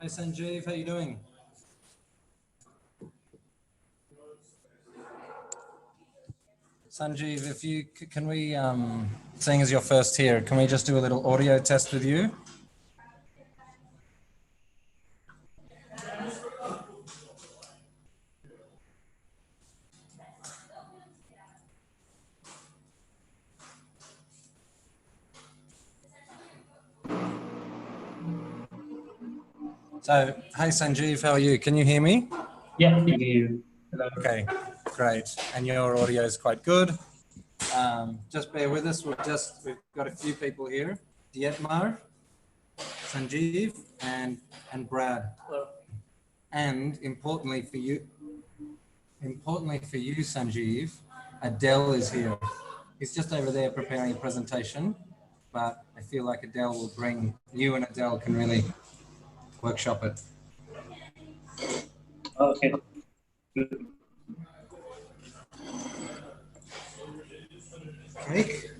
Hi Sanjeev, how you doing? Sanjeev, if you can we, seeing as you're first here, can we just do a little audio test with you? So, hey Sanjeev, how are you? Can you hear me? Yeah, I can hear you. Hello. Okay, great. And your audio is quite good. Just bear with us. We've got a few people here. Dietmar, Sanjeev, and Brad. Hello. And importantly for you, Sanjeev, Adele is here. He's just over there preparing a presentation, but I feel like Adele will bring, you and Adele can really workshop it. Okay. Cake?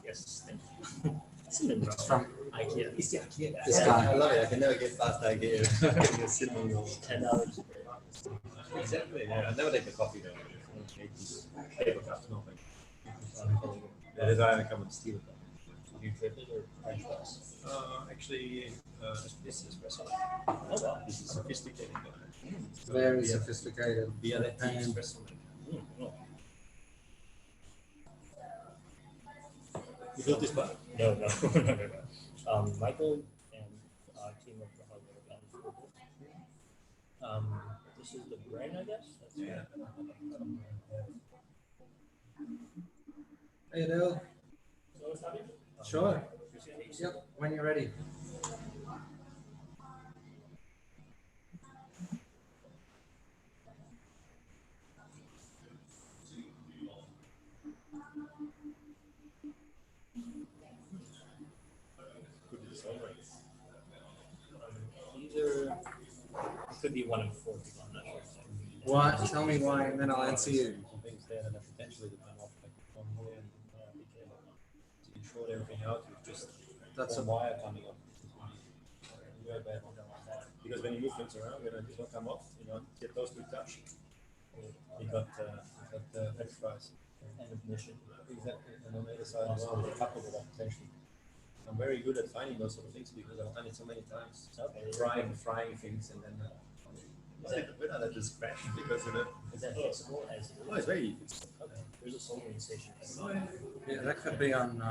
Yes, thank you. It's from IKEA. It's the IKEA. this guy. I love it. I can never get past IKEA. Cinnamon roll. $10. Exactly. Yeah. I never take the coffee though. Paper cups, nothing. That is why I come and steal it. Do you trip it or French fries? Actually, this is espresso. Oh wow. This is sophisticated. Very sophisticated. Via that And espresso. No. You built this bar? No. Michael and team of the hardware guys. This is the brand, I guess. That's Yeah. hey Adele. So it's not even. Sure. Yep, when you're ready. These are. It could be one of 4 people. I'm not sure. Why? Tell me why, and then I'll answer you. Some things there that have potentially to come off like one more and so you short everything out, you just That's one a wire coming up. Very bad. Because when you move things around, when it will come off, get those two touch. You got French fries. And ignition. Exactly. And on the other side as well, a couple of that potentially. I'm very good at finding those sort of things because I've done it so many times. Okay. Frying things and then we're not at this crash because of it. Is that flexible? Oh, it's very easy. Okay. There's a soldering station. Yeah, that could be on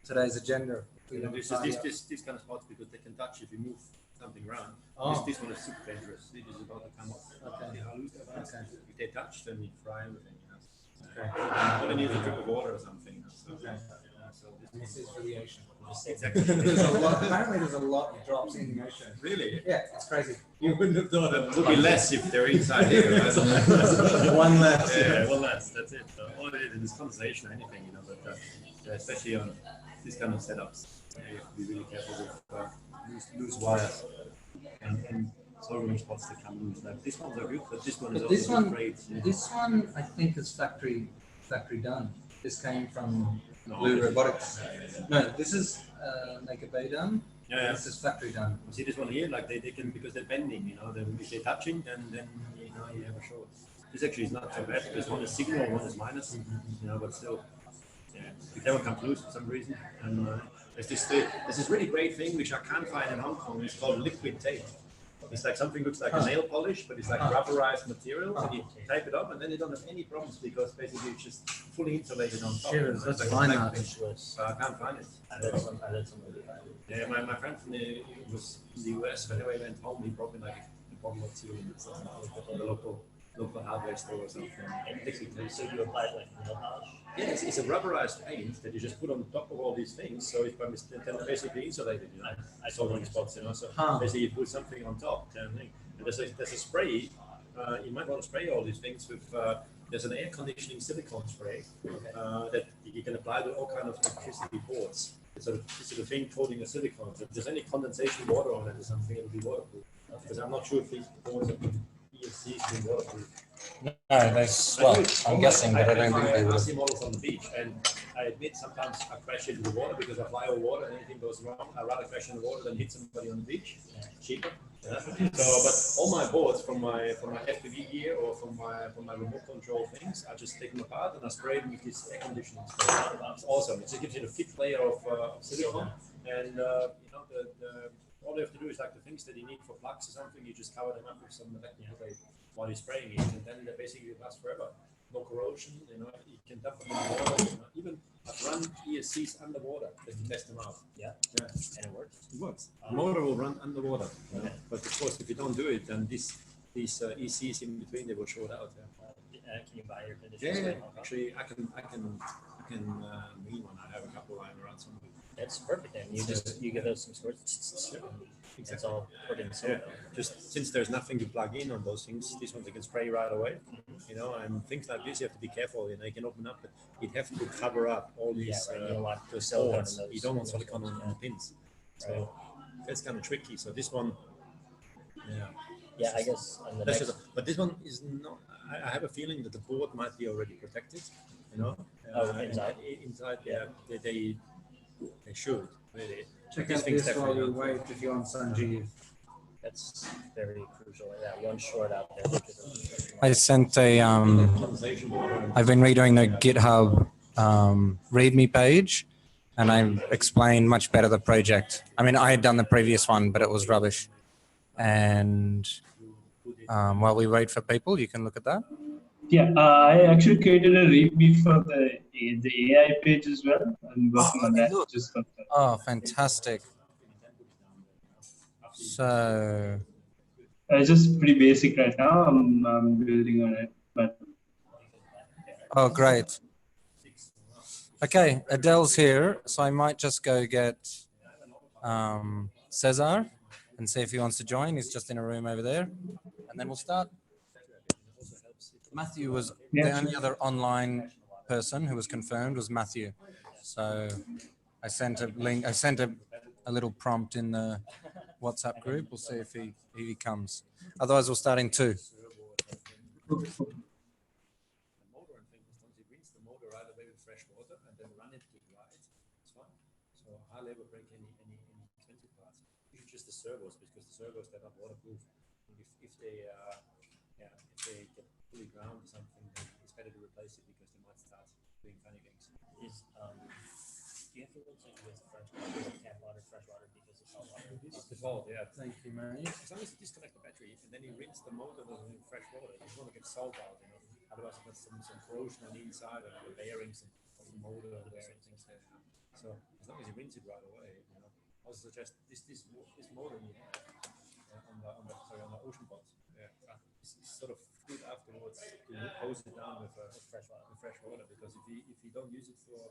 today's agenda. This kind of spots because they can touch if you move something around. Oh. This one is super dangerous. This is about to come off. Okay. Okay. If they touch, then we fry everything. Okay. All they need is a drip of water or something. So, Okay. so This is for the ocean. exactly. Apparently there's a lot of drops in the ocean. Really? Yeah, it's crazy. You wouldn't have thought it would be less if they're inside here. One less. Yeah, one less. That's it. All it is in this conversation or anything, but especially on these kind of setups, you have to be really careful with loose wires and soldering spots that come loose. Like this one's are good, but this one is also great. This one I think is factory done. This came from Blue Robotics. No, this is Make a Bay done. Yeah. This is factory done. You see this one here, like they can, because they're bending, if they're touching, then you have a short. This actually is not too bad because one is signal, one is minus, but still, yeah. If they will come loose for some reason, and there's this really great thing which I can't find in Hong Kong. It's called liquid tape. It's like something looks like a nail polish, but it's like rubberized material. So you tape it up, and then you don't have any problems because basically it's just fully insulated on top. Sure, that's fine. I can't find it. I let somebody find it. Yeah, my friend from was in the US. Whenever he went home, he brought me like a bottle or two from the local hardware store or something. So you apply it like nail polish? Yeah, it's a rubberized paint that you just put on top of all these things, so it's basically insulated. I soldering spots, So basically, you put something on top. And there's a spray. You might want to spray all these things with. There's an air conditioning silicone spray that you can apply to all kind of electricity boards. It's this is a thing coating a silicone. So if there's any condensation water on it or something, it'll be waterproof. Because I'm not sure if these boards are EFCs waterproof. No, I'm guessing, but I don't think they I will. see models on the beach, and I admit sometimes I crash into the water because I fly over water and anything goes wrong. I'd rather crash in the water than hit somebody on the beach. Cheaper. Yeah. So, but all my boards from my FPV gear or from my remote control things, I just take them apart and I spray them with this air conditioning spray. It's awesome. It just gives you the thick layer of silicone, and you know all you have to do is like the things that you need for plugs or something, you just cover them up with some electrical tape while you're spraying it, and then they basically last forever. No corrosion, you know, you can dump them in the water. You know, even I've run ESCs underwater to test them out. Yeah. And it works. It works. The motor will run underwater. You know? But of course, if you don't do it, then these ECs in between they will short out. Can you buy your conditions? Yeah. Actually, I can mean one. I have a couple lying around somewhere. That's perfect. And you give those some scores. Exactly. It's all put in soil. Just since there's nothing to plug in on those things, these ones you can spray right away. You know, and things like this you have to be careful. You know, you can open up, but it have to cover up all these ports. You don't want silicone on the pins, so that's kind of tricky. So this one, I guess. On the but this one is not. I have a feeling that the board might be already protected. You know, inside. Inside, they should really. Check out this while we wait if you're on Sanjeev. That's very crucial. Yeah, one short out there. I sent a, I've been redoing the GitHub README page, and I explained much better the project. I mean, I had done the previous one, but it was rubbish. And while we wait for people, you can look at that. Yeah, I actually created a README for the AI page as well. I'm working on that. Just got that. Oh, fantastic. So It's just pretty basic right now. I'm building on it, but oh, great. Okay, Adele's here, so I might just go get Cesar and see if he wants to join. He's just in a room over there, and then we'll start. Matthew was the only other online person who was confirmed was Matthew. So I sent a link. I sent a little prompt in the WhatsApp group. We'll see if he comes. Otherwise, we'll start in 2. Fresh water and then run it to dry. It's fine. So high level break any expensive parts. Usually just the servos, because the servos they're not waterproof. And if they get fully ground or something, then it's better to replace it because they might start doing funny things. Do you have to look with tap water, fresh water because it's salt water? It's default, yeah. Thank you, Mary. As long as you disconnect the battery and then you rinse the motor with fresh water, you want to get salt out, you know. Otherwise, you've got some corrosion on the inside of the bearings and the motor and things there. So as long as you rinse it right away, you know. I also suggest this motor you have on the ocean pot. Yeah, it's sort of good afterwards to hose it down with fresh water, because if you don't use it for a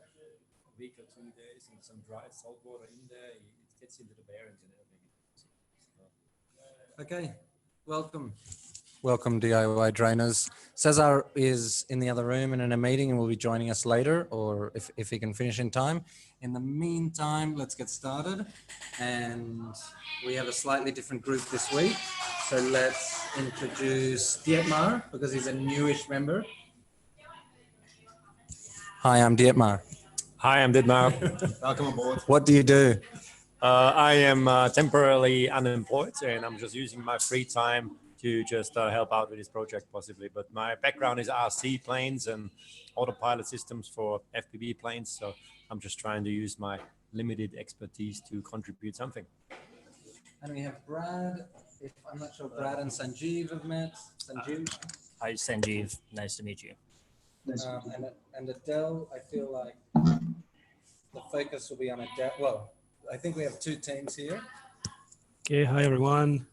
week or 2 days and some dry salt water in there, it gets into the bearings and everything. Okay, welcome. Welcome, DIY Drainers. Cesar is in the other room and in a meeting and will be joining us later, or if he can finish in time. In the meantime, let's get started. And we have a slightly different group this week. So let's introduce Dietmar, because he's a newish member. Hi, I'm Dietmar. Hi, I'm Dietmar. Welcome aboard. What do you do? I am temporarily unemployed, and I'm just using my free time to just help out with this project possibly. But my background is RC planes and autopilot systems for FPV planes. So I'm just trying to use my limited expertise to contribute something. And we have Brad. I'm not sure Brad and Sanjeev have met. Sanjeev. Hi, Sanjeev. Nice to meet you. And Adele, I feel like the focus will be on Adele. Well, I think we have 2 teams here. Okay, hi everyone.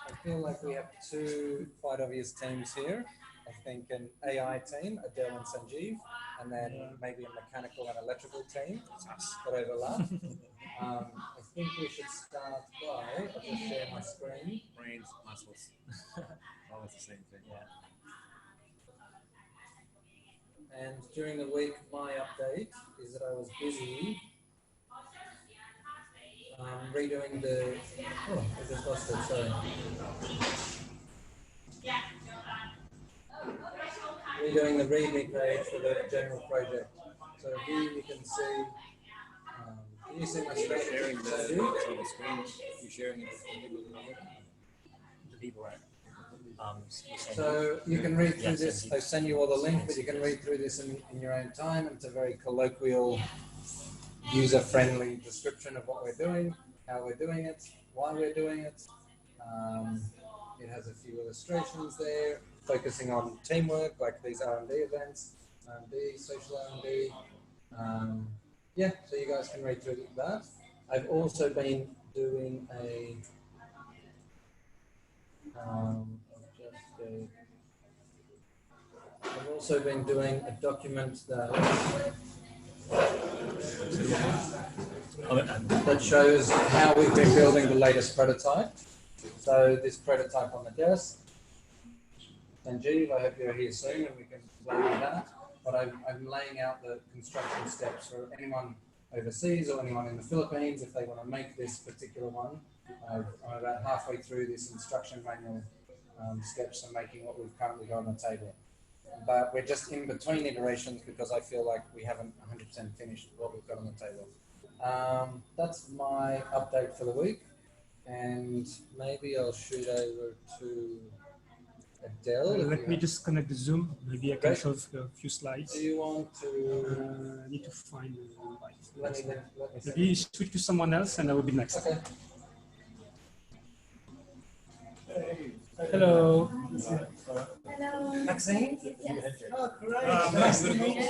I feel like we have 2 quite obvious teams here. I think an AI team, Adele and Sanjeev, and then maybe a mechanical and electrical team that overlap. I think we should start by, I'll just share my screen. Brains, muscles. Always the same thing. Yeah. And during the week, my update is that I was busy redoing the, I just lost it, sorry. redoing the README page for the general project. So here you can see, can you see my screen? Sharing the screen. You're sharing it with The people are. So you can read through this. I send you all the link, but you can read through this in your own time. It's a very colloquial, user-friendly description of what we're doing, how we're doing it, why we're doing it. It has a few illustrations there, focusing on teamwork, like these R&D events, R&D, social R&D. Yeah, so you guys can read through that. I've also been doing a I've also been doing a document that shows how we've been building the latest prototype. So this prototype on the desk. Sanjeev, I hope you're here soon and we can play with that. But I'm laying out the construction steps for anyone overseas or anyone in the Philippines if they want to make this particular one. I'm about halfway through this instruction manual sketch and making what we've currently got on the table. But we're just in between iterations because I feel like we haven't 100% finished what we've got on the table. That's my update for the week. And maybe I'll shoot over to Adele. Let me just connect the Zoom. Maybe I can show a few slides. Do you want to? I need to find the invite. Let me Maybe switch to someone else and I will be next. Okay. Hello. Hello. Maxine? Yes. Oh, great. Nice to meet you.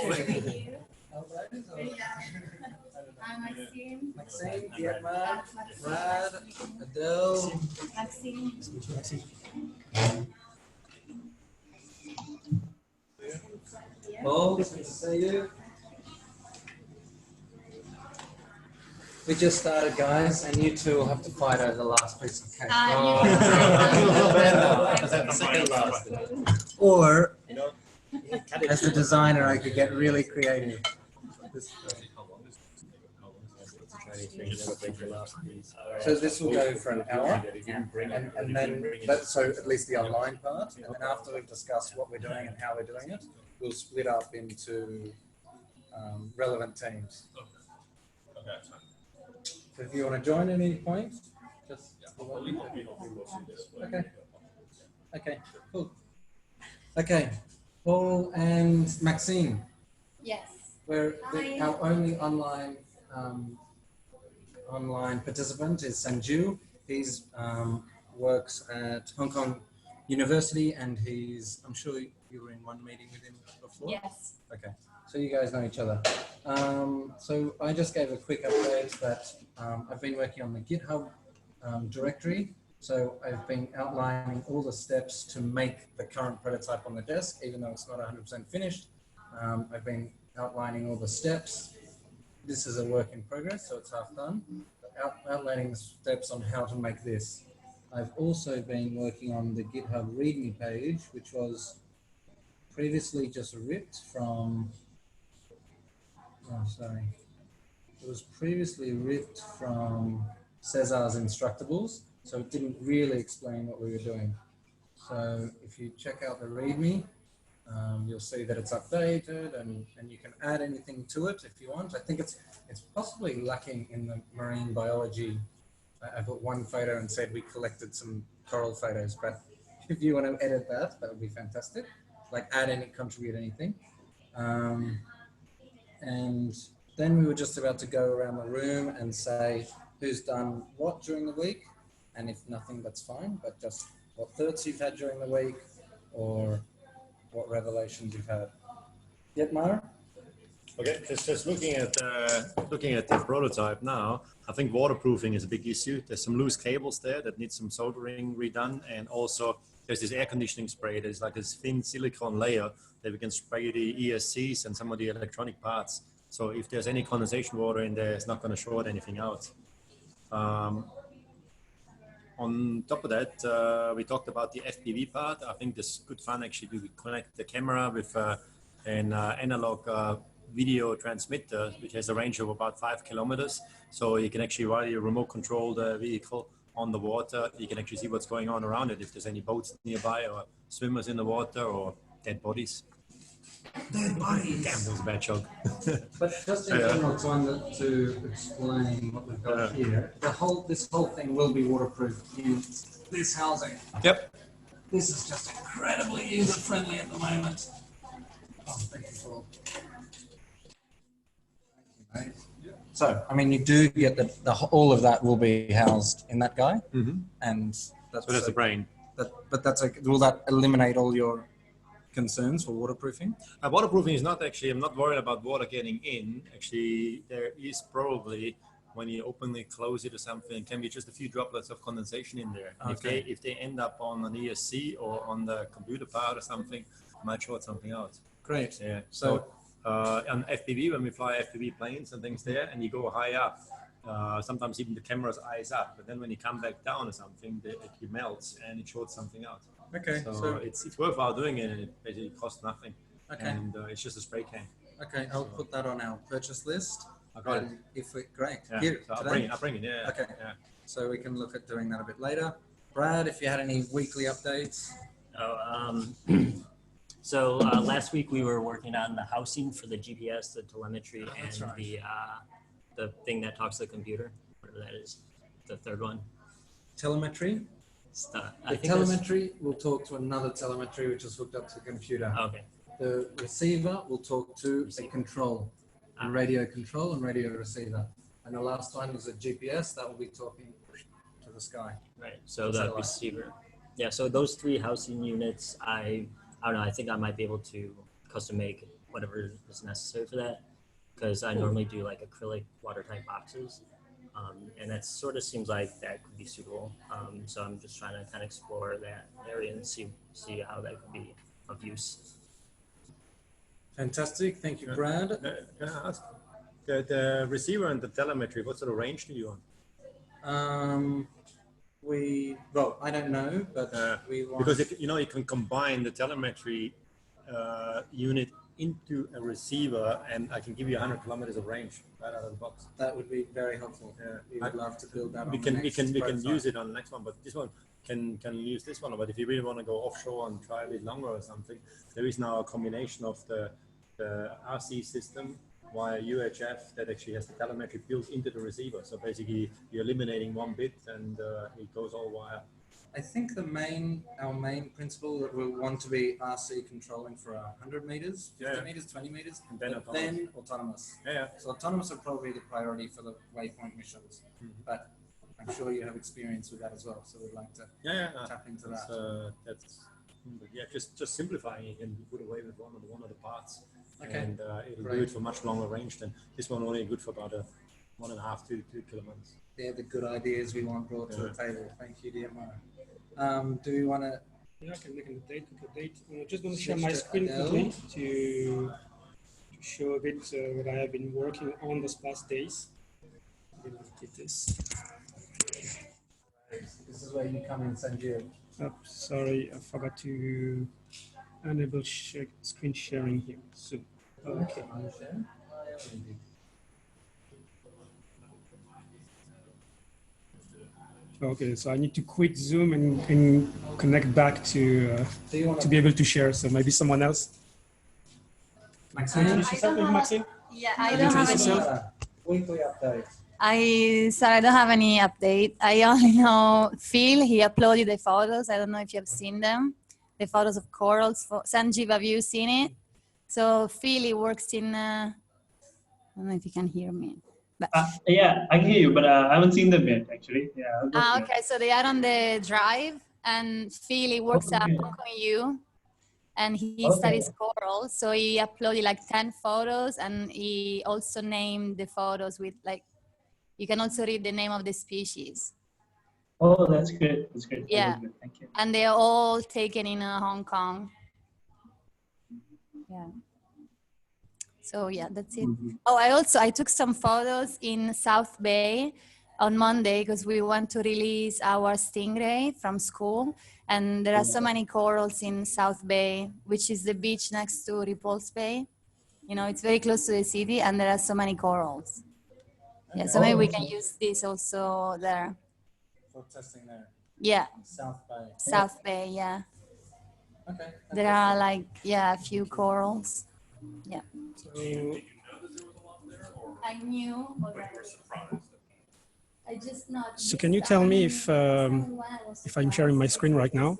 I'm Maxine. Maxine, Dietmar, Brad, Adele. Maxine. Paul, good to see you. We just started, guys, and you two will have to fight over the last piece of cake. Or, as the designer, I could get really creative. So this will go for an hour, and then, so at least the online part, and then after we've discussed what we're doing and how we're doing it, we'll split up into relevant teams. So if you want to join at any point, just okay. Okay, cool. Okay, Paul and Maxine. Yes. We're our only online participant is Sanju. He's works at Hong Kong University, and I'm sure you were in one meeting with him before. Yes. Okay, so you guys know each other. So I just gave a quick update that I've been working on the GitHub directory. So I've been outlining all the steps to make the current prototype on the desk, even though it's not 100% finished. I've been outlining all the steps. This is a work in progress, so it's half done. Outlining the steps on how to make this. I've also been working on the GitHub README page, which was previously just ripped from, it was previously ripped from Cesar's Instructables, so it didn't really explain what we were doing. So if you check out the README, you'll see that it's updated, and you can add anything to it if you want. I think it's possibly lacking in the marine biology. I put one photo and said we collected some coral photos, but if you want to edit that, that would be fantastic. Like add any, contribute anything. And then we were just about to go around the room and say who's done what during the week, and if nothing, that's fine, but just what thoughts you've had during the week or what revelations you've had. Dietmar? Okay, just looking at the prototype now, I think waterproofing is a big issue. There's some loose cables there that need some soldering redone, and also there's this air conditioning spray. There's like this thin silicone layer that we can spray the ESCs and some of the electronic parts. So if there's any condensation water in there, it's not going to short anything out. On top of that, we talked about the FPV part. I think this good fun actually to connect the camera with an analog video transmitter, which has a range of about 5 kilometers. So you can actually, while you remote control the vehicle on the water, you can actually see what's going on around it, if there's any boats nearby or swimmers in the water or dead bodies. Dead bodies. Damn, that was a bad joke. But just in Yeah. general, to explain what we've got here, this whole thing will be waterproof in this housing. Yep. This is just incredibly user-friendly at the moment. Oh, thank you, Paul. Thank you, mate. So, I mean, you do get all of that will be housed in that guy, and that's So that's the brain. But that's like, will that eliminate all your concerns for waterproofing? Waterproofing is not actually, I'm not worried about water getting in. Actually, there is probably, when you openly close it or something, can be just a few droplets of condensation in there. And Okay. if they end up on an ESC or on the computer part or something, it might short something out. Great. Yeah. So On FPV, when we fly FPV planes and things there, and you go high up, sometimes even the camera's eyes up, but then when you come back down or something, it melts and it shorts something out. okay. So it's worthwhile doing it, and it basically costs nothing. Okay. And it's just a spray can. Okay, I'll put that on our purchase list. I got it. And if we great. Yeah. Here, So today? I'll bring it. Yeah. Okay. Yeah. So we can look at doing that a bit later. Brad, if you had any weekly updates. So last week we were working on the housing for the GPS, the telemetry, and the thing that talks to the computer, whatever that is, the third one. Telemetry. The I think telemetry will talk to another telemetry which is hooked up to the computer. Okay. The receiver will talk to a control, a radio control and radio receiver. And the last one is a GPS that will be talking to the sky. Right. So the receiver. Yeah. So those three housing units, I don't know. I think I might be able to custom make whatever is necessary for that, because I normally do like acrylic watertight boxes. And that sort of seems like that could be suitable. So I'm just trying to kind of explore that area and see how that could be of use. Fantastic. Thank you, Brad. Can I ask? The receiver and the telemetry, what sort of range do you want? Well, I don't know, but we want... Because if you can combine the telemetry unit into a receiver, and I can give you 100 kilometers of range right out of the box. That would be very helpful. We would love to build that. We can use it on the next one, but this one can use this one. But if you really want to go offshore and try a bit longer or something, there is now a combination of the RC system via UHF that actually has the telemetry built into the receiver. So basically, you're eliminating one bit, and it goes all via. I think our main principle that we'll want to be RC controlling for 100 meters, 50 meters, 20 meters, and then autonomous. Yeah. So autonomous are probably the priority for the waypoint missions, but I'm sure you have experience with that as well. So we'd like to tap into that. Just simplifying. You can put away with one of the parts, and it'll do it for much longer range than this one. Only good for about 1.5 to 2 kilometers. They're the good ideas we want brought to the table. Thank you, dear Mara. Do we want to? Yeah, I can make an update. I'm just going to share my screen quickly to show a bit what I have been working on these past days. Get this. This is where you come in, Sanjeev. Oh, sorry, I forgot to enable screen sharing here. So, okay. Okay, so I need to quit Zoom and connect back to be able to share. So maybe someone else. Maxine? Maxine? Yeah, I don't have any. Weekly update. I don't have any update. I only know Phil. He uploaded the photos. I don't know if you have seen them. The photos of corals. Sanjeev, have you seen it? So Phil, he works in. I don't know if you can hear me. But, yeah, I can hear you, but I haven't seen them yet, actually. Yeah. Okay, so they are on the drive, and Phil, he works at Hong Kong U, and he studies corals. So he uploaded like 10 photos, and he also named the photos with like, you can also read the name of the species. Oh, that's good. That's good. Yeah. Good. Thank you. And they're all taken in Hong Kong. Yeah. So yeah, that's it. Oh, I took some photos in South Bay on Monday because we want to release our stingray from school. And there are so many corals in South Bay, which is the beach next to Repulse Bay. It's very close to the city, and there are so many corals. Yeah, so maybe we can use this also there. For testing there. Yeah. South Bay. South Bay, yeah. Okay. There are like, yeah, a few corals. Yeah. So I knew already. I just not. So can you tell me if I'm sharing my screen right now?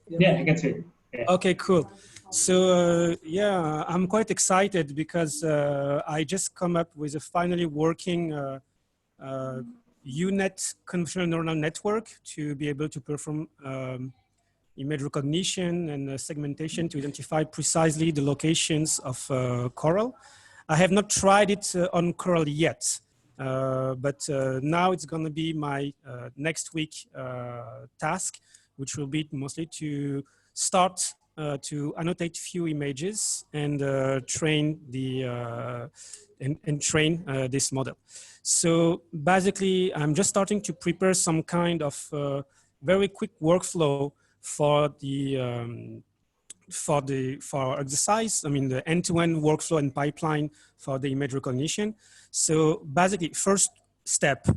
Yeah, I can see it. Yeah. Okay, cool. So yeah, I'm quite excited because I just come up with a finally working UNet convolutional neural network to be able to perform image recognition and segmentation to identify precisely the locations of coral. I have not tried it on coral yet, but now it's going to be my next week task, which will be mostly to start to annotate few images and train the train this model. So basically, I'm just starting to prepare some kind of very quick workflow for the for exercise. I mean, the end-to-end workflow and pipeline for the image recognition. So basically, first step,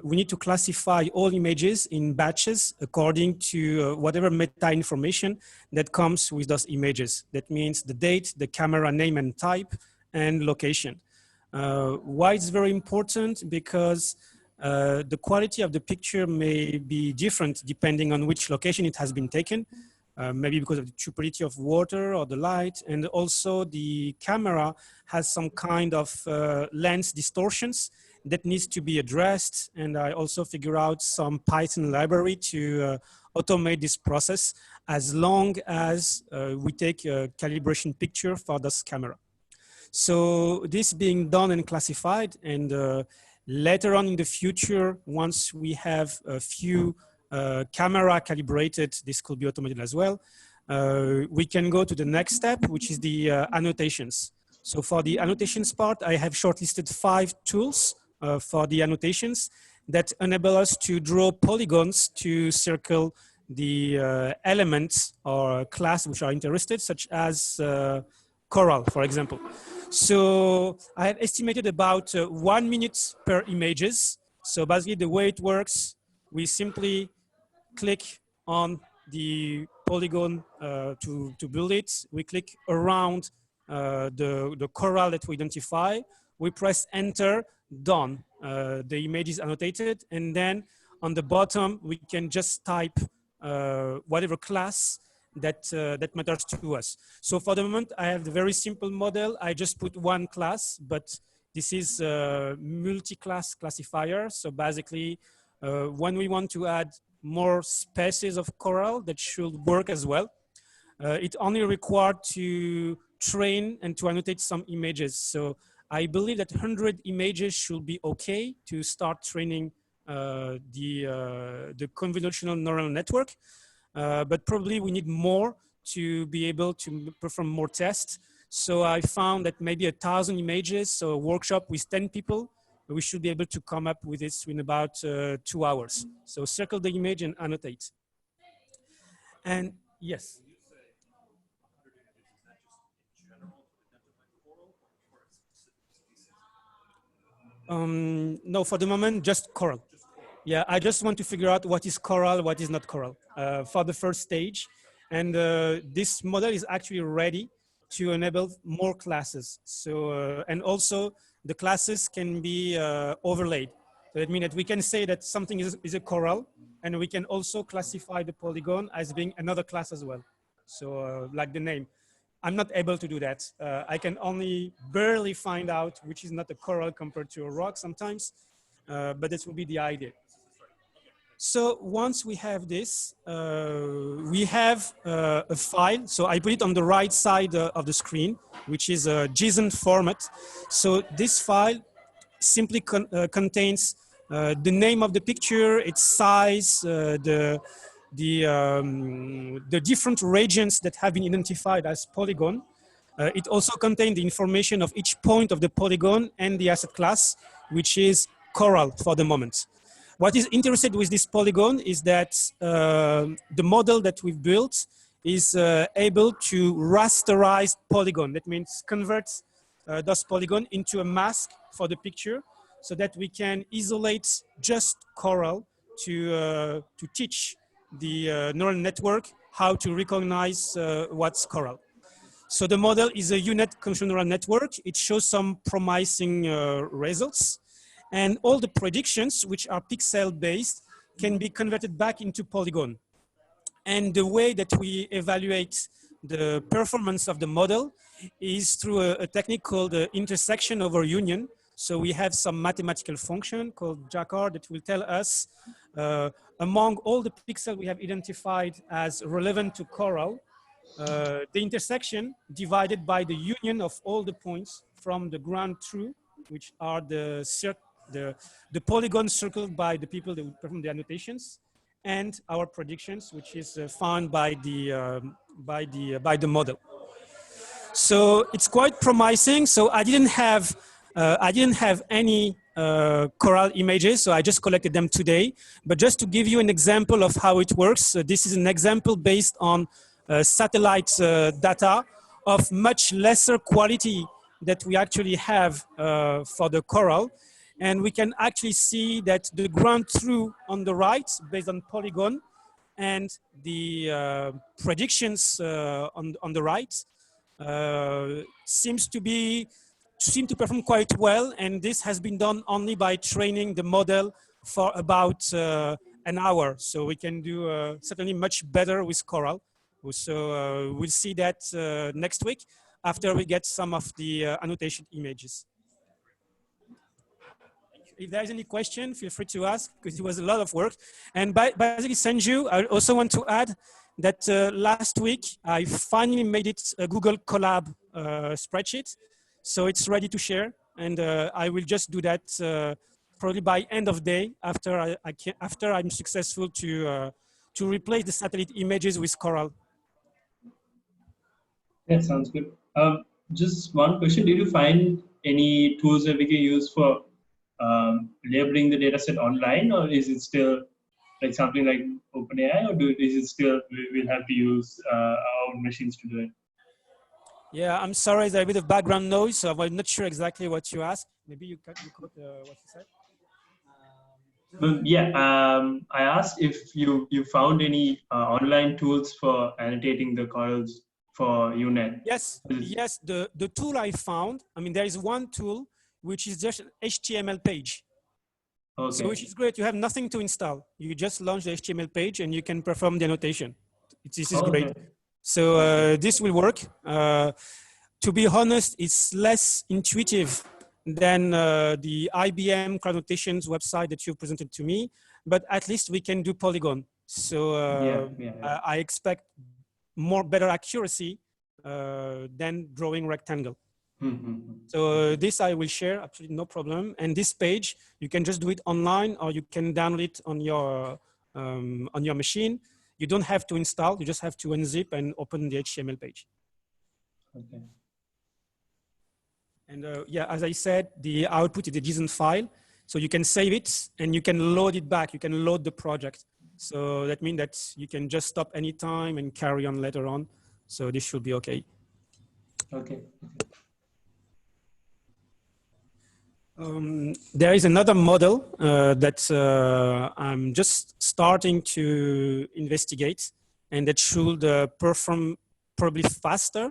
we need to classify all images in batches according to whatever meta information that comes with those images. That means the date, the camera name and type, and location. Why it's very important? Because the quality of the picture may be different depending on which location it has been taken. Maybe because of the turbidity of water or the light, and also the camera has some kind of lens distortions that needs to be addressed. And I also figure out some Python library to automate this process as long as we take a calibration picture for this camera. So this being done and classified, and later on in the future, once we have a few camera calibrated, this could be automated as well. We can go to the next step, which is the annotations. So for the annotations part, I have shortlisted 5 tools for the annotations that enable us to draw polygons to circle the elements or class which are interested, such as coral, for example. So I have estimated about 1 minute per images. So basically the way it works, we simply click on the polygon to build it. We click around the coral that we identify. We press enter, done. The image is annotated. And then on the bottom, we can just type whatever class that matters to us. So for the moment, I have the very simple model. I just put one class, but this is a multi-class classifier. So basically, when we want to add more species of coral, that should work as well. It only required to train and to annotate some images. So I believe that 100 images should be okay to start training the convolutional neural network. But probably we need more to be able to perform more tests. So I found that maybe 1,000 images, so a workshop with 10 people, we should be able to come up with this in about 2 hours. So circle the image and annotate. And yes. No, for the moment, just coral. Yeah, I just want to figure out what is coral, what is not coral for the first stage. And this model is actually ready to enable more classes. So, and also the classes can be overlaid. So that means that we can say that something is a coral, and we can also classify the polygon as being another class as well. So like the name. I'm not able to do that. I can only barely find out which is not a coral compared to a rock sometimes, but this will be the idea. So once we have this, we have a file. So I put it on the right side of the screen, which is a JSON format. So this file simply contains the name of the picture, its size, the different regions that have been identified as polygon. It also contains the information of each point of the polygon and the asset class, which is coral for the moment. What is interesting with this polygon is that the model that we've built is able to rasterize polygon. That means converts those polygon into a mask for the picture so that we can isolate just coral to teach the neural network how to recognize what's coral. So the model is a unit convolutional neural network. It shows some promising results. And all the predictions, which are pixel-based, can be converted back into polygon. And the way that we evaluate the performance of the model is through a technique called intersection over union. So we have some mathematical function called Jacquard that will tell us among all the pixels we have identified as relevant to coral, the intersection divided by the union of all the points from the ground through, which are the polygons circled by the people that will perform the annotations, and our predictions, which is found by the model. So it's quite promising. So I didn't have any coral images, so I just collected them today. But just to give you an example of how it works, this is an example based on satellite data of much lesser quality that we actually have for the coral. And we can actually see that the ground truth on the right, based on polygon, and the predictions on the right, seem to perform quite well. And this has been done only by training the model for about an hour. So we can do certainly much better with coral. So we'll see that next week after we get some of the annotation images. If there's any question, feel free to ask, because it was a lot of work. And basically, Sanju, I also want to add that last week, I finally made it a Google Colab spreadsheet. So it's ready to share. And I will just do that probably by end of day after after I'm successful to replace the satellite images with coral. That sounds good. Just one question. Did you find any tools that we can use for labeling the dataset online, or is it still like something like OpenAI, or is it still we'll have to use our own machines to do it? Yeah, I'm sorry, there's a bit of background noise, so I'm not sure exactly what you asked. Maybe you caught what you said? I asked if you found any online tools for annotating the corals for UNet. Yes, yes. The tool I found, I mean, there is one tool which is just an HTML page. Okay. So which is great. You have nothing to install. You just launch the HTML page and you can perform the annotation. This is great. So this will work. To be honest, it's less intuitive than the IBM Annotations website that you presented to me, but at least we can do polygon. So I expect better accuracy than drawing rectangle. So this I will share, absolutely no problem. And this page, you can just do it online, or you can download it on your machine. You don't have to install, you just have to unzip and open the HTML page. Okay. And yeah, as I said, the output is a JSON file. So you can save it and you can load it back. You can load the project. So that means that you can just stop anytime and carry on later on. So this should be okay. Okay. There is another model that I'm just starting to investigate, and that should perform probably faster,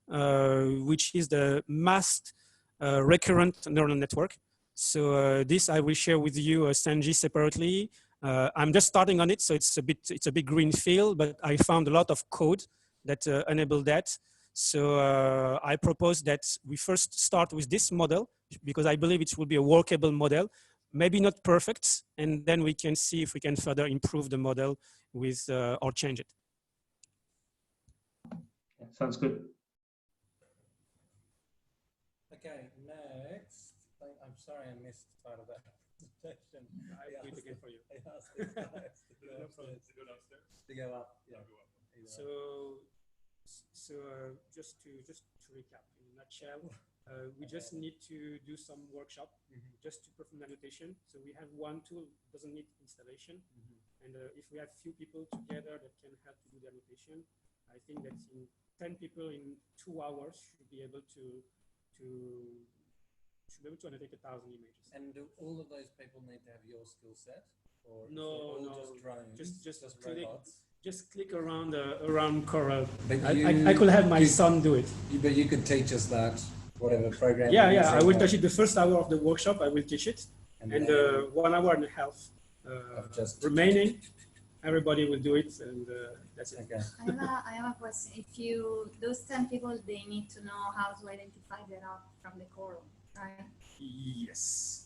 which is the masked recurrent neural network. So this I will share with you, Sanji, separately. I'm just starting on it, so it's a big green field, but I found a lot of code that enable that. So I propose that we first start with this model, because I believe it will be a workable model, maybe not perfect, and then we can see if we can further improve the model with or change it. Sounds good. Okay, next. I'm sorry I missed part of that presentation. I'll do it again for you. I asked these guys to go upstairs. To go up. Yeah. So just to recap in a nutshell, we just need to do some workshop just to perform annotation. So we have one tool, doesn't need installation. And if we have few people together that can help to do the annotation, I think that in 10 people in 2 hours should be able to annotate 1,000 images. And do all of those people need to have your skill set? Or no, just drones, just robots? just click around Coral. But I could have my son do it. But you could teach us that, whatever program. Yeah, you're yeah. I using, will teach it the first hour of the workshop. I will teach it, and then 1 hour and a half of just remaining, everybody will do it, and that's it. okay. I have a question. If those 10 people, they need to know how to identify the rock from the coral, right? Yes.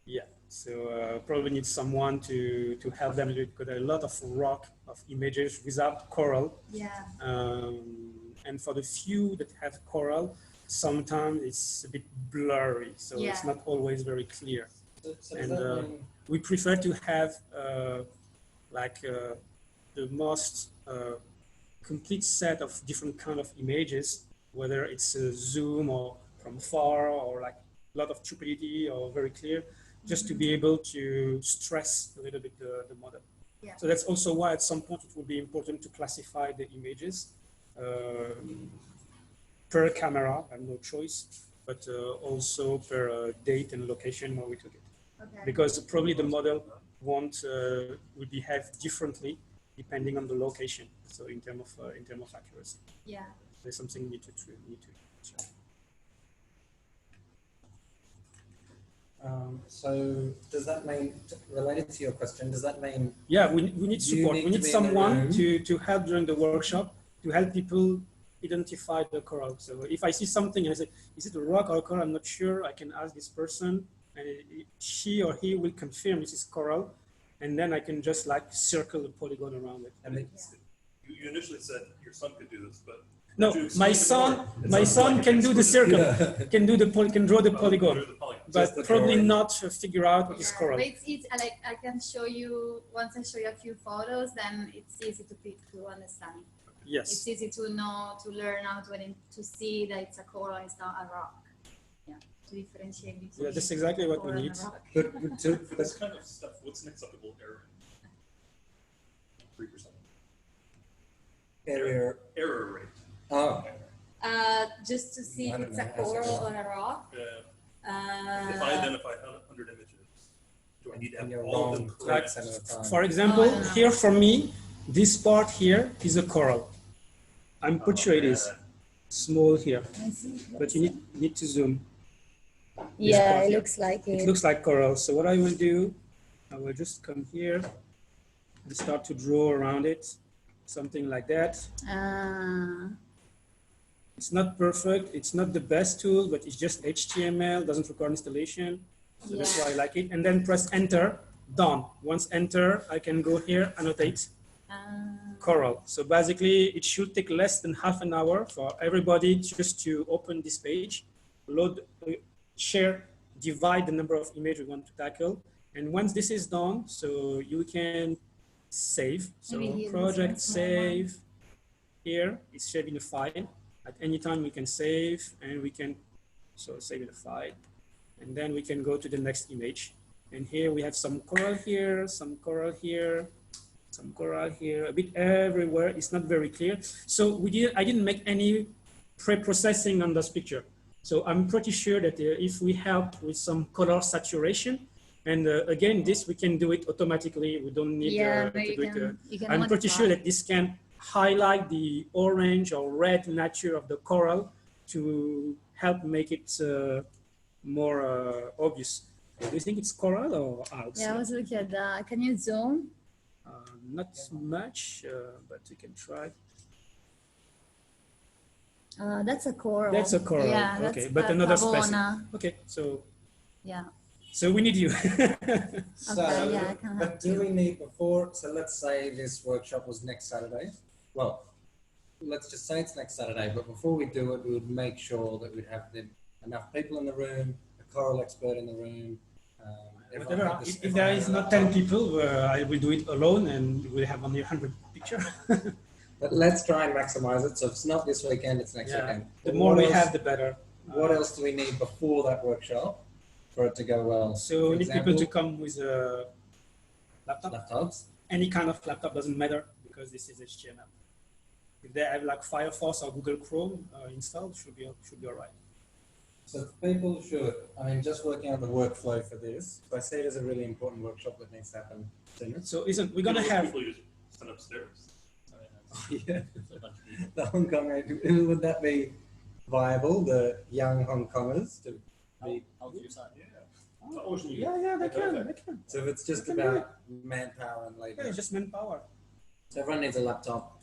Yeah. So probably need someone to help them do it, because there are a lot of of images without coral. Yeah. And for the few that have coral, sometimes it's a bit blurry, so it's not always very clear. So And we prefer to have the most complete set of different kind of images, whether it's a zoom or from far or like a lot of turbidity or very clear, just to be able to stress a little bit the model. Yeah. So that's also why at some point it will be important to classify the images per camera, I have no choice, but also per date and location where we took it. Okay. Because probably the model will behave differently depending on the location. So in terms of accuracy, Yeah. there's something we need to check. So does that mean, related to your question, does that mean? Yeah, we need support. need We to need be in the someone room. to help during the workshop, to help people identify the coral. So if I see something and I say, is it a rock or a coral? I'm not sure. I can ask this person, and she or he will confirm this is coral, and then I can just like circle the polygon around it. I mean, You initially said your son could do this, but No, could you my explain son, it my more? It sounds son like can an do the expert. circle, Yeah. can draw the polygon, Through the polygon. but the probably drawing. not figure out what is Yeah, coral. but it's like I can show you once I show you a few photos, then it's easy to understand. Yes. It's easy to know, to learn how to see that it's a coral, it's not a rock. Yeah, to differentiate between. Yeah, that's exactly what we coral and need. a rock. For this kind of stuff, what's an acceptable error? 3%. Error rate. Oh, Just to see I if don't it's a know, that's coral okay. or a rock. If I identify 100 images, do I need to and have you're all of them wrong correct? 3% of the time. For example, Oh, I don't know. here for me, this part here is a coral. I'm pretty sure it is small here, I see. but you need to zoom. Yeah, part it here. looks like It it. looks like coral. So what I will do, I will just come here and start to draw around it, something like that. It's not perfect. It's not the best tool, but it's just HTML, doesn't require installation. So that's why I like it. And then press enter, done. Once enter, I can go here, annotate coral. So basically it should take less than half an hour for everybody just to open this page, load, share, divide the number of images we want to tackle. And once this is done, so you can save. So Maybe here, project this one, small one. save. Here it's saved in a file. At any time we can save, and we can save in a file, and then we can go to the next image. And here we have some coral here, some coral here, some coral here, a bit everywhere. It's not very clear. So I didn't make any pre-processing on this picture. So I'm pretty sure that if we help with some color saturation, and again, this we can do it automatically. We don't need to do it. I'm pretty sure that this can highlight the orange or red nature of the coral to help make it more obvious. Do you think it's coral or algae? Yeah, I was looking at that. Can you zoom? Not much, but you can try. That's a coral. That's a coral. Yeah, Okay, that's but a another Pavona. species. Okay, so Yeah. we need you. So, Okay, yeah, I can but help do you. we need before, so let's say this workshop was next Saturday. Well, let's just say it's next Saturday, but before we do it, we would make sure that we'd have enough people in the room, a coral expert in the room. everyone Whatever. had this- If there is not 10 people, I will do it alone, and we'll have only 100 pictures. But let's try and maximize it. So if it's not this weekend, it's next weekend. The But more what we else- have, the better. What else do we need before that workshop for it to go well? So For we need people to example, come with a laptop. laptops. Any kind of laptop doesn't matter because this is HTML. If they have like Firefox or Google Chrome installed, should be all right. So people should, just working on the workflow for this. So I see it as a really important workshop that needs to happen sooner. So we're gonna have People use it upstairs. Yeah. It's a bunch of people. The Hong Kong, would that be viable? The young Hong Kongers to be. I'll do your side. Yeah, they can. So it's just They can about manpower and labor. Yeah, just manpower. So everyone needs a laptop.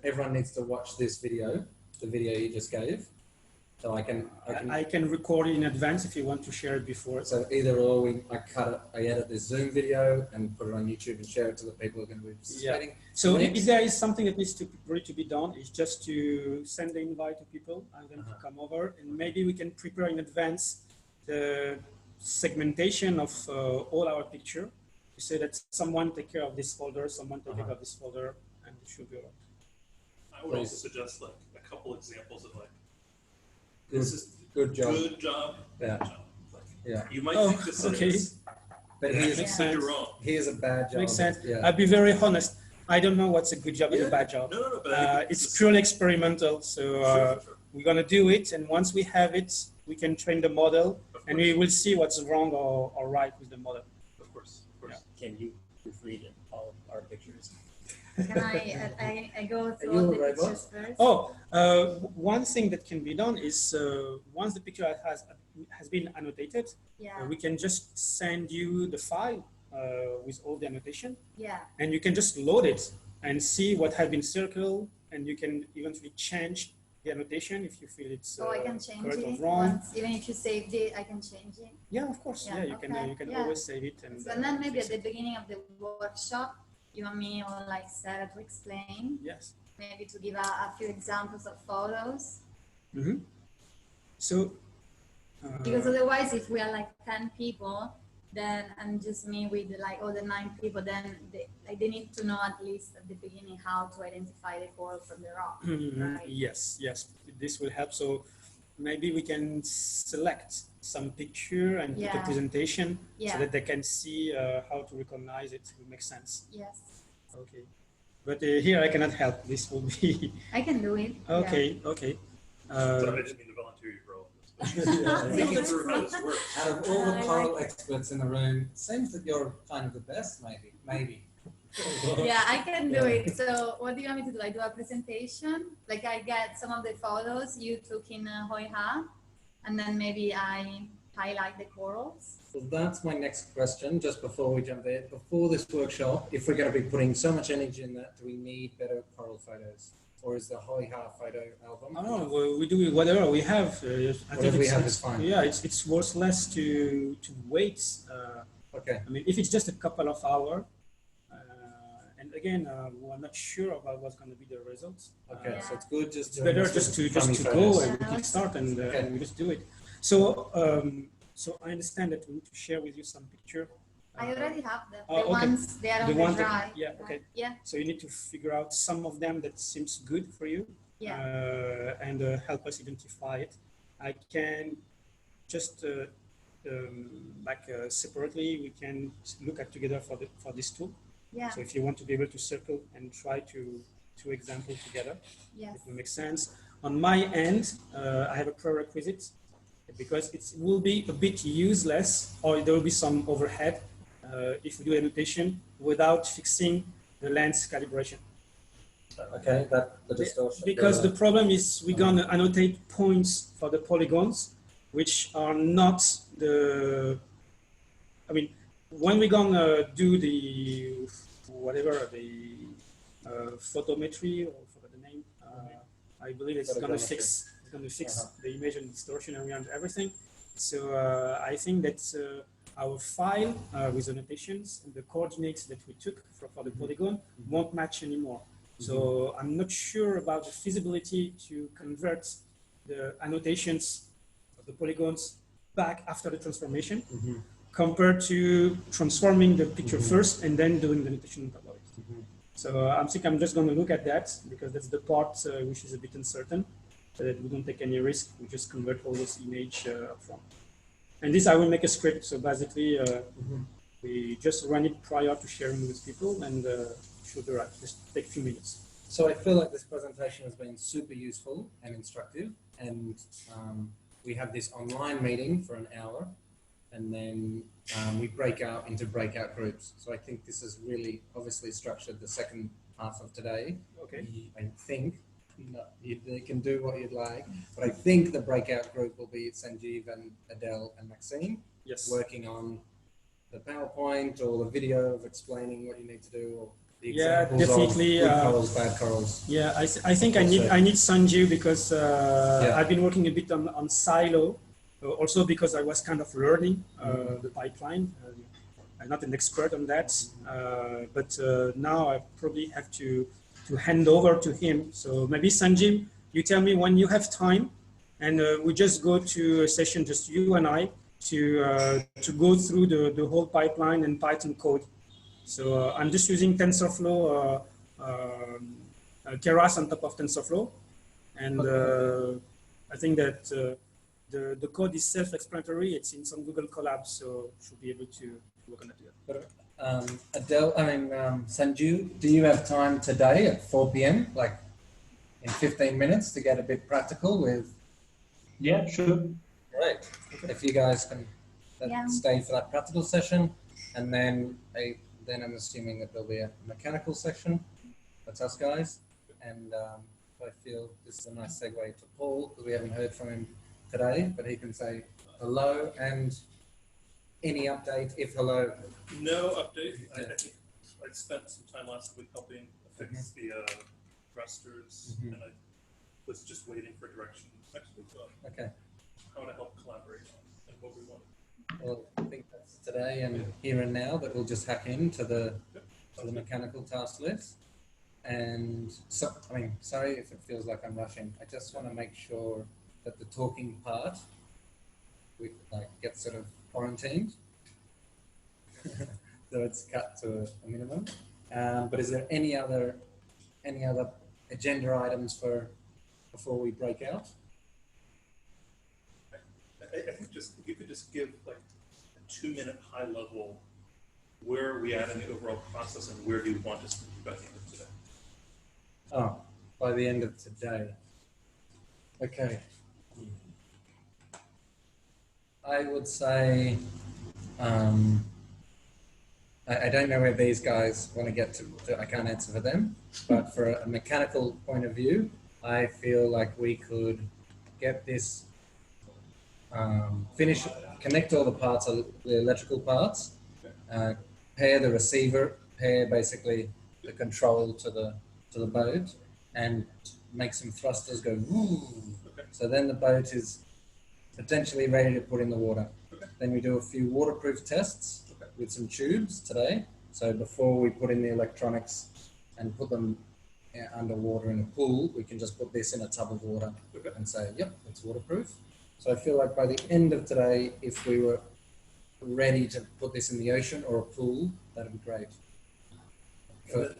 Everyone needs to watch this video, the video you just gave. So I can record it in advance if you want to share it before. So either or, I edit this Zoom video and put it on YouTube and share it to the people who are going to be participating. So if there is something that needs to be done, is just to send the invite to people and then to come over, and maybe we can prepare in advance the segmentation of all our picture. To say that someone take care of this folder, someone take care of this folder, and it should be all right. I would also suggest like a couple examples of like, This is good job. good job. Yeah. Good job. Like, Yeah. you might Oh, think this okay. is, But Makes sense. you're wrong. here's a bad job. Makes sense. Yeah. I'll be very honest. I don't know what's a good job and a bad job. No, but I think It's purely experimental. So sure. we're going to do it. And once we have it, we can train the model and we will see what's wrong or right with the model. Of course. Can you proofread all of our pictures? Can I go through You all were the right, pictures first? One thing that can be done is once the picture has been annotated, Yeah, we can just send you the file with all the annotation, yeah. and you can just load it and see what has been circled, and you can eventually change the annotation if you feel it's So I can change correct it or wrong. once, even if you saved it, I can change it. Yeah, of course. Yeah, Yeah, you okay, can yeah. always save it. So, and then maybe at the beginning of the workshop, you want me or like Sarah to explain, Yes. maybe to give a few examples of photos. Mm-hmm. So. Because otherwise, if we are like 10 people, then and just me with like all the 9 people, then they need to know at least at the beginning how to identify the coral from the rock. Right? Yes, this will help. So maybe we can select some picture and put a presentation so that they can see how to recognize it. It makes sense. Yes. Okay. But here I cannot help. This will be. I can do it. Okay. Sorry, I didn't mean to volunteer you for all of this. Thank you for how this works. Out of all the coral experts in the room, it seems that you're kind of the best, maybe. Yeah, I can do it. So what do you want me to do? I do a presentation, like I get some of the photos you took in Hoi Ha, and then maybe I highlight the corals. So that's my next question, just before we jump there. Before this workshop, if we're going to be putting so much energy in that, do we need better coral photos? Or is the Hoi Ha photo album? No, we do whatever we have. Whatever we have is fine. Yeah, it's worthless to wait. Okay. I mean, if it's just a couple of hours, and again, we're not sure about what's going to be the results. Okay, so it's good just It's better just to go and we can start and we just do it. So so I understand that we need to share with you some picture. I already have them. The okay. ones they are on the drive. Yeah, okay. Yeah. So you need to figure out some of them that seems good for you. Yeah. And help us identify it. I can just separately we can look at together for this tool. Yeah. So if you want to be able to circle and try two examples together, yes. It will make sense. On my end, I have a prerequisite because it will be a bit useless, or there will be some overhead if we do annotation without fixing the lens calibration. Okay, the distortion. Because the problem is we're going to annotate points for the polygons, which are not the, I mean, when we're going to do the, photometry, or forgot the name, I believe it's going to fix the image and distortion around everything. So I think that our file with annotations and the coordinates that we took for the polygon won't match anymore. So I'm not sure about the feasibility to convert the annotations of the polygons back after the transformation compared to transforming the picture first and then doing the annotation on top of it. So I think I'm just going to look at that because that's the part which is a bit uncertain, so that we don't take any risk. We just convert all those image up front. And this I will make a script. So basically, we just run it prior to sharing with people and should arrive. Just take a few minutes. So I feel like this presentation has been super useful and instructive. And we have this online meeting for an hour. and then we break out into breakout groups. So I think this is really obviously structured the second half of today. Okay. I think you can do what you'd like, but I think the breakout group will be Sanjeev and Adele and Maxine Yes. working on the PowerPoint or the video of explaining what you need to do, or the Yeah, examples definitely. of good corals, bad corals. Yeah, I think I need Sanjeev because I've been working a bit on Silo, also because I was kind of learning the pipeline. I'm not an expert on that, but now I probably have to hand over to him. So maybe Sanjeev, you tell me when you have time, and we just go to a session, just you and I, to go through the whole pipeline and Python code. So I'm just using TensorFlow, Keras on top of TensorFlow, and I think that the code is self-explanatory. It's in some Google Colab, so should be able to work on it together. Adele, Sanju, do you have time today at 4 p.m., like in 15 minutes, to get a bit practical with? Yeah, sure. Great. If you guys can stay for that practical session, and then I'm assuming that there'll be a mechanical section. That's us guys. And I feel this is a nice segue to Paul, because we haven't heard from him today, but he can say hello and any update, if hello. No update. I think I spent some time last week helping fix the thrusters, and I was just waiting for direction next week on how to help collaborate on and what we want. Well, I think that's today and here and now that we'll just hack into the mechanical task list. And so, I mean, sorry if it feels like I'm rushing. I just want to make sure that the talking part we gets sort of quarantined, so it's cut to a minimum. But is there any other agenda items for before we break out? I think just if you could just give like a 2-minute high level, where are we at in the overall process, and where do you want us to be by the end of today? Oh, by the end of today. Okay. I would say, I don't know where these guys want to get to, I can't answer for them, but for a mechanical point of view, I feel like we could get this, connect all the parts, the electrical parts, pair the receiver, pair basically the control to the boat, and make some thrusters go woo. So then the boat is potentially ready to put in the water. Then we do a few waterproof tests with some tubes today. So before we put in the electronics and put them underwater in a pool, we can just put this in a tub of water and say, yep, it's waterproof. So I feel like by the end of today, if we were ready to put this in the ocean or a pool, that'd be great. For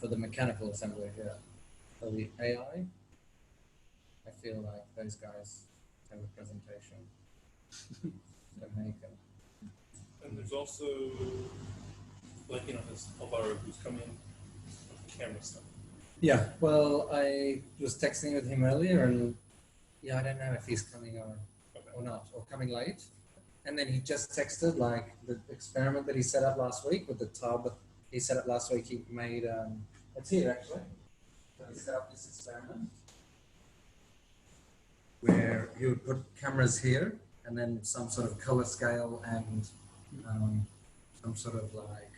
the mechanical assembly, For the AI, I feel like those guys have a presentation to make. And there's also, like, this Alvaro who's coming with the camera stuff. Yeah, well, I was texting with him earlier, and I don't know if he's coming or not, or coming late. And then he just texted, like, the experiment that he set up last week with the tub. He set up last week. He made, it's here actually. So he set up this experiment where he would put cameras here, and then some sort of color scale and some sort of like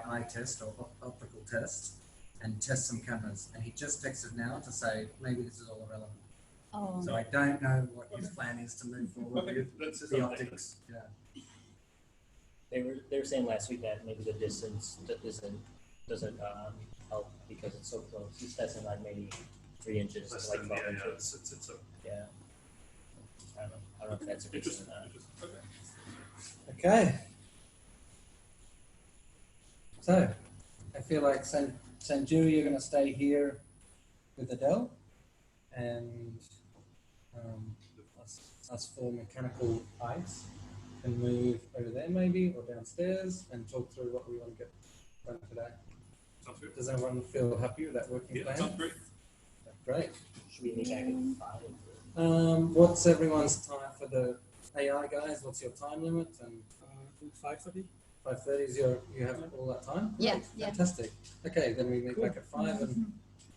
eye test or optical test, and test some cameras. And he just texted now to say maybe this is all irrelevant. Oh. So I don't know what his plan is to move forward with the optics. Yeah. They were saying last week that maybe the distance doesn't help because it's so close. He's testing like maybe 3 inches to like 12 inches. Yeah. I don't know if that's a good thing or not. Okay. So I feel like Sanju, you're going to stay here with Adele, and us four mechanical eyes can move over there maybe, or downstairs, and talk through what we want to get done today. Sounds good. Does everyone feel happy with that working plan? Sounds great. Great. Should we meet back at 5? What's everyone's time for the AI guys, what's your time limit? And 5:30. 5:30 is you have all that time? Yeah, Great, yeah. Fantastic. Okay, then we meet back at 5 and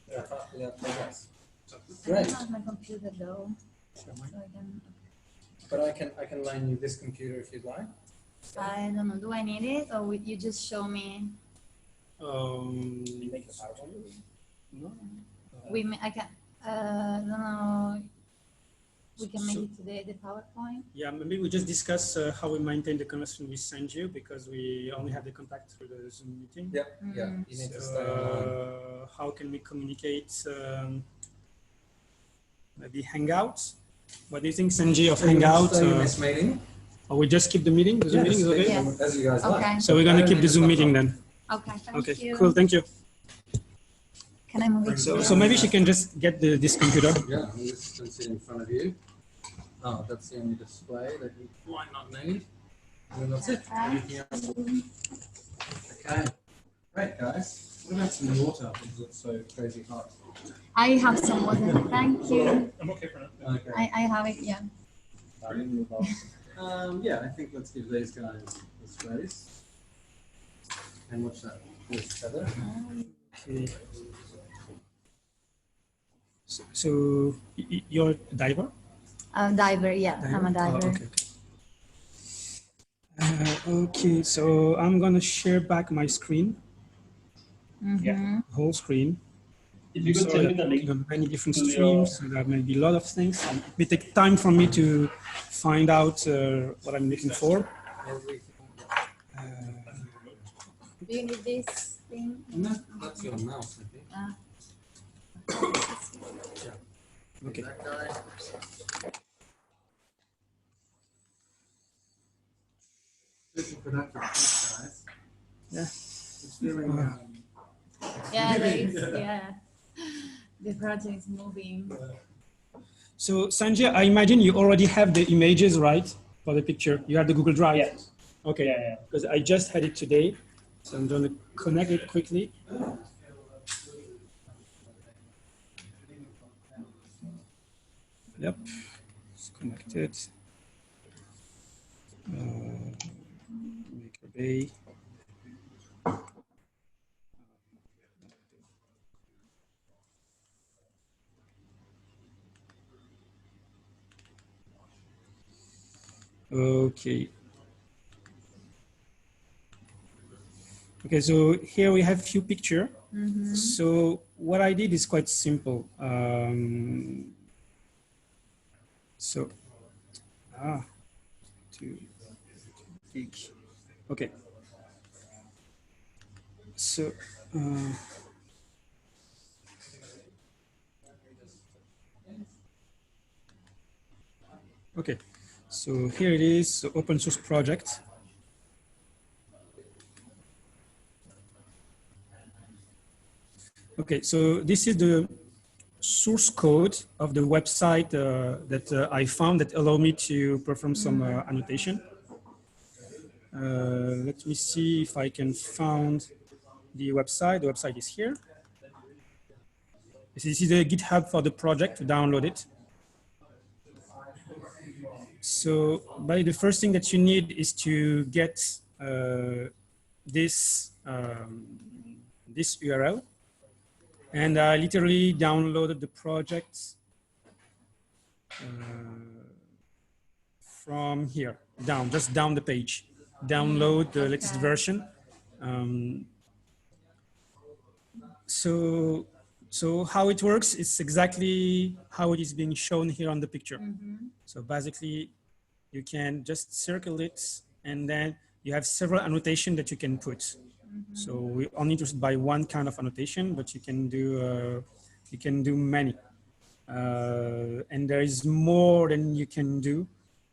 wrap up with our progress. I Great. don't have my computer though, so I can. But I can loan you this computer if you'd like. I don't know. Do I need it, or would you just show me? You make a PowerPoint? No. I can. I don't know. We can make it today. The PowerPoint. Yeah, maybe we just discuss how we maintain the connection with Sanju because we only have the contact through the Zoom meeting. Yeah, yeah. You need to stay online. How can we communicate? Maybe Hangouts. What do you think, Sanji, of Hangouts? Stay in this meeting. Or we just keep the meeting? The Zoom meeting is okay? Yes. As you guys Okay. like. So we're gonna keep the Zoom meeting then. Okay. Thank Okay, you. cool, thank you. Can I move it? So maybe she can just get this computer. Yeah, I'm just going to sit in front of you. Oh, that's the only display that you might not need. And then that's it. Anything else? Okay. Great, guys. What about some water? Because it's so crazy hot. I have some water. Thank you. I'm okay for now. Okay. I have it. Yeah. Yeah, I think let's give these guys the space. And watch that with feather. Okay. So you're a diver? Diver. Yeah, I'm a diver. Oh, okay. Okay, so I'm gonna share back my screen. Mm-hmm. Whole screen. If you could Sorry, send me the I'm link. on many different to your- streams, so there may be a lot of things. And it may take time for me to find out what I'm looking for. Do you need this thing? No, that's your mouse, I think. Okay. That guy. Super productive, guys. Yeah. It's feeling, Yeah, there is. Yeah. The project is moving. So Sanjay, I imagine you already have the images, right, for the picture? You have the Google Drive? Yes. Okay, Yeah. because I just had it today. So I'm going to connect it quickly. Yep, it's connected. Maker Bay. Okay. Okay, so here we have few picture. Mm-hmm. So what I did is quite simple. Too big. Okay. So, okay. So here it is, so open source project. Okay, so this is the source code of the website that I found that allow me to perform some annotation. Let me see if I can find the website. The website is here. This is the GitHub for the project to download it. So the first thing that you need is to get this URL. And I literally downloaded the project from here, just down the page. Download the latest version. So how it works is exactly how it is being shown here on the picture. Mm-hmm. So basically, you can just circle it, and then you have several annotations that you can put. Mm-hmm. So we're only interested by one kind of annotation, but you can do many. And there is more than you can do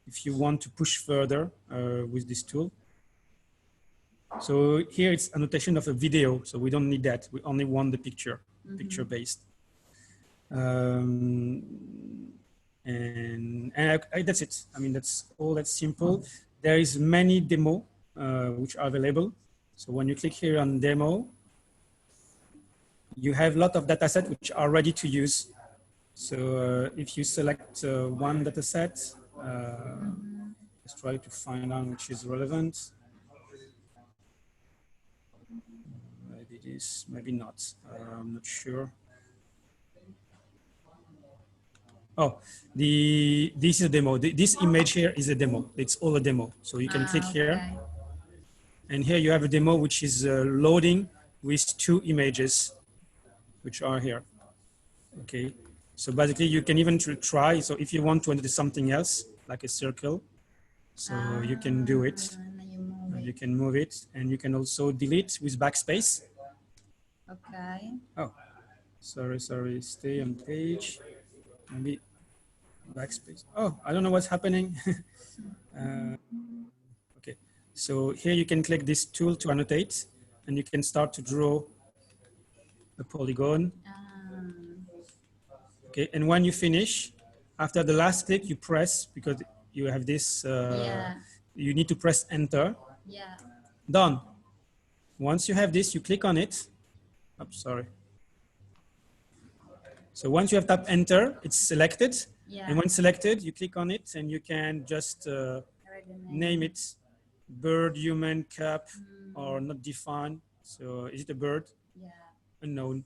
if you want to push further with this tool. So here it's annotation of a video, so we don't need that. We only want the picture, picture based. And that's it. I mean, that's all. That's simple. There is many demo which are available. So when you click here on demo, you have a lot of data sets which are ready to use. So if you select one data set, Let's try to find out which is relevant. Maybe this, maybe not. I'm not sure. Oh, this is a demo. This image here is a demo. It's all a demo. So you can click here. And here you have a demo which is loading with 2 images, which are here. Okay. So basically you can even try. So if you want to do something else, like a circle, so you can do it. You can move it, and you can also delete with backspace. Okay. Oh, sorry. Stay on page. Maybe backspace. Oh, I don't know what's happening. Okay, so here you can click this tool to annotate, and you can start to draw a polygon. Okay, and when you finish, after the last click, you press, because you have this, you need to press enter. Yeah. Done. Once you have this, you click on it. I'm sorry. So once you have tapped enter, it's selected. And when selected, you click on it and you can just name it bird, human, cap, or not defined. So is it a bird? Yeah. Unknown.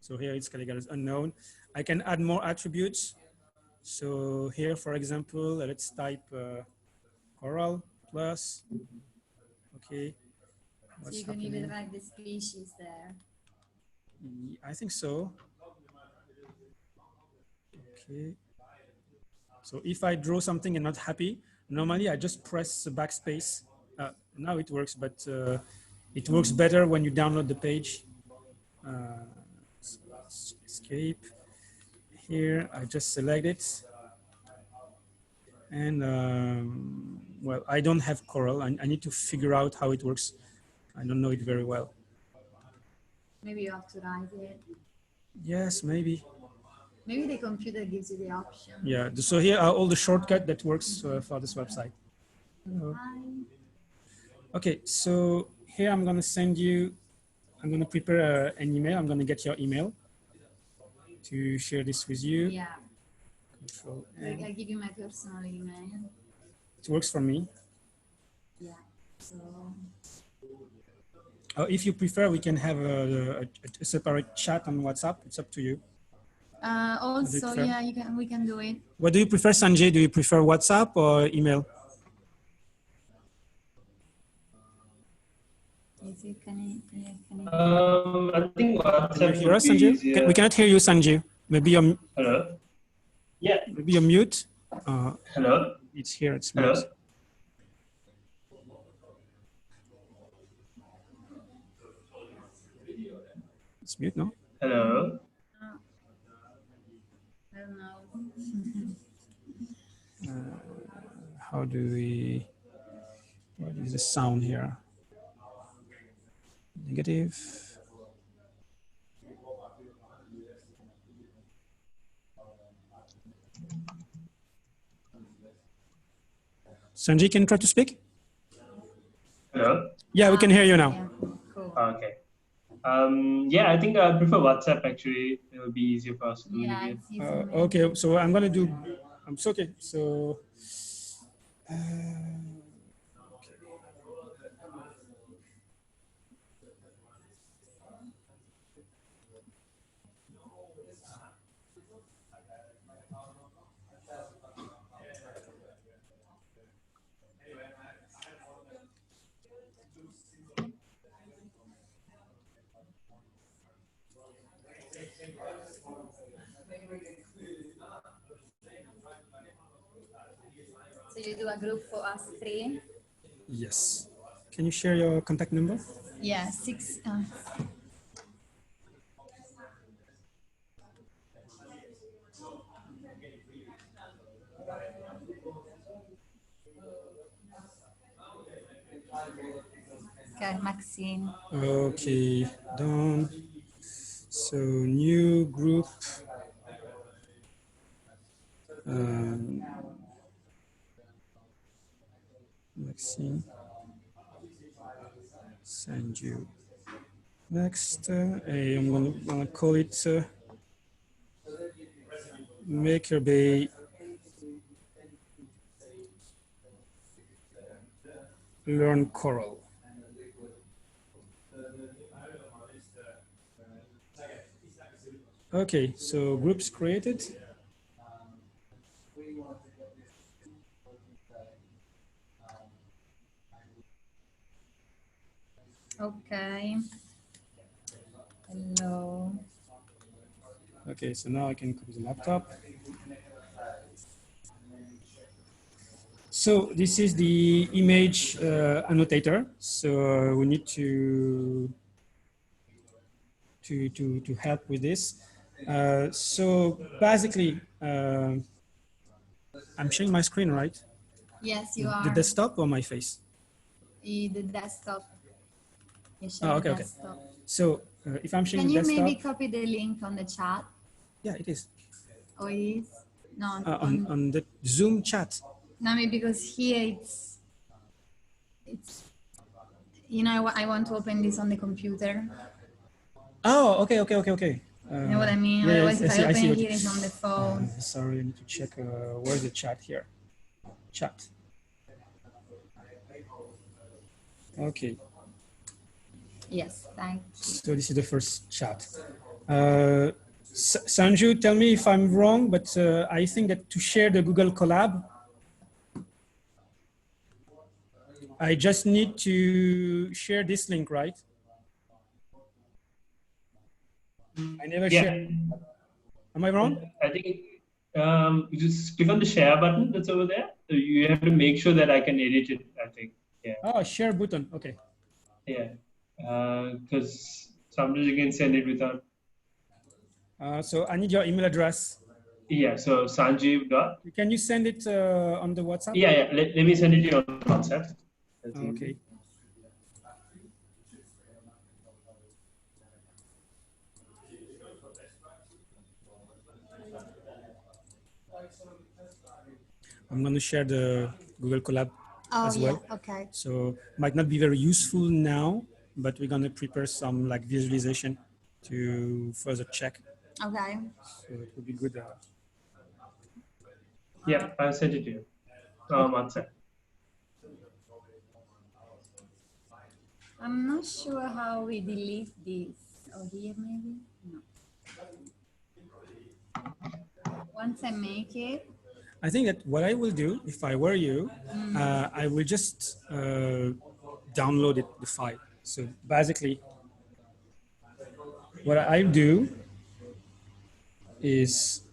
So here it's categorized as unknown. I can add more attributes. So here, for example, let's type coral plus. Okay. So you can even write the species there. I think so. Okay. So if I draw something and not happy, normally I just press the backspace. Now it works, but it works better when you download the page. Escape. Here, I just select it. And well, I don't have Coral. I need to figure out how it works. I don't know it very well. Maybe you have to write it. Yes, maybe. Maybe the computer gives you the option. Yeah, so here are all the shortcuts that works for this website. Okay, so here I'm going to send you, I'm going to prepare an email. I'm going to get your email to share this with you. Yeah. Control Like I'll give you my personal email. It works for me. Yeah. So. If you prefer, we can have a separate chat on WhatsApp. It's up to you. Also, yeah, we can do it. What do you prefer, Sanjay? Do you prefer WhatsApp or email? Is it, can I think WhatsApp. Can you hear us, Sanjay? We cannot hear you, Sanjay. Maybe you're. Hello. Yeah. Maybe you're mute. Hello. It's here. It's Hello. mute. It's mute, no? Hello. I don't know. How do we? What is the sound here? Negative. Sanjay, can you try to speak? Hello. Yeah, we can hear you now. Yeah, cool. Okay. Yeah, I think I prefer WhatsApp actually. It will be easier for us to communicate. It's easier. Okay, so I'm gonna do. It's okay. So. So you do a group for us 3? Yes. Can you share your contact number? Yeah, 6. Okay, Maxine. Okay, done. So new group. Maxine. Send you. Next, I'm gonna call it Maker Bay learn Coral. Okay, so groups created. Okay. Hello. Okay, so now I can copy the laptop. So this is the image annotator. So we need to help with this. So basically, I'm sharing my screen, right? Yes, you are. The desktop or my face? The desktop. Oh, okay, okay. So if I'm sharing Can the you desktop, maybe copy the link on the chat? yeah, it is. Oh, it is? No, on the Zoom chat. no, maybe because here it's, you know, I want to open this on the computer. Oh, okay. You know what I mean? Yeah, Otherwise, if I open it here, it's on the phone. Sorry, I need to check where's the chat here. Chat. Okay. Yes, thank you. So this is the first chat. Sanju, tell me if I'm wrong, but I think that to share the Google Colab, I just need to share this link, right? I never share. Am I wrong? I think you just click on the share button that's over there. So you have to make sure that I can edit it, I think. Yeah. Oh, share button. Okay. Yeah. Because sometimes you can send it without. So I need your email address. Yeah. So Sanjeev dot. Can you send it on the WhatsApp? Yeah. Let me send it to you on WhatsApp. Okay. I'm going to share the Google Colab as well. Yeah, okay. So might not be very useful now, but we're going to prepare some like visualization to further check. Okay. So it would be good. Yeah, I'll send it to you on WhatsApp. I'm not sure how we delete this. Oh, here maybe? No. Once I make it. I think that what I will do, if I were you, I will just download it, the file. So basically, what I do is,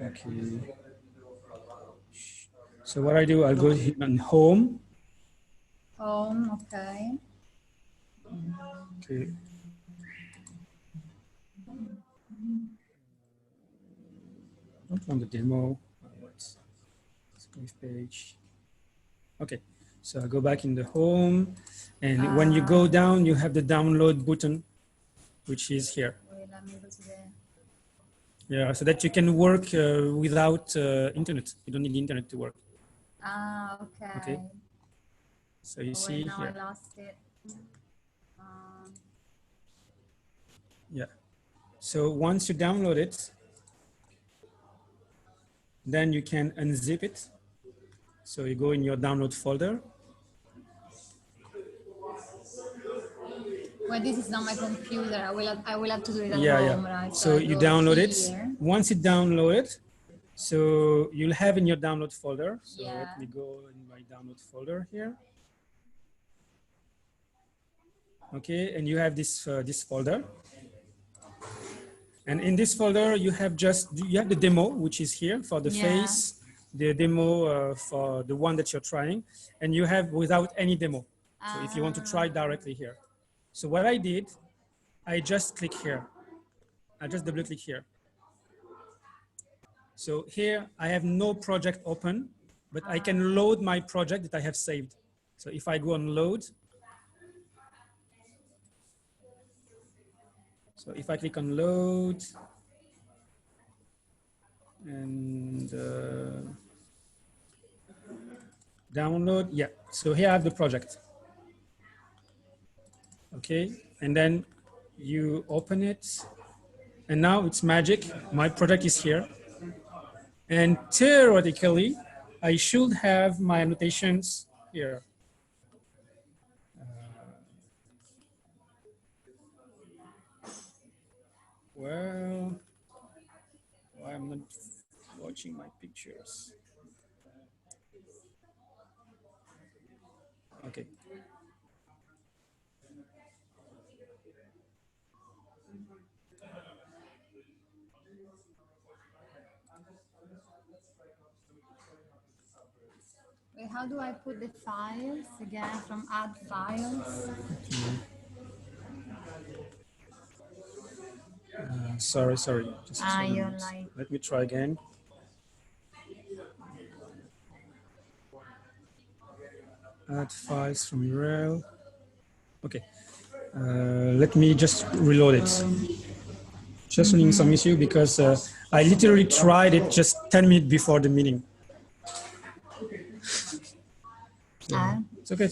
okay. So what I do, I'll go here on home. Home, okay. Okay. Not on the demo. Page. Okay, so I go back in the home, and when you go down, you have the download button, which is here. Wait, let me go to there. Yeah, so that you can work without internet. You don't need the internet to work. Okay. Okay. So you see now here. I lost it. Yeah. So once you download it, then you can unzip it. So you go in your download folder. Well, this is not my computer. I will have to do it at home, right? So you download it. Once you download it, so you'll have in your download folder. So let me go in my download folder here. Okay, and you have this this folder. And in this folder, you have the demo, which is here for the face, the demo for the one that you're trying, and you have without any demo. So if you want to try directly here. So what I did, I just click here. I just double click here. So here I have no project open, but I can load my project that I have saved. So if I go on load, so if I click on load and download, yeah. So here I have the project. Okay, and then you open it, and now it's magic. My project is here, and theoretically, I should have my annotations here. Well, I'm not watching my pictures. Okay. Wait, how do I put the files again from add files? Sorry. Just a You're moment. like, Let me try again. Add files from URL. Okay. Let me just reload it. Just running some issue because I literally tried it just 10 minutes before the meeting. It's okay.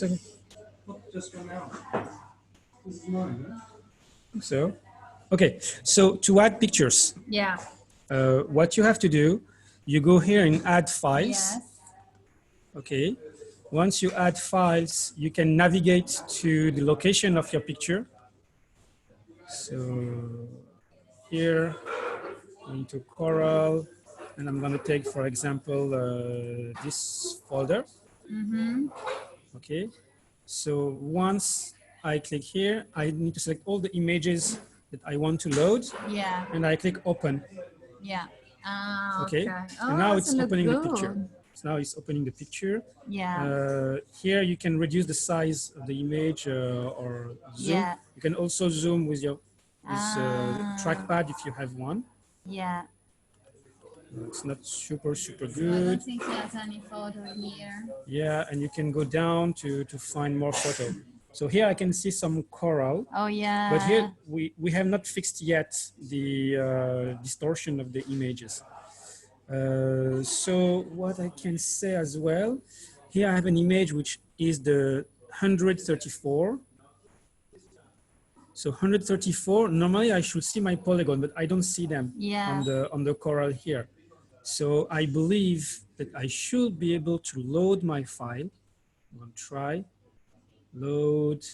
Just for now. This is mine, So, okay. So to add pictures, yeah. what you have to do, you go here and add files. Yes. Okay. Once you add files, you can navigate to the location of your picture. So here into Coral, and I'm going to take, for example, this folder. Okay. So once I click here, I need to select all the images that I want to load. Yeah. And I click open. Yeah. Okay. Oh, and now it's so opening the good. picture. So now it's opening the picture. Yeah. Here you can reduce the size of the image or zoom. Yeah. You can also zoom with your trackpad if you have one. Yeah. It's not super I good. don't think there's any photo here. Yeah, and you can go down to find more photo. So here I can see some coral. Oh yeah. But here we have not fixed yet the distortion of the images. So what I can say as well, here I have an image which is the 134. So 134, normally I should see my polygon, but I don't see them on the coral here. So I believe that I should be able to load my file. I'm going to try, load,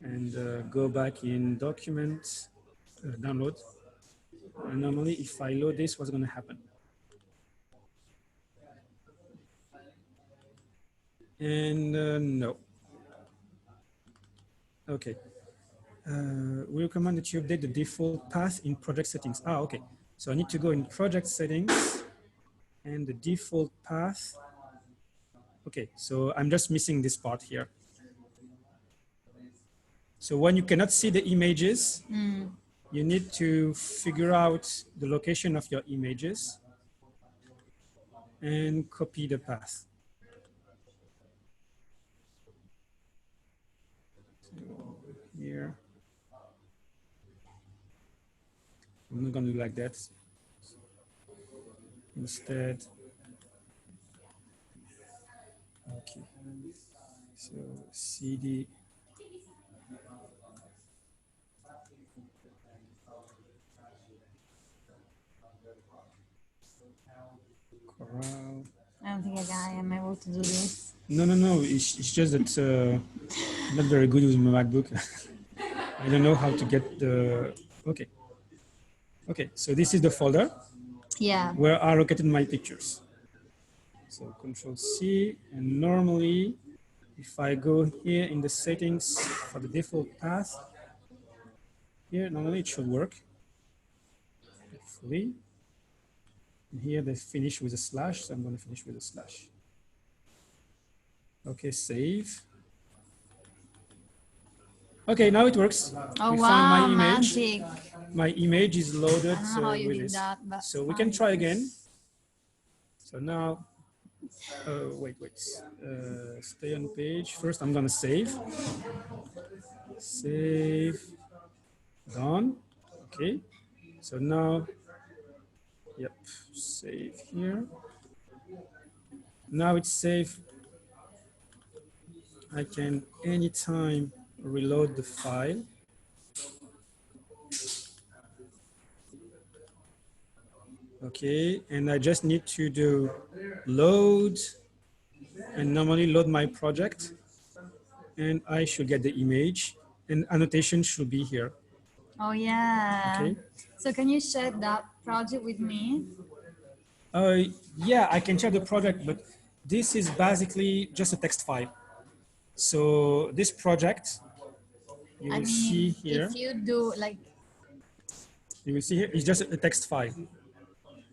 and go back in documents, download. And normally if I load this, what's going to happen? And no. Okay. We recommend that you update the default path in project settings. Okay. So I need to go in project settings and the default path. Okay, so I'm just missing this part here. So when you cannot see the images, you need to figure out the location of your images and copy the path. So here, I'm not going to do like that. Instead, okay. So CD. Coral. I don't think I am able to do this. No. It's just that I'm not very good with my MacBook. I don't know how to get the. Okay. Okay. So this is the folder. Yeah. Where I located my pictures. So Control C, and normally, if I go here in the settings for the default path, here normally it should work. Hopefully. And here they finish with a slash, so I'm going to finish with a slash. Okay, save. Okay, now it works. Oh we wow, found my image. magic. My image is loaded with this. That, so we can try again. So now, wait. Stay on page. First, I'm gonna save. Save. Done. Okay. So now, yep, save here. Now it's saved. I can anytime reload the file. Okay, and I just need to do load and normally load my project, and I should get the image, and annotation should be here. Oh yeah. Okay. So can you share that project with me? Yeah, I can share the project, but this is basically just a text file. So this project, you I will mean, see here. if you do like, You will see here, it's just a text file.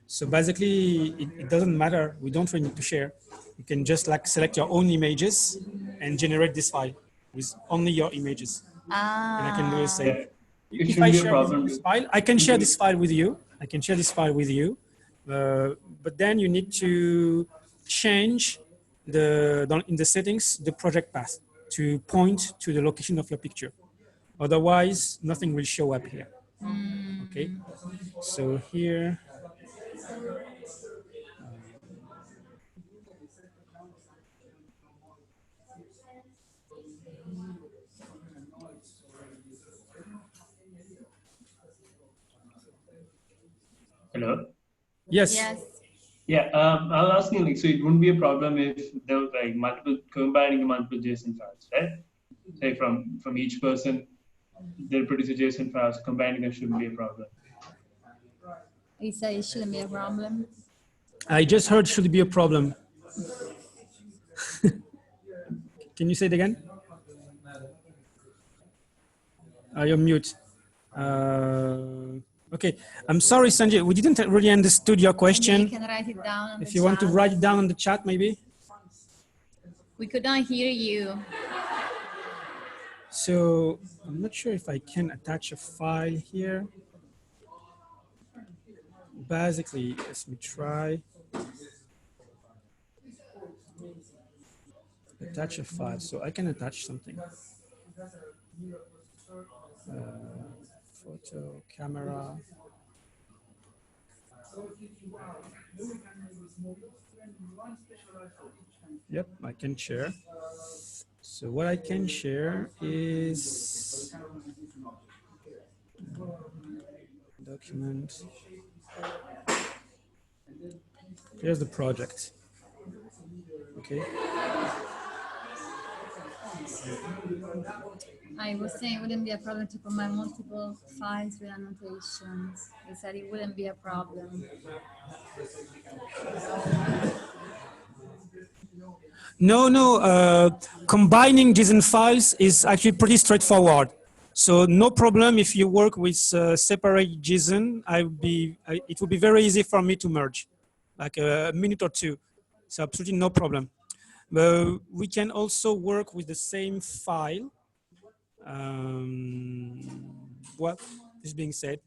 So basically, it doesn't matter. We don't really need to share. You can just like select your own images and generate this file with only your images. And I can do the same. Yeah. It If shouldn't I be a share problem. this file, I can share this file with you. I can share this file with you. But then you need to change in the settings, the project path to point to the location of your picture. Otherwise, nothing will show up here. Okay. So here, Hello. yes. yes. Yeah, I was asking, like, so it wouldn't be a problem if there was like combining multiple JSON files, right? Say from each person, they'll produce a JSON file, so combining them shouldn't be a problem. You say it shouldn't be a problem. I just heard should be a problem. Can you say it again? You're mute. Okay, I'm sorry, Sanjay. We didn't really understood your Maybe question. you can write it down on If the you want to chat. write it down on the chat, maybe. We could not hear you. So I'm not sure if I can attach a file here. Basically, let me try. Attach a file, so I can attach something. Photo, camera. Yep, I can share. So what I can share is document. Here's the project. Okay. I was saying it wouldn't be a problem to combine multiple files with annotations. They said it wouldn't be a problem. No. Combining JSON files is actually pretty straightforward. So no problem if you work with separate JSON. It would be very easy for me to merge, like a minute or two. So absolutely no problem. But we can also work with the same file. Well, this being said,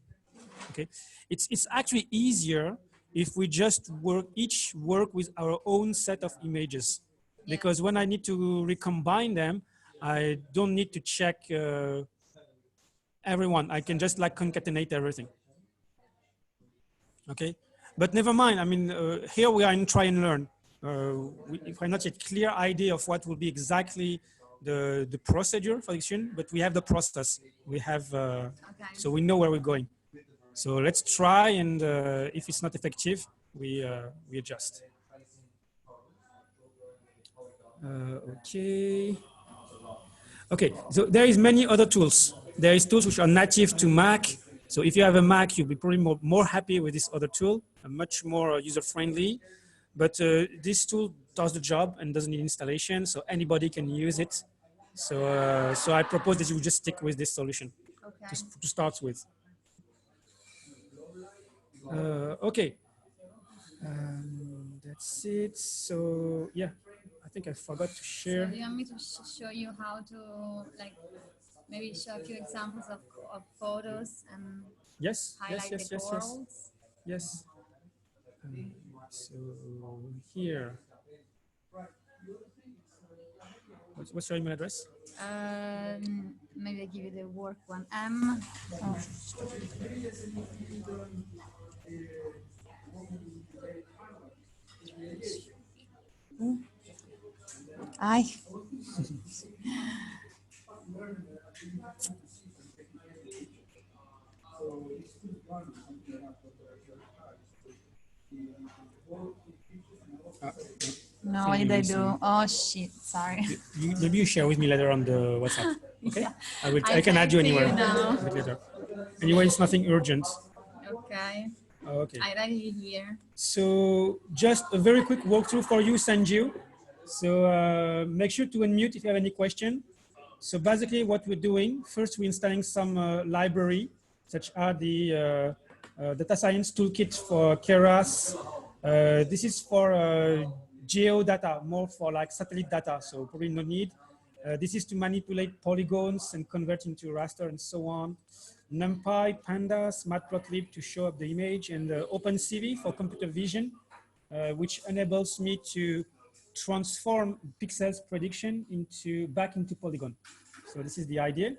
okay, it's actually easier if we just each work with our own set of images, because when I need to recombine them, I don't need to check everyone. I can just like concatenate everything. Okay, but never mind. I mean, here we are in try and learn. We have not yet clear idea of what will be exactly the procedure for action, but we have the process. We have, so we know where we're going. So let's try, and if it's not effective, we adjust. Okay, so there is many other tools. There is tools which are native to Mac. So if you have a Mac, you'll be probably more happy with this other tool, much more user-friendly. But this tool does the job and doesn't need installation, so anybody can use it. So I propose that you just stick with this solution to start with. Okay, that's it. So yeah, I think I forgot to share. So do you want me to show you how to like maybe show a few examples of photos and highlight the corals? Yes. So here, what's your email address? Maybe I give you the work one. M. Oh. Ay. No, thing what did you I will see. do? Oh shit! Sorry. Maybe you share with me later on the WhatsApp. Okay, Yeah. I can add you text anywhere now. a bit later. Anyway, it's nothing urgent. Okay. Okay. I write it here. So just a very quick walkthrough for you, Sanju. So make sure to unmute if you have any question. So basically what we're doing, first we're installing some library, such as the data science toolkit for Keras. This is for geo data, more for like satellite data, so probably no need. This is to manipulate polygons and convert into raster and so on. NumPy, Pandas, Matplotlib to show up the image, and OpenCV for computer vision, which enables me to transform pixels prediction back into polygon. So this is the idea.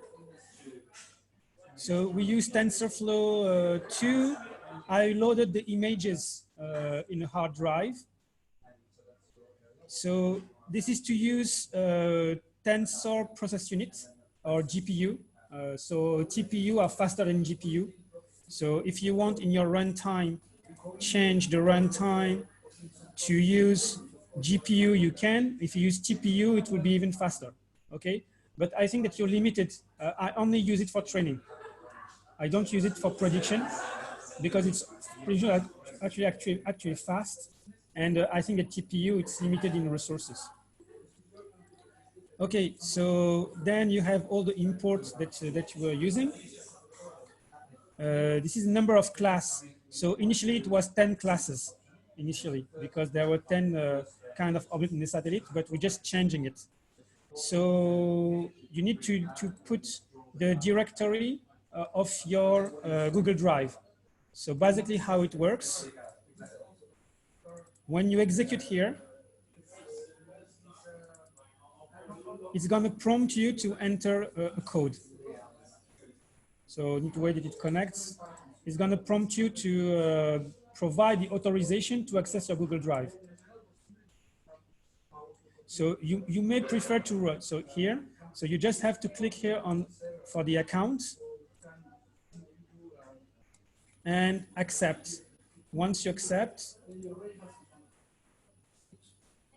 So we use TensorFlow 2. I loaded the images in a hard drive. So this is to use Tensor Process Unit or GPU. So TPU are faster than GPU. So if you want in your runtime, change the runtime to use GPU, you can. If you use TPU, it will be even faster, okay? But I think that you're limited. I only use it for training. I don't use it for prediction because it's actually fast. And I think that TPU, it's limited in resources. Okay, so then you have all the imports that you were using. This is the number of class. So initially it was 10 classes initially because there were 10 kind of objects in the satellite, but we're just changing it. So you need to put the directory of your Google Drive. So basically how it works, when you execute here, it's going to prompt you to enter a code. So you need to wait that it connects. It's going to prompt you to provide the authorization to access your Google Drive. So you may prefer to run. So here, so you just have to click here on for the account and accept. Once you accept,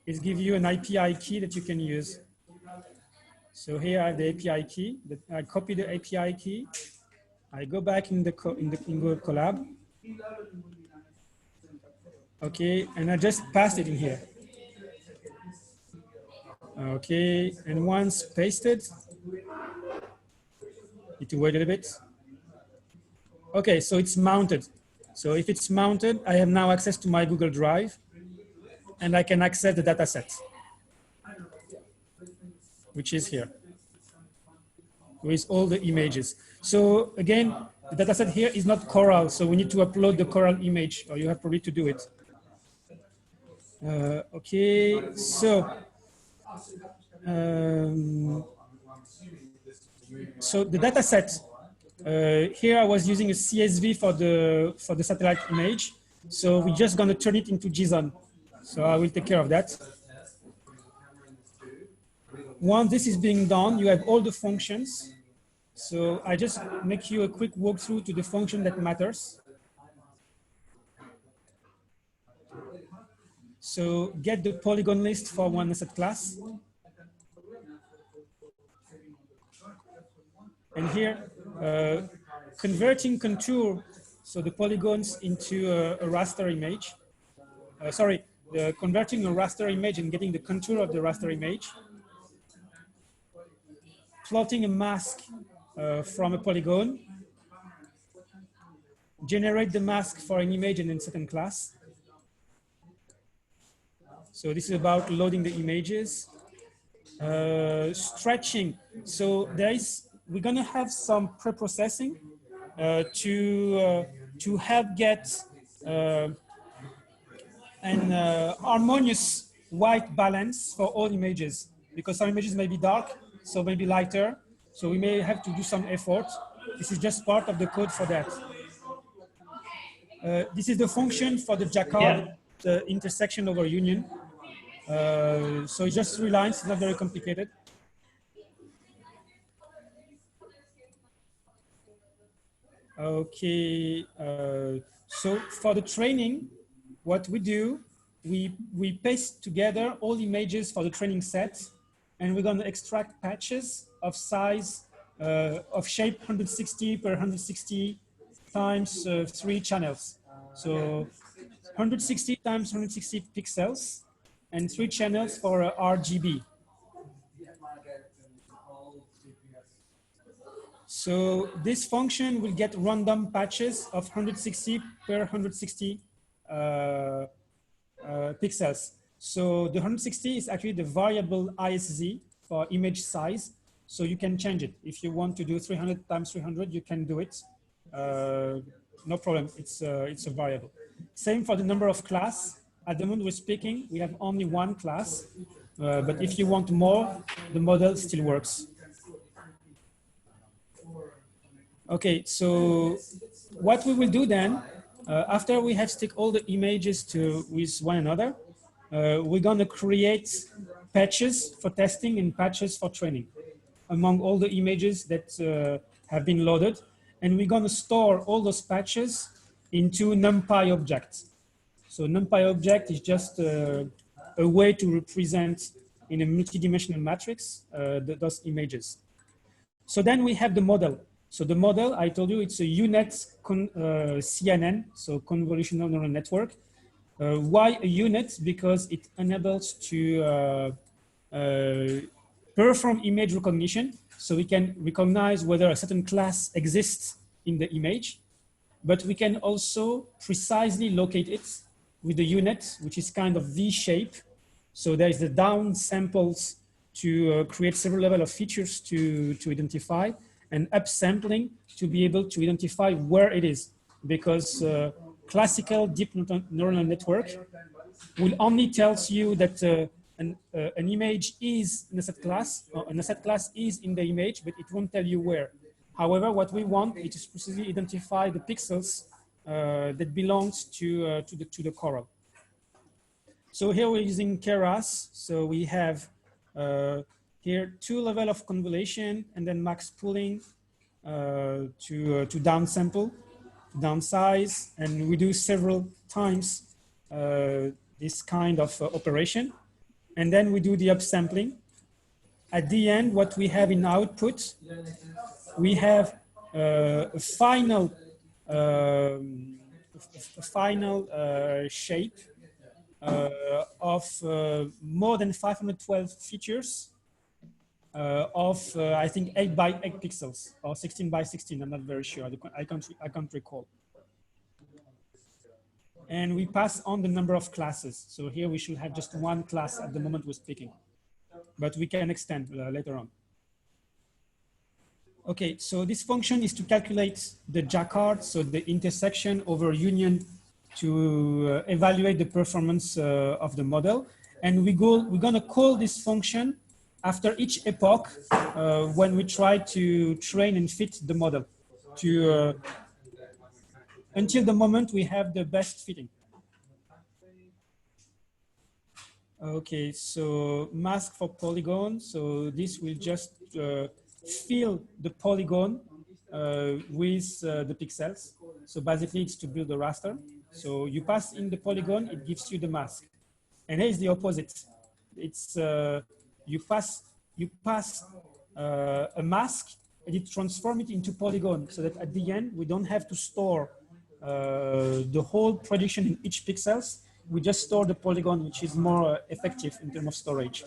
it gives you an API key that you can use. So here I have the API key. I copy the API key. I go back in Google Colab. Okay, and I just paste it in here. Okay, and once pasted, need to wait a little bit. Okay, so it's mounted. So if it's mounted, I have now access to my Google Drive, and I can access the data set, which is here, with all the images. So again, the data set here is not Coral, so we need to upload the Coral image, or you have probably to do it. Okay, so the data set, here I was using a CSV for the satellite image. So we're just going to turn it into JSON. So I will take care of that. Once this is being done, you have all the functions. So I just make you a quick walkthrough to the function that matters. So get the polygon list for one asset class. And here, converting contour, so the polygons into a raster image. Converting a raster image and getting the contour of the raster image. Plotting a mask from a polygon. Generate the mask for an image and then second class. So this is about loading the images. Stretching. So we're going to have some pre-processing to help get an harmonious white balance for all images, because some images may be dark, so maybe lighter. So we may have to do some effort. This is just part of the code for that. This is the function for the Jacquard, the intersection over union. So it's just 3 lines, it's not very complicated. Okay, so for the training, what we do we paste together all images for the training set, and we're going to extract patches of size of shape 160 per 160 times 3 channels. So 160 times 160 pixels and 3 channels for RGB. So this function will get random patches of 160 per 160 pixels. So the 160 is actually the variable ISZ for image size. So you can change it. If you want to do 300 times 300, you can do it. No problem. It's a variable. Same for the number of class. At the moment we're speaking, we have only 1 class. But if you want more, the model still works. Okay, so what we will do then, after we have stick all the images with one another, we're going to create patches for testing and patches for training among all the images that have been loaded. And we're going to store all those patches into NumPy objects. So NumPy object is just a way to represent in a multidimensional matrix those images. So then we have the model. So the model, I told you, it's a UNet CNN, so convolutional neural network. Why a unit? Because it enables to perform image recognition. So we can recognize whether a certain class exists in the image, but we can also precisely locate it with the unit, which is kind of V-shape. So there is the down samples to create several levels of features to identify, and up sampling to be able to identify where it is, because classical deep neural network will only tells you that an image is an asset class, or an asset class is in the image, but it won't tell you where. However, what we want is to precisely identify the pixels that belongs to the coral. So here we're using Keras. So we have here 2 levels of convolution and then max pooling to downsample, downsize, and we do several times this kind of operation. And then we do the upsampling. At the end, what we have in output, we have a final shape of more than 512 features of I think 8 by 8 pixels or 16 by 16. I'm not very sure. I can't recall. And we pass on the number of classes. So here we should have just 1 class at the moment we're speaking, but we can extend later on. Okay, so this function is to calculate the Jacquard, so the intersection over union, to evaluate the performance of the model. And we're gonna call this function after each epoch when we try to train and fit the model to until the moment we have the best fitting. Okay, so mask for polygon. So this will just fill the polygon with the pixels. So basically it's to build a raster. So you pass in the polygon, it gives you the mask. And here's the opposite. It's you pass a mask and it transforms it into polygon, so that at the end we don't have to store the whole prediction in each pixels. We just store the polygon, which is more effective in terms of storage.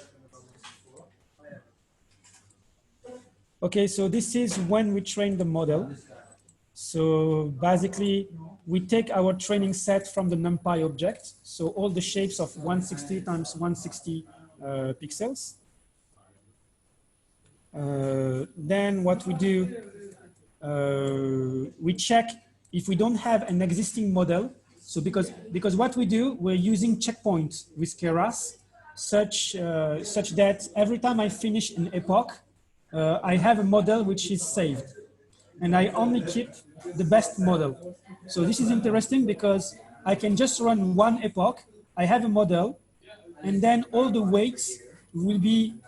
Okay, so this is when we train the model. So basically, we take our training set from the NumPy object. So all the shapes of 160 times 160 pixels. Then what we do, we check if we don't have an existing model. So because what we do, we're using checkpoints with Keras, such that every time I finish an epoch, I have a model which is saved, and I only keep the best model. So this is interesting because I can just run 1 epoch. I have a model, and then all the weights will be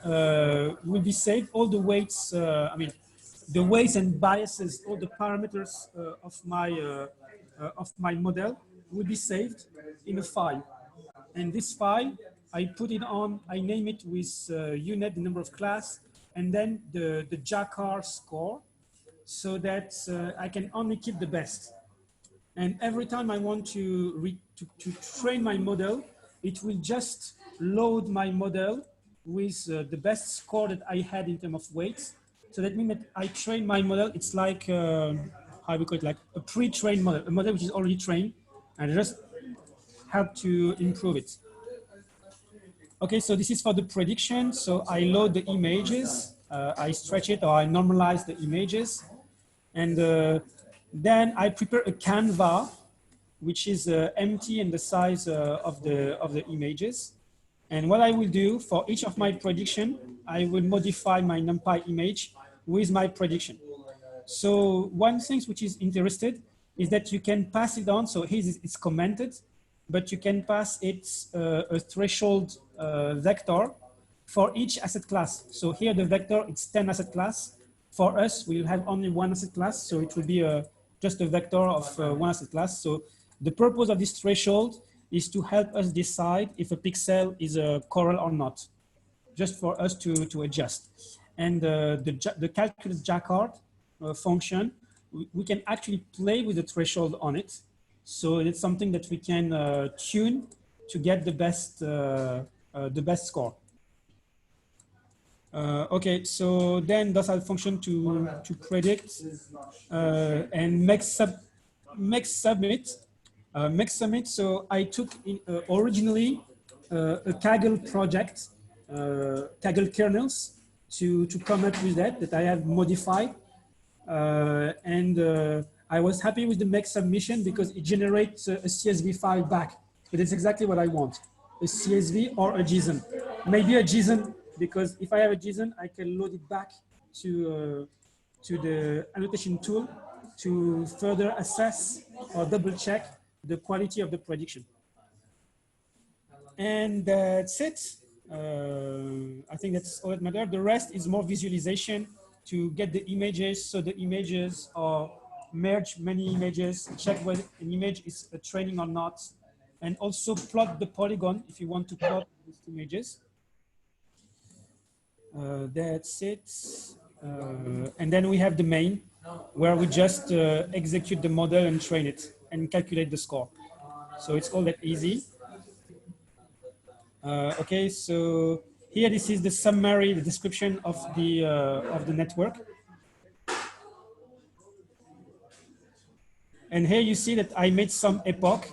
saved. All the weights, I mean, the weights and biases, all the parameters of my model will be saved in a file. And this file, I put it on, I name it with unit, the number of class, and then the Jacquard score, so that I can only keep the best. And every time I want to train my model, it will just load my model with the best score that I had in terms of weights. So that means that I train my model. It's like, how we call it, like a pre-trained model, a model which is already trained, and I just help to improve it. Okay, so this is for the prediction. So I load the images, I stretch it, or I normalize the images. And then I prepare a Canva, which is empty in the size of the images. And what I will do for each of my prediction, I will modify my NumPy image with my prediction. So one thing which is interested is that you can pass it on. So here it's commented, but you can pass it a threshold vector for each asset class. So here the vector, it's 10 asset class. For us, we will have only one asset class. So it will be just a vector of one asset class. So the purpose of this threshold is to help us decide if a pixel is a coral or not, just for us to adjust. And the calculus Jacquard function, we can actually play with the threshold on it. So it's something that we can tune to get the best score. Okay, so then those are the function to predict and make submit. So I took originally a Kaggle project, Kaggle kernels, to come up with that I have modified. I was happy with the make submission because it generates a CSV file back. But it's exactly what I want, a CSV or a JSON. Maybe a JSON, because if I have a JSON, I can load it back to the annotation tool to further assess or double check the quality of the prediction. And that's it. I think that's all that matters. The rest is more visualization to get the images. So the images are merge many images, check whether an image is a training or not, and also plot the polygon if you want to plot these images. That's it. And then we have the main, where we just execute the model and train it and calculate the score. So it's all that easy. Okay, so here this is the summary, the description of the network. And here you see that I made some epoch.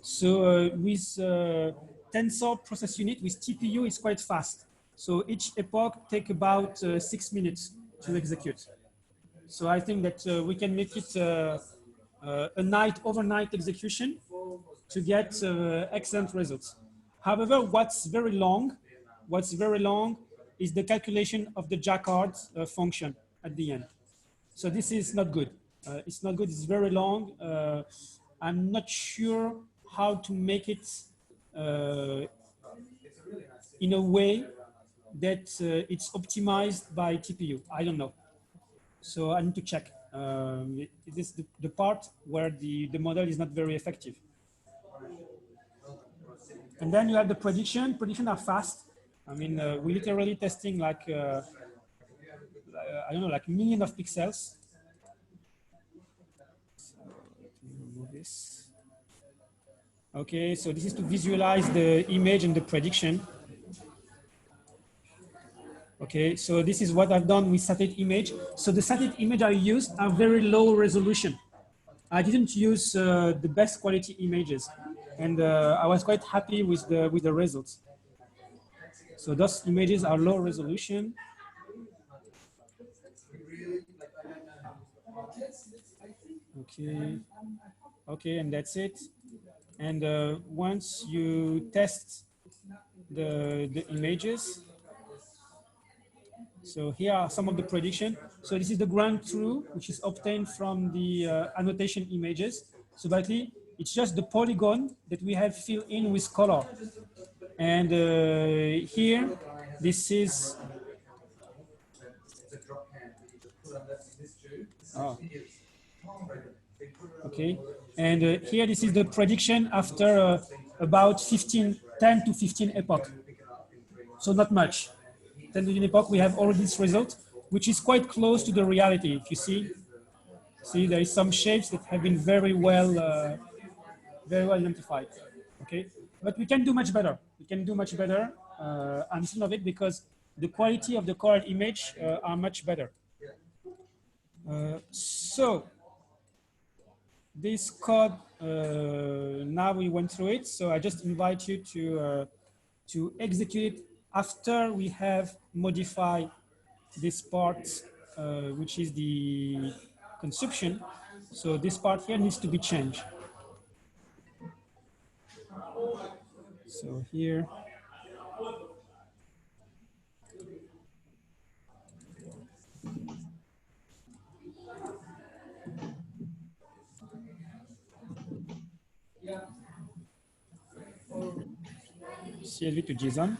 So with tensor process unit with TPU, it's quite fast. So each epoch take about 6 minutes to execute. So I think that we can make it a overnight execution to get excellent results. However, what's very long is the calculation of the Jacquard function at the end. So this is not good. It's not good, it's very long. I'm not sure how to make it in a way that it's optimized by TPU. I don't know. So I need to check. It is the part where the model is not very effective. And then you have the prediction. Prediction are fast. I mean, we're literally testing like, I don't know, like millions of pixels. So let me remove this. Okay, so this is to visualize the image and the prediction. Okay, so this is what I've done with satellite image. So the satellite image I used are very low resolution. I didn't use the best quality images, and I was quite happy with the results. So those images are low resolution. Okay, okay, and that's it. And once you test the images, so here are some of the prediction. So this is the ground truth, which is obtained from the annotation images. So basically, it's just the polygon that we have filled in with color. And here, this is. Oh. Okay. And here, this is the prediction after about 10 to 15 epoch. So not much. 10 to 15 epoch, we have already this result, which is quite close to the reality. If you see there is some shapes that have been very well identified. Okay, but we can do much better. We can do much better. I'm certain of it because the quality of the coral image are much better. So this code, now we went through it. So I just invite you to execute it after we have modified this part, which is the consumption. So this part here needs to be changed. So here. CSV to JSON.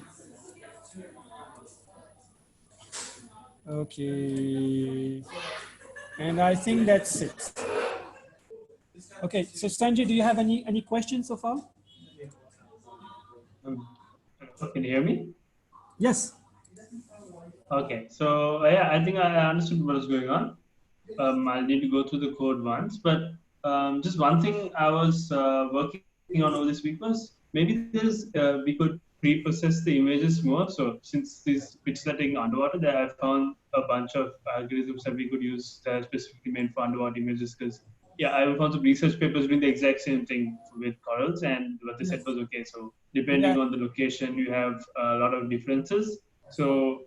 Okay. And I think that's it. Okay, so Sanjay, do you have any questions so far? Can you hear me? Yes. Okay, so yeah, I think I understood what was going on. I'll need to go through the code once, but just one thing I was working on over this week was maybe we could pre-process the images more. So since these pictures are taken underwater, that I found a bunch of algorithms that we could use that are specifically meant for underwater images. Because yeah, I found some research papers doing the exact same thing with corals, and what they said was okay. So depending on the location, you have a lot of differences. So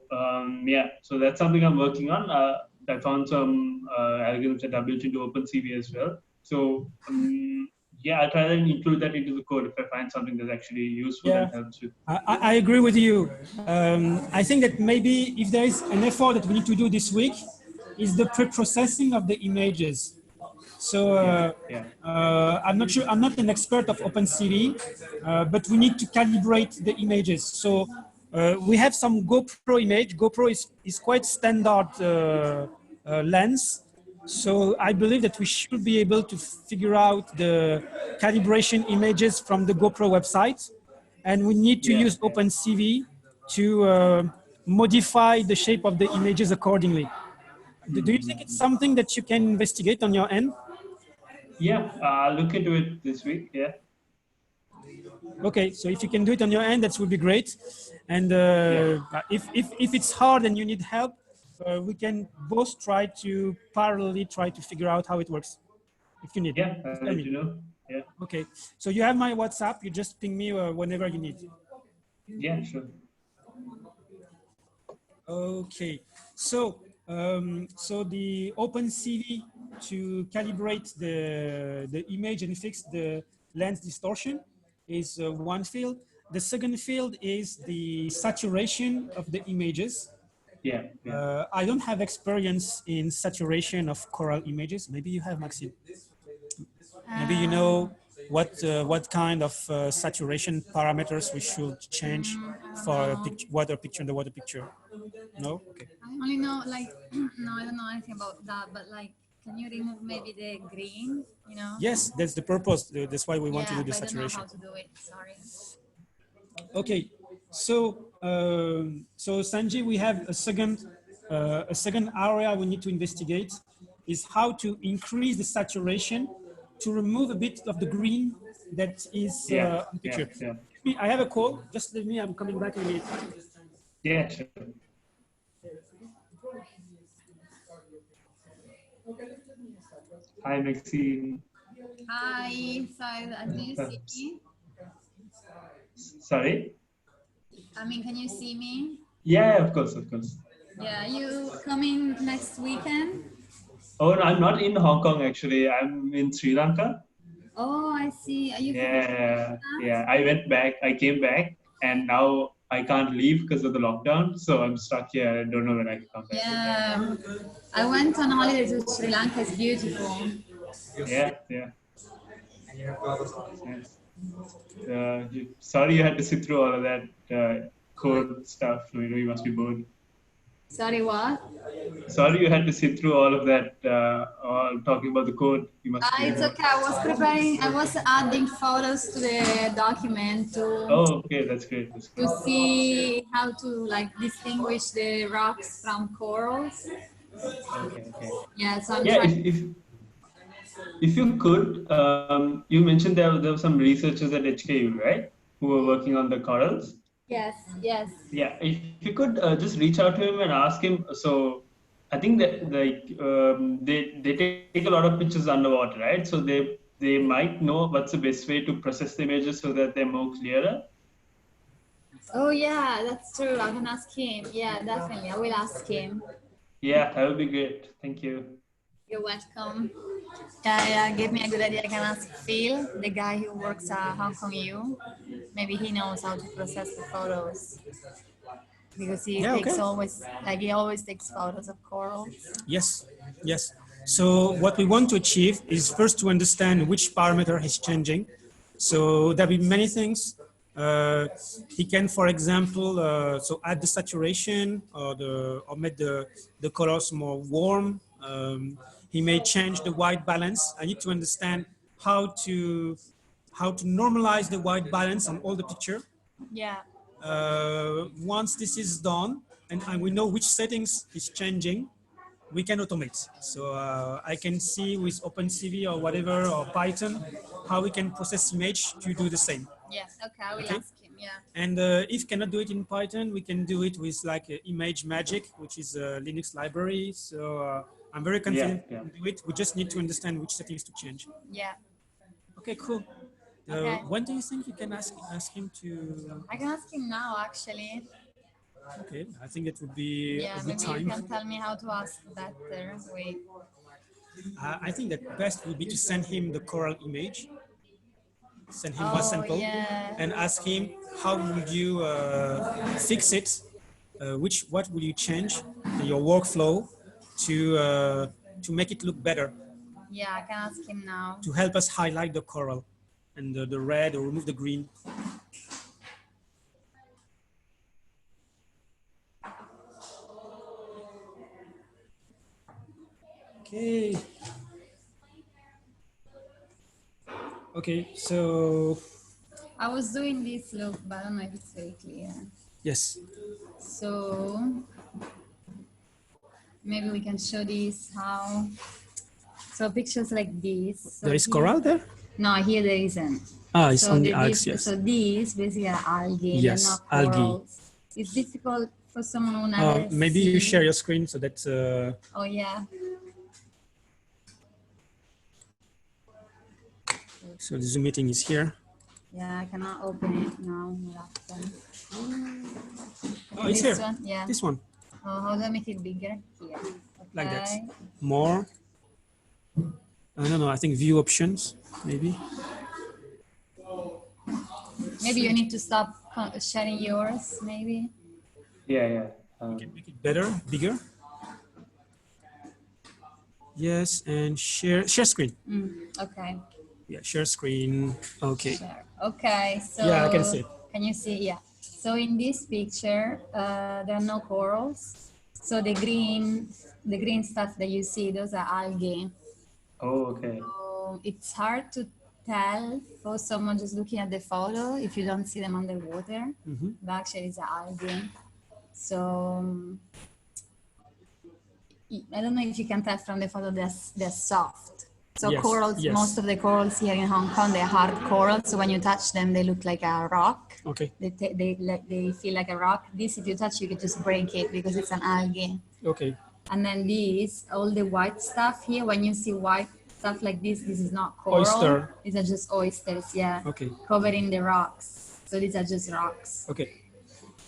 yeah, so that's something I'm working on. I found some algorithms that are built into OpenCV as well. So yeah, I'll try and include that into the code if I find something that's actually useful and helps with. I agree with you. I think that maybe if there is an effort that we need to do this week, is the pre-processing of the images. So I'm not sure. I'm not an expert of OpenCV, but we need to calibrate the images. So we have some GoPro image. GoPro is quite standard lens. So I believe that we should be able to figure out the calibration images from the GoPro website. And we need to use OpenCV to modify the shape of the images accordingly. Do you think it's something that you can investigate on your end? Yeah, I'll look into it this week, yeah. Okay, so if you can do it on your end, that would be great. And if it's hard and you need help, we can both try to parallelly try to figure out how it works. If you need. Yeah, I'll let you know. Yeah. Okay, so you have my WhatsApp. You just ping me whenever you need. Yeah, sure. Okay, so so the OpenCV to calibrate the image and fix the lens distortion is one field. The second field is the saturation of the images. Yeah. I don't have experience in saturation of coral images. Maybe you have, Maxime. Maybe you know what kind of saturation parameters we should change for a water picture and the water picture. No? Okay. I only know, like, no, I don't know anything about that, but like, can you remove maybe the green, you know? Yes, that's the purpose. That's why we want to do the saturation. I don't know how to do it, sorry. Okay, so so Sanjay, we have a second area we need to investigate is how to increase the saturation to remove a bit of the green that is on the picture. I have a call. Just let me. I'm coming back in a minute. Yeah, sure. Hi, Maxine. Hi, sorry, do you see me? Sorry? I mean, can you see me? Yeah, of course, of course. Yeah, you coming next weekend? Oh, no, I'm not in Hong Kong, actually. I'm in Sri Lanka. Oh, I see. Are you? Yeah. I went back. I came back, and now I can't leave because of the lockdown. So I'm stuck here. I don't know when I can come back. Yeah, I went on holiday to Sri Lanka. It's beautiful. Yeah. Sorry you had to sit through all of that code stuff. You know, you must be bored. Sorry, what? Sorry you had to sit through all of that, all talking about the code. You must be. It's okay. I was adding photos to the document Oh, okay, that's great. That's great. to see how to like distinguish the rocks from corals. Okay, okay. Yeah, so I'm Yeah, trying. if you could, you mentioned there were some researchers at HKU, right, who were working on the corals. Yes, yes. Yeah, if you could just reach out to him and ask him. So I think that like they take a lot of pictures underwater, right? So they might know what's the best way to process the images so that they're more clearer. Oh yeah, that's true. I can ask him. Yeah, definitely. I will ask him. Yeah, that would be great. Thank you. You're welcome. Yeah, give me a good idea. I can ask Phil, the guy who works at Hong Kong U. Maybe he knows how to process the photos. Because he he always takes photos of corals. Yes, yes. So what we want to achieve is first to understand which parameter is changing. So there'll be many things. He can, for example, so add the saturation or make the colors more warm. He may change the white balance. I need to understand how to normalize the white balance on all the picture. Yeah. Once this is done and we know which settings is changing, we can automate. So I can see with OpenCV or whatever or Python how we can process image to do the same. Yeah, okay, I will ask him, yeah. And if cannot do it in Python, we can do it with like Image Magic, which is a Linux library. So I'm very confident we can do it. We just need to understand which settings to change. Yeah. Okay, cool. Okay. When do you think you can ask him to? I can ask him now, actually. Okay, I think it would be a good maybe time. you can tell me how to ask better. Wait. I think that best would be to send him the coral image, send him one sample, and ask him how would you fix it, what will you change in your workflow to make it look better. Yeah, I can ask him now. To help us highlight the coral and the red or remove the green. Okay. Okay, so. I was doing this look, but I don't know if it's very clear. Yes. So maybe we can show this how. So pictures like this. So there is coral there? No, here there isn't. Ah, it's on the algae, yes. So these basically are algae. Yes, not algae. Corals. It's difficult for someone who never maybe you share your screen so that. Oh yeah. So the Zoom meeting is here. Yeah, I cannot open it now. Oh, it's here. One? Yeah. This one. Oh, how do I make it bigger? Here. Okay. Like that. More. I don't know. I think view options, maybe. Maybe you need to stop sharing yours, maybe. Yeah, yeah. You can make it better, bigger. Yes, and share screen. Okay. Yeah, share screen. Okay. Share. Okay. So yeah, I can see it. Can you see? Yeah. So in this picture, there are no corals. So the green stuff that you see, those are algae. Oh, okay. So it's hard to tell for someone just looking at the photo if you don't see them underwater. But actually, it's algae. So I don't know if you can tell from the photo they're soft. So yes, corals, yes. Most of the corals here in Hong Kong, they're hard corals. So when you touch them, they look like a rock. Okay. They feel like a rock. This, if you touch, you can just break it because it's an algae. Okay. And then these, all the white stuff here, when you see white stuff like this is not coral. Oyster. These are just oysters, yeah. Okay. Covered in the rocks. So these are just rocks. Okay.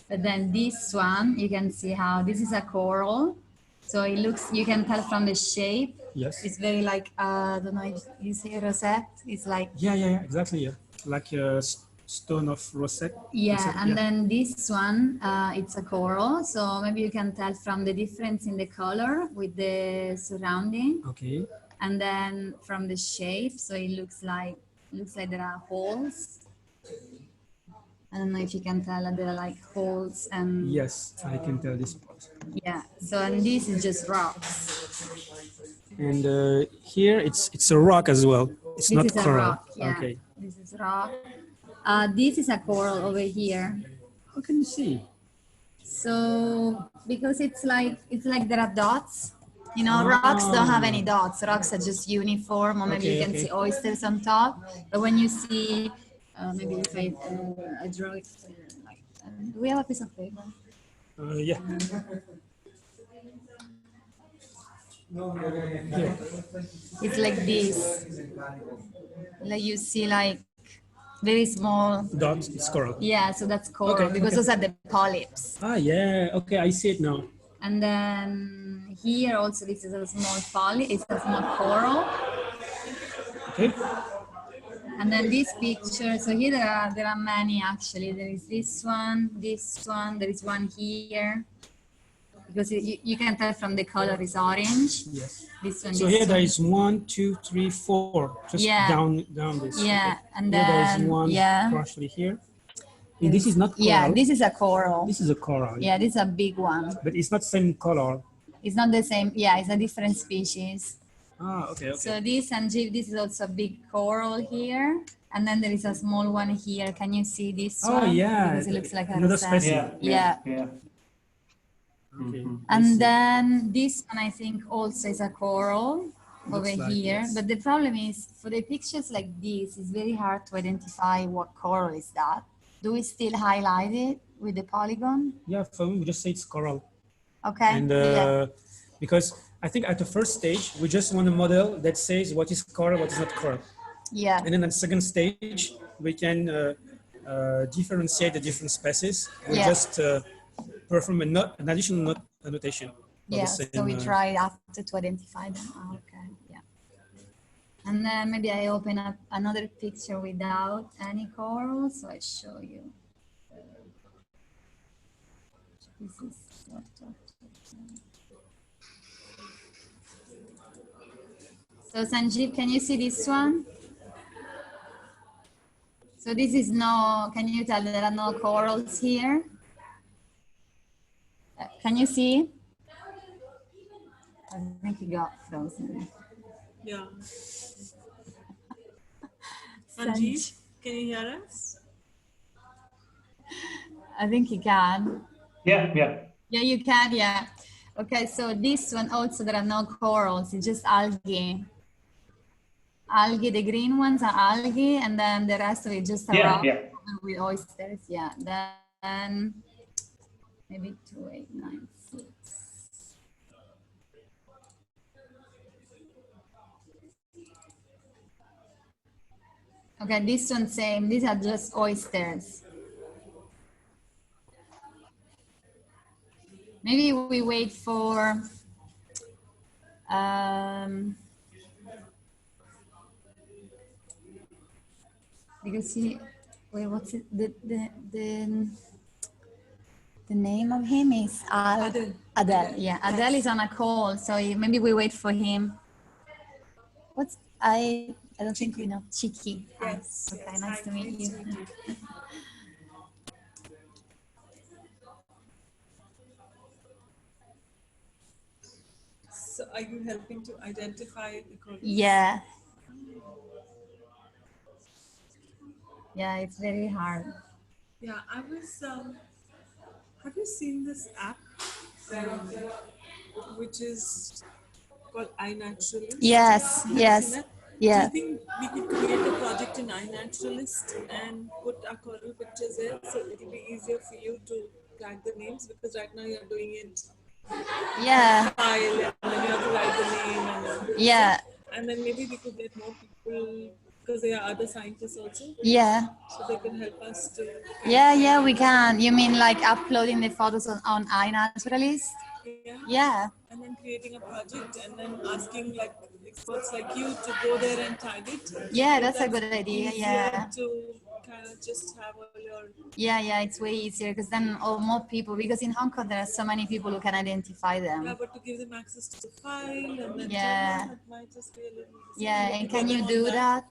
But then this one, you can see how this is a coral. So it looks, you can tell from the shape. Yes. It's very like, I don't know if you say rosette. It's like. Yeah, exactly. Yeah. Like a stone of rosette. Yeah, and then this one, it's a coral. So maybe you can tell from the difference in the color with the surrounding. Okay. And then from the shape, so it looks like there are holes. I don't know if you can tell that there are like holes and Yes, I can tell this part. yeah. So and this is just rocks. And here it's a rock as well. It's This not is a coral. rock. Yeah. Okay. This is rock. This is a coral over here. How can you see? So because it's like there are dots. You know, rocks don't have any dots. Rocks are just uniform, or maybe you can see oysters on top. But when you see, maybe if I draw it, like, do we have a piece of paper? Yeah. It's like this. Like you see, like very small Dots. It's coral. Yeah, so that's coral Okay, because okay. those are the polyps. Ah, yeah. Okay, I see it now. And then here also this is a small polyp, it's a small coral. Okay. And then this picture, so here there are many actually. There is this one, there is one here. Because you can tell from the color is orange. Yes. This one. So this here there one. is 1, 2, 3, 4. Just Yeah. down this. Yeah, Okay. and here there is then one partially here. And this is not coral. Yeah, this is a coral. This is a coral. Yeah, this is a big one. But it's not same color. It's not the same. Yeah, it's a different species. Ah, okay, okay. So this this is also a big coral here, and then there is a small one here. Can you see this one? Oh yeah, Because it looks like a another rosette. species. Yeah. Okay. And then this one I think also is a coral over like here. this. But the problem is for the pictures like this, it's very hard to identify what coral is that. Do we still highlight it with the polygon? Yeah, for me, we just say it's coral. Okay. And Yeah. because I think at the first stage, we just want a model that says what is coral, what is not coral. Yeah. And then at the second stage, we can differentiate the different species. We Yeah. just perform an additional annotation. for the Yeah, same, so we try after to identify them. Oh, okay, yeah. And then maybe I open up another picture without any coral, so I show you. This is sort of. So Sanjeev, can you see this one? So this is no, can you tell there are no corals here? Can you see? I think he got frozen. Yeah. Sanjeev, can you hear us? I think he can. Yeah, yeah. Yeah, you can, yeah. Okay, so this one also, there are no corals, it's just algae. Algae, the green ones are algae, and then the rest of it just a rock with oysters. Yeah, then maybe 2, 8, 9, 6. Okay, this one same. These are just oysters. Maybe we wait for because he, wait, what's it? The name of him is Adel. Adel, yeah. Adel is on a call, so maybe we wait for him. What's I don't think we know. Chiki. Yes. Okay, nice to meet you. So are you helping to identify the corals? Yeah. Yeah, it's very hard. Yeah, I was, have you seen this app, which is called iNaturalist? Yes, Have you yes, seen that? yeah. Do you think we could create a project in iNaturalist and put our coral pictures in, so it will be easier for you to tag the names, because right now you're doing it Yeah, file and then you have to write the name and then, yeah, and then maybe we could get more people, because there are other scientists also, yeah. so they can help us to. Yeah, we can. You mean like uploading the photos on iNaturalist? Yeah. Yeah. And then creating a project and then asking like experts like you to go there and tag it. Yeah, that's a good idea. Easier Yeah. to kind of just have all your. Yeah, it's way easier because then more people, because in Hong Kong there are so many people who can identify Yeah, them. but to give them access to the file and then Yeah. it might just be a little. Yeah, and can you do that?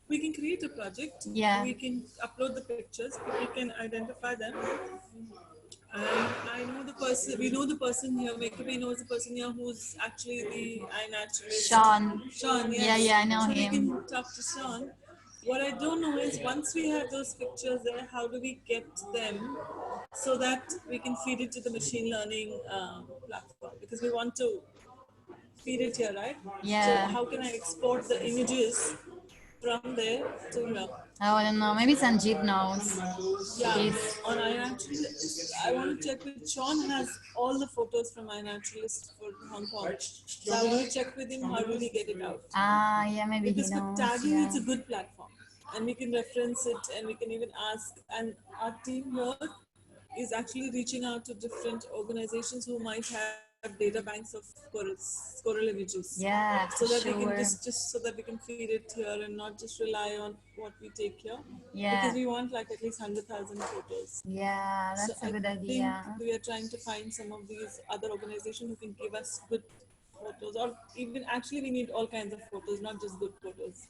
We can create a project. Yeah. We can upload the pictures. People can identify them. And I know the person. We know the person here. Maybe knows the person here who's actually the iNaturalist. Sean. Sean. Yes. Yeah, yeah, I know so him. We can talk to Sean. What I don't know is once we have those pictures there, how do we get them so that we can feed it to the machine learning platform? Because we want to feed it here, right? Yeah. So how can I export the images from there to here? Oh, I don't know. Maybe Sanjeev knows. Yeah. He's- On iNaturalist, I want to check with Sean. Has all the photos from iNaturalist for Hong Kong. So I want to check with him how do we get it out. Ah, yeah, maybe Because he for knows. tagging, Yeah. it's a good platform, and we can reference it, and we can even ask. And our team here is actually reaching out to different organizations who might have data banks of coral images. Yeah, So for that we sure. can just so that we can feed it here and not just rely on what we take here. Yeah. Because we want like at least 100,000 photos. Yeah, that's a good idea. I think we are trying to find some of these other organizations who can give us good photos, or even actually we need all kinds of photos, not just good photos.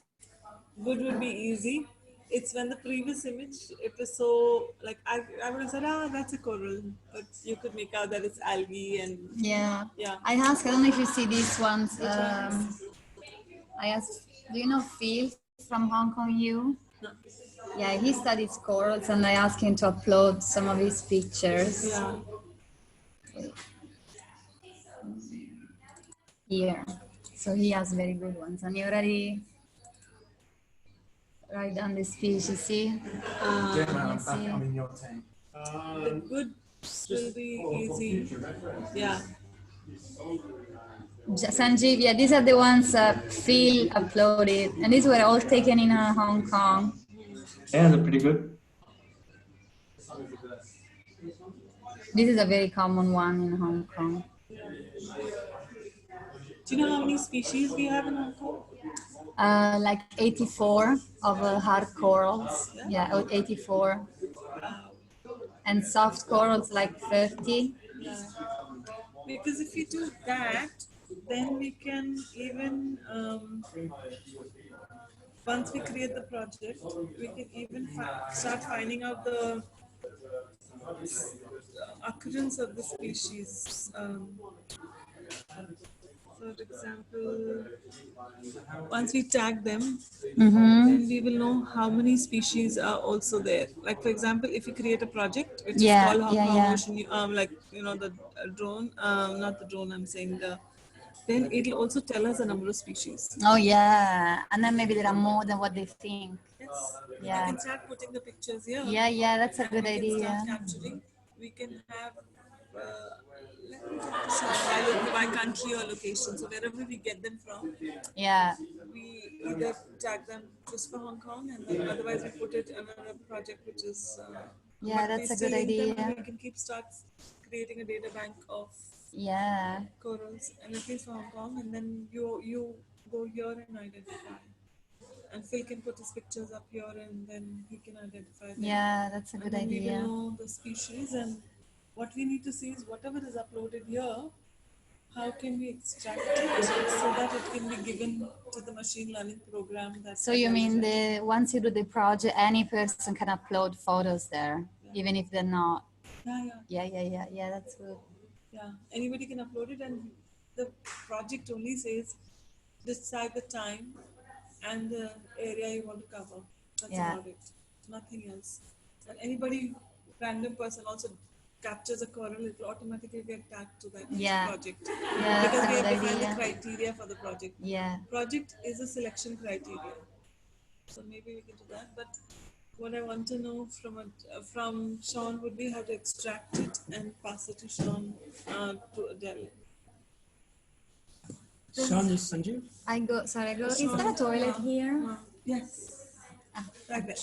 Good would be easy. It's when the previous image, it was so like I would have said, that's a coral, but you could make out that it's algae and Yeah. yeah. I asked, I don't know if you see these ones. Which ones? I asked, do you know Phil from Hong Kong U? No. Yeah, he studies corals and I asked him to upload some of his pictures. Yeah. Here. So he has very good ones. And he already write down the species, see? I'm in your team. The good will be easy. Yeah. Sanjeev, yeah, these are the ones Phil uploaded. And these were all taken in Hong Kong. Yeah, they're pretty good. This is a very common one in Hong Kong. Do you know how many species we have in Hong Kong? Like 84 of hard corals. Yeah, 84. And soft corals like 30. Yeah. Because if we do that, then we can even, once we create the project, we can even start finding out the occurrence of the species. For example, once we tag them, then we will know how many species are also there. Like for example, if you create a project which is called Hong Kong Ocean, like the drone, not the drone. I'm saying then it'll also tell us the number of species. Oh yeah, and then maybe there are more than what they think. Yes. Yeah. We can start putting the pictures here. Yeah, yeah, that's a good we idea. Can start capturing. We can have. Let me talk to Sean by country or location. So wherever we get them from, Yeah. we either tag them just for Hong Kong, and then otherwise we put it in another project which is. Yeah, that's a good idea. We can start creating a data bank of corals, and at least for Hong Kong, and then you go here and identify. And Phil can put his pictures up here, and then he can identify them. Yeah, that's a good and then idea. We will know the species, and what we need to see is whatever is uploaded here, how can we extract it so that it can be given to the machine learning program. So you mean once you do the project, any person can upload photos there, even if they're not? Yeah, that's good. Yeah, anybody can upload it, and the project only says decide the time and the area you want to cover. That's about it. Nothing else. And anybody, random person also captures a coral, it will automatically get tagged to that project. Yeah, because we have defined the criteria for the project. Yeah. Project is a selection criteria. So maybe we can do that. But what I want to know from Sean would be how to extract it and pass it to Sean to Adele. Sean is Sanjeev? I go. Is there a toilet here? Yes. Like that.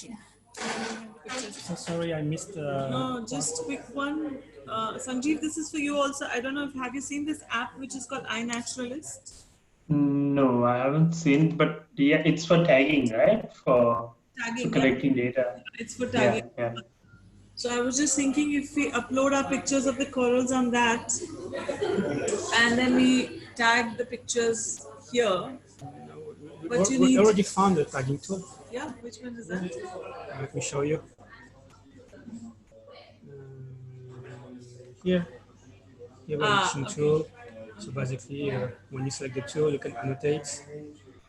So sorry, I missed. No, just quick one. Sanjeev, this is for you also. I don't know have you seen this app which is called iNaturalist? No, I haven't seen, but yeah, it's for tagging, right? For collecting data. It's for tagging. Yeah. So I was just thinking if we upload our pictures of the corals on that, and then we tag the pictures here, But you we need. already found the tagging tool. Yeah, which one is that? Let me show you. Here validation tool. So basically, when you select the tool, you can annotate.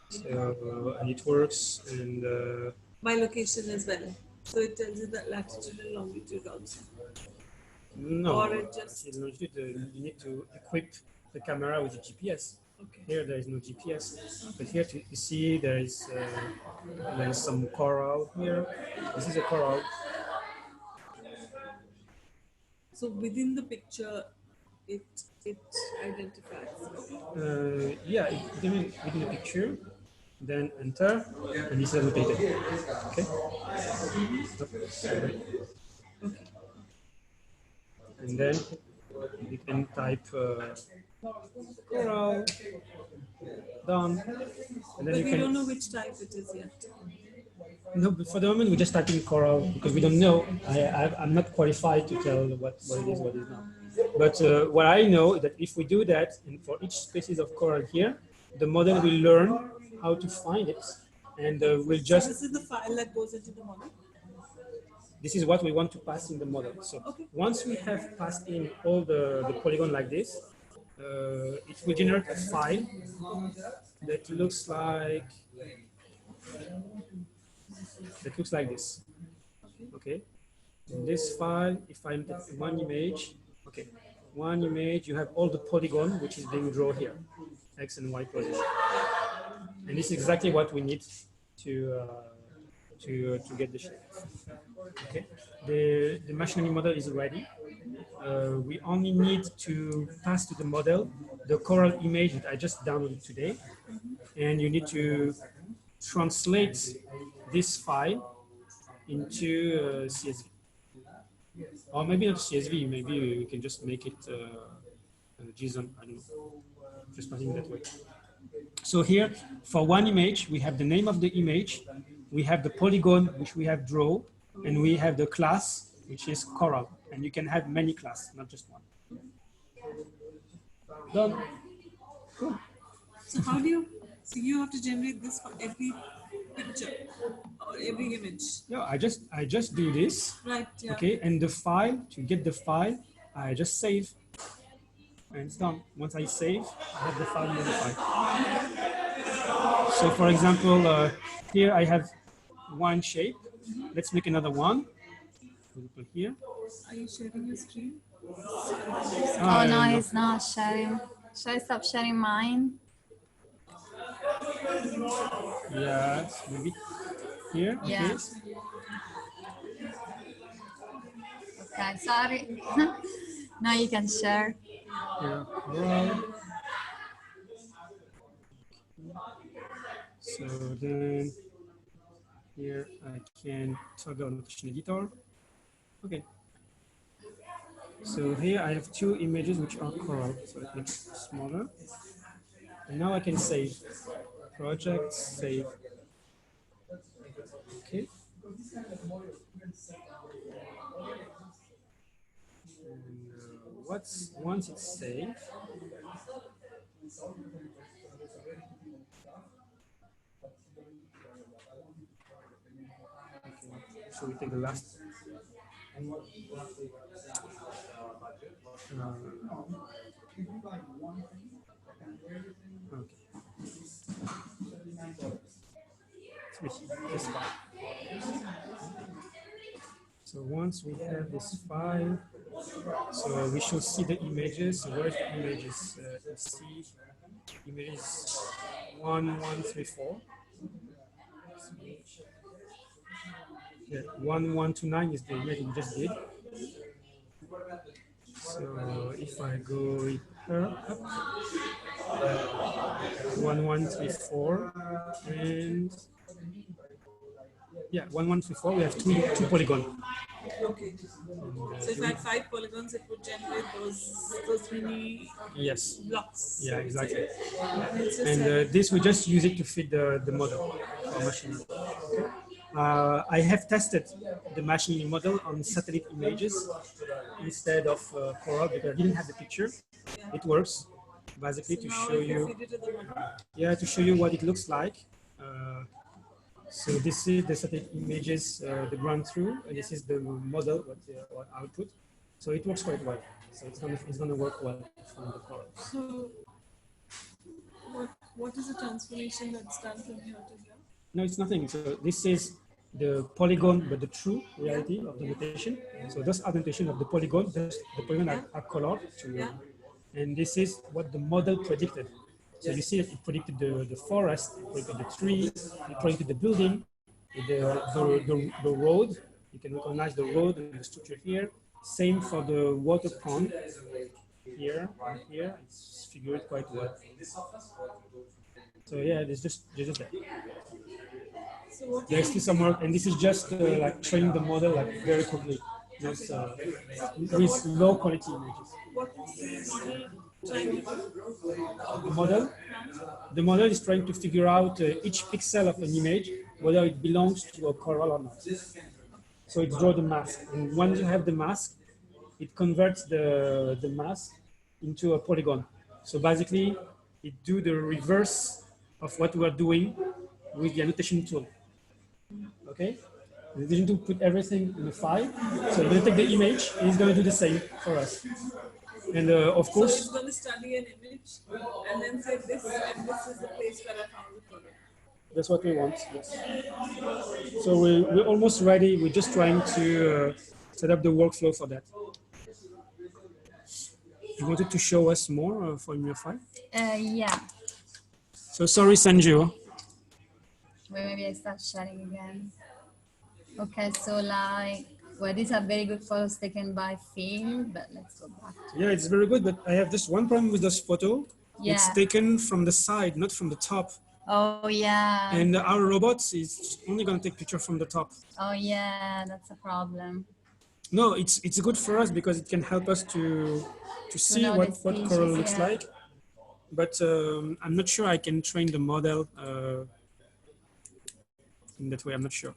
So and it works. And by location as well. So it tells you the latitude and longitude also. No, or it just you need to equip the camera with a GPS. okay. Here there is no GPS, but here you see there is some coral here. This is a coral. So within the picture, it identifies. Yeah, within the picture, then enter, and it's annotated. Okay. And then you can type coral, done, and then But you we can. don't know which type it is yet. No, but for the moment we just type in coral because we don't know. I'm not qualified to tell what it is, what it is not. But what I know is that if we do that, and for each species of coral here, the model will learn how to find it, and we'll just. So this is the file that goes into the model. This is what we want to pass in the model. So okay. Once we have passed in all the polygon like this, it will generate a file that looks like this. Okay. In this file, if I look at one image, okay, one image, you have all the polygon which is being drawn here, X and Y position, and this is exactly what we need to get the shape. Okay, the machine learning model is ready. We only need to pass to the model the coral image that I just downloaded today, and you need to translate this file into CSV, or maybe not CSV. Maybe you can just make it JSON. I don't know, just passing that way. So here, for one image, we have the name of the image, we have the polygon which we have drawn, and we have the class which is coral. And you can have many classes, not just one. Done. Cool. So how do you? So you have to generate this for every picture or every image. Yeah, I just do this. Right. Yeah. Okay, and the file, to get the file, I just save, and it's done. Once I save, I have the file modified. So for example, here I have one shape. Let's make another one. For example, here. Are you sharing your screen? Oh no, it's not sharing. Should I stop sharing mine? Yes, maybe here. Yeah. Okay. Okay, sorry. Now you can share. Yeah. Right. So then here I can toggle annotation editor. Okay. So here I have two images which are coral, so it makes it smaller. And now I can save. Project, save. Okay. And, once it's saved, so we take the last. Okay. This file. So once we have this file, so we should see the images. So where's the images? Let's see. Images 1, 1, 3, 4. Yeah, 1, 1 to 9 is the image we just did. So if I go her up, 1, 1, 3, 4, and yeah, 1, 1, 3, 4. We have two polygons. Okay. So if I had 5 polygons, it would generate those mini blocks. Yeah, exactly. And this we just use it to feed the model for machine learning. I have tested the machine learning model on satellite images instead of coral because I didn't have the picture. It works basically to show you. To show you what it looks like. So this is the static images, the ground truth, and this is the model, what output. So it works quite well. So it's gonna work well from the color. So what is the transformation that's done from here to here? No, it's nothing. So this is the polygon, but the true reality of the notation. So those are notation of the polygon. The polygon are colored to, and this is what the model predicted. So you see it predicted the forest, it predicted the tree, it predicted the building, the road. You can recognize the road and the structure here. Same for the water pond here and here. It's figured quite well. So yeah, there's just that. There's still some work, and this is just like training the model like very quickly, not with low quality images. What is trying to do? The model is trying to figure out each pixel of an image, whether it belongs to a coral or not. So it draws the mask, and once you have the mask, it converts the mask into a polygon. So basically, it do the reverse of what we are doing with the annotation tool. Okay? We didn't to put everything in a file. So you're going to take the image, and it's going to do the same for us. And of course, so it's going to study an image and then say this, and this is the place where I found the color. That's what we want. Yes. So we're almost ready. We're just trying to set up the workflow for that. You wanted to show us more from your file? Yeah. So sorry, Sanju. Wait, maybe I start sharing again. Okay, so like, well, these are very good photos taken by Phil, but let's go back. Yeah, it's very good, but I have this one problem with this photo. Yeah. It's taken from the side, not from the top. Oh, yeah. And our robot is only going to take picture from the top. Oh, yeah, that's a problem. No, it's good for us because it can help us to see what coral looks like. But I'm not sure I can train the model in that way. I'm not sure.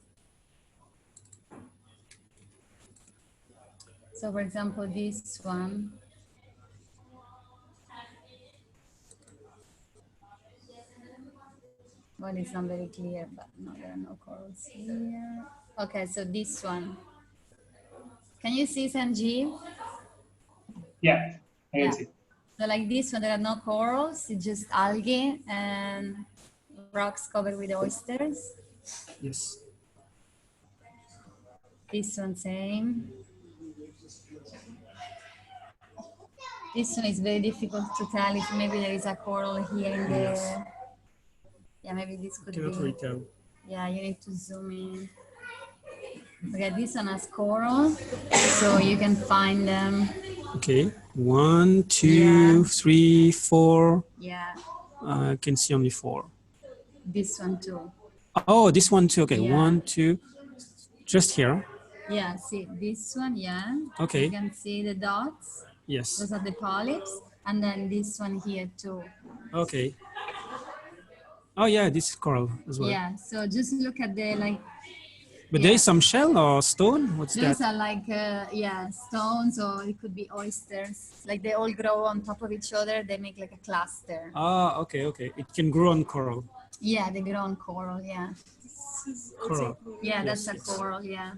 So, for example, this one. Well, it's not very clear, but no, there are no corals here. Okay, so this one. Can you see, Sanjeev? Yeah, I can see. So like this one, there are no corals, it's just algae and rocks covered with oysters. Yes. This one, same. This one is very difficult to tell if maybe there is a coral here and there. Yes. Yeah, maybe this could Cannot really tell. Yeah, you need to zoom in. Okay, this one has coral, so you can find them. Okay, 1, 2, 3, 4. Yeah. I can see only 4. This one too. Oh, this one too. Okay, Yeah. 1, 2. Just here. Yeah, see this one, yeah. Okay. You can see the dots. Yes. Those are the polyps. And then this one here too. Okay. Oh yeah, this is coral as well. Yeah, so just look at the like. But there is some shell or stone? What's Those that? are like, yeah, stones, or it could be oysters. Like they all grow on top of each other. They make like a cluster. Ah, okay, okay. It can grow on coral. Yeah, they grow on coral, yeah. This is Coral. also Yeah, Yes, that's a yes. coral, yeah.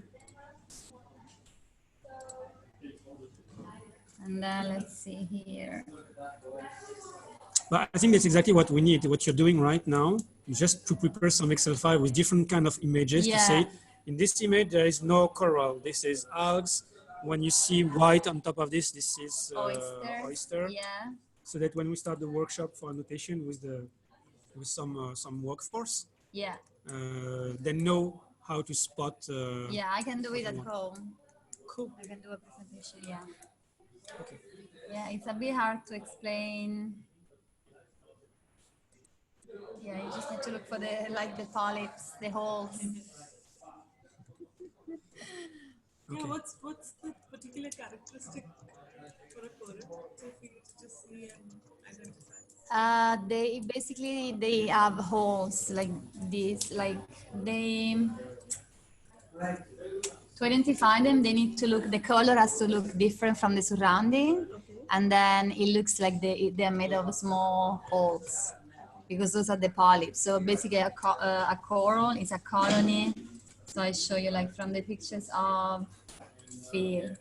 And then let's see here. But I think that's exactly what we need. What you're doing right now is just to prepare some Excel file with different kind of images to say, in this image, there is no coral. This is algae. When you see white on top of this, this is oyster. Yeah. So that when we start the workshop for annotation with some workforce, Yeah. they know how to spot. Yeah, I can do it at home. Cool. I can do a presentation, yeah. Okay. Yeah, it's a bit hard to explain. Yeah, you just need to look for the polyps, the holes. Yeah, what's the particular characteristic for a coral so for you to just see and identify? They have holes like this, like to identify them, they need to look, the color has to look different from the surrounding, and then it looks like they are made of small holes. because those are the polyps. So basically a coral is a colony. So I show you like from the pictures of field.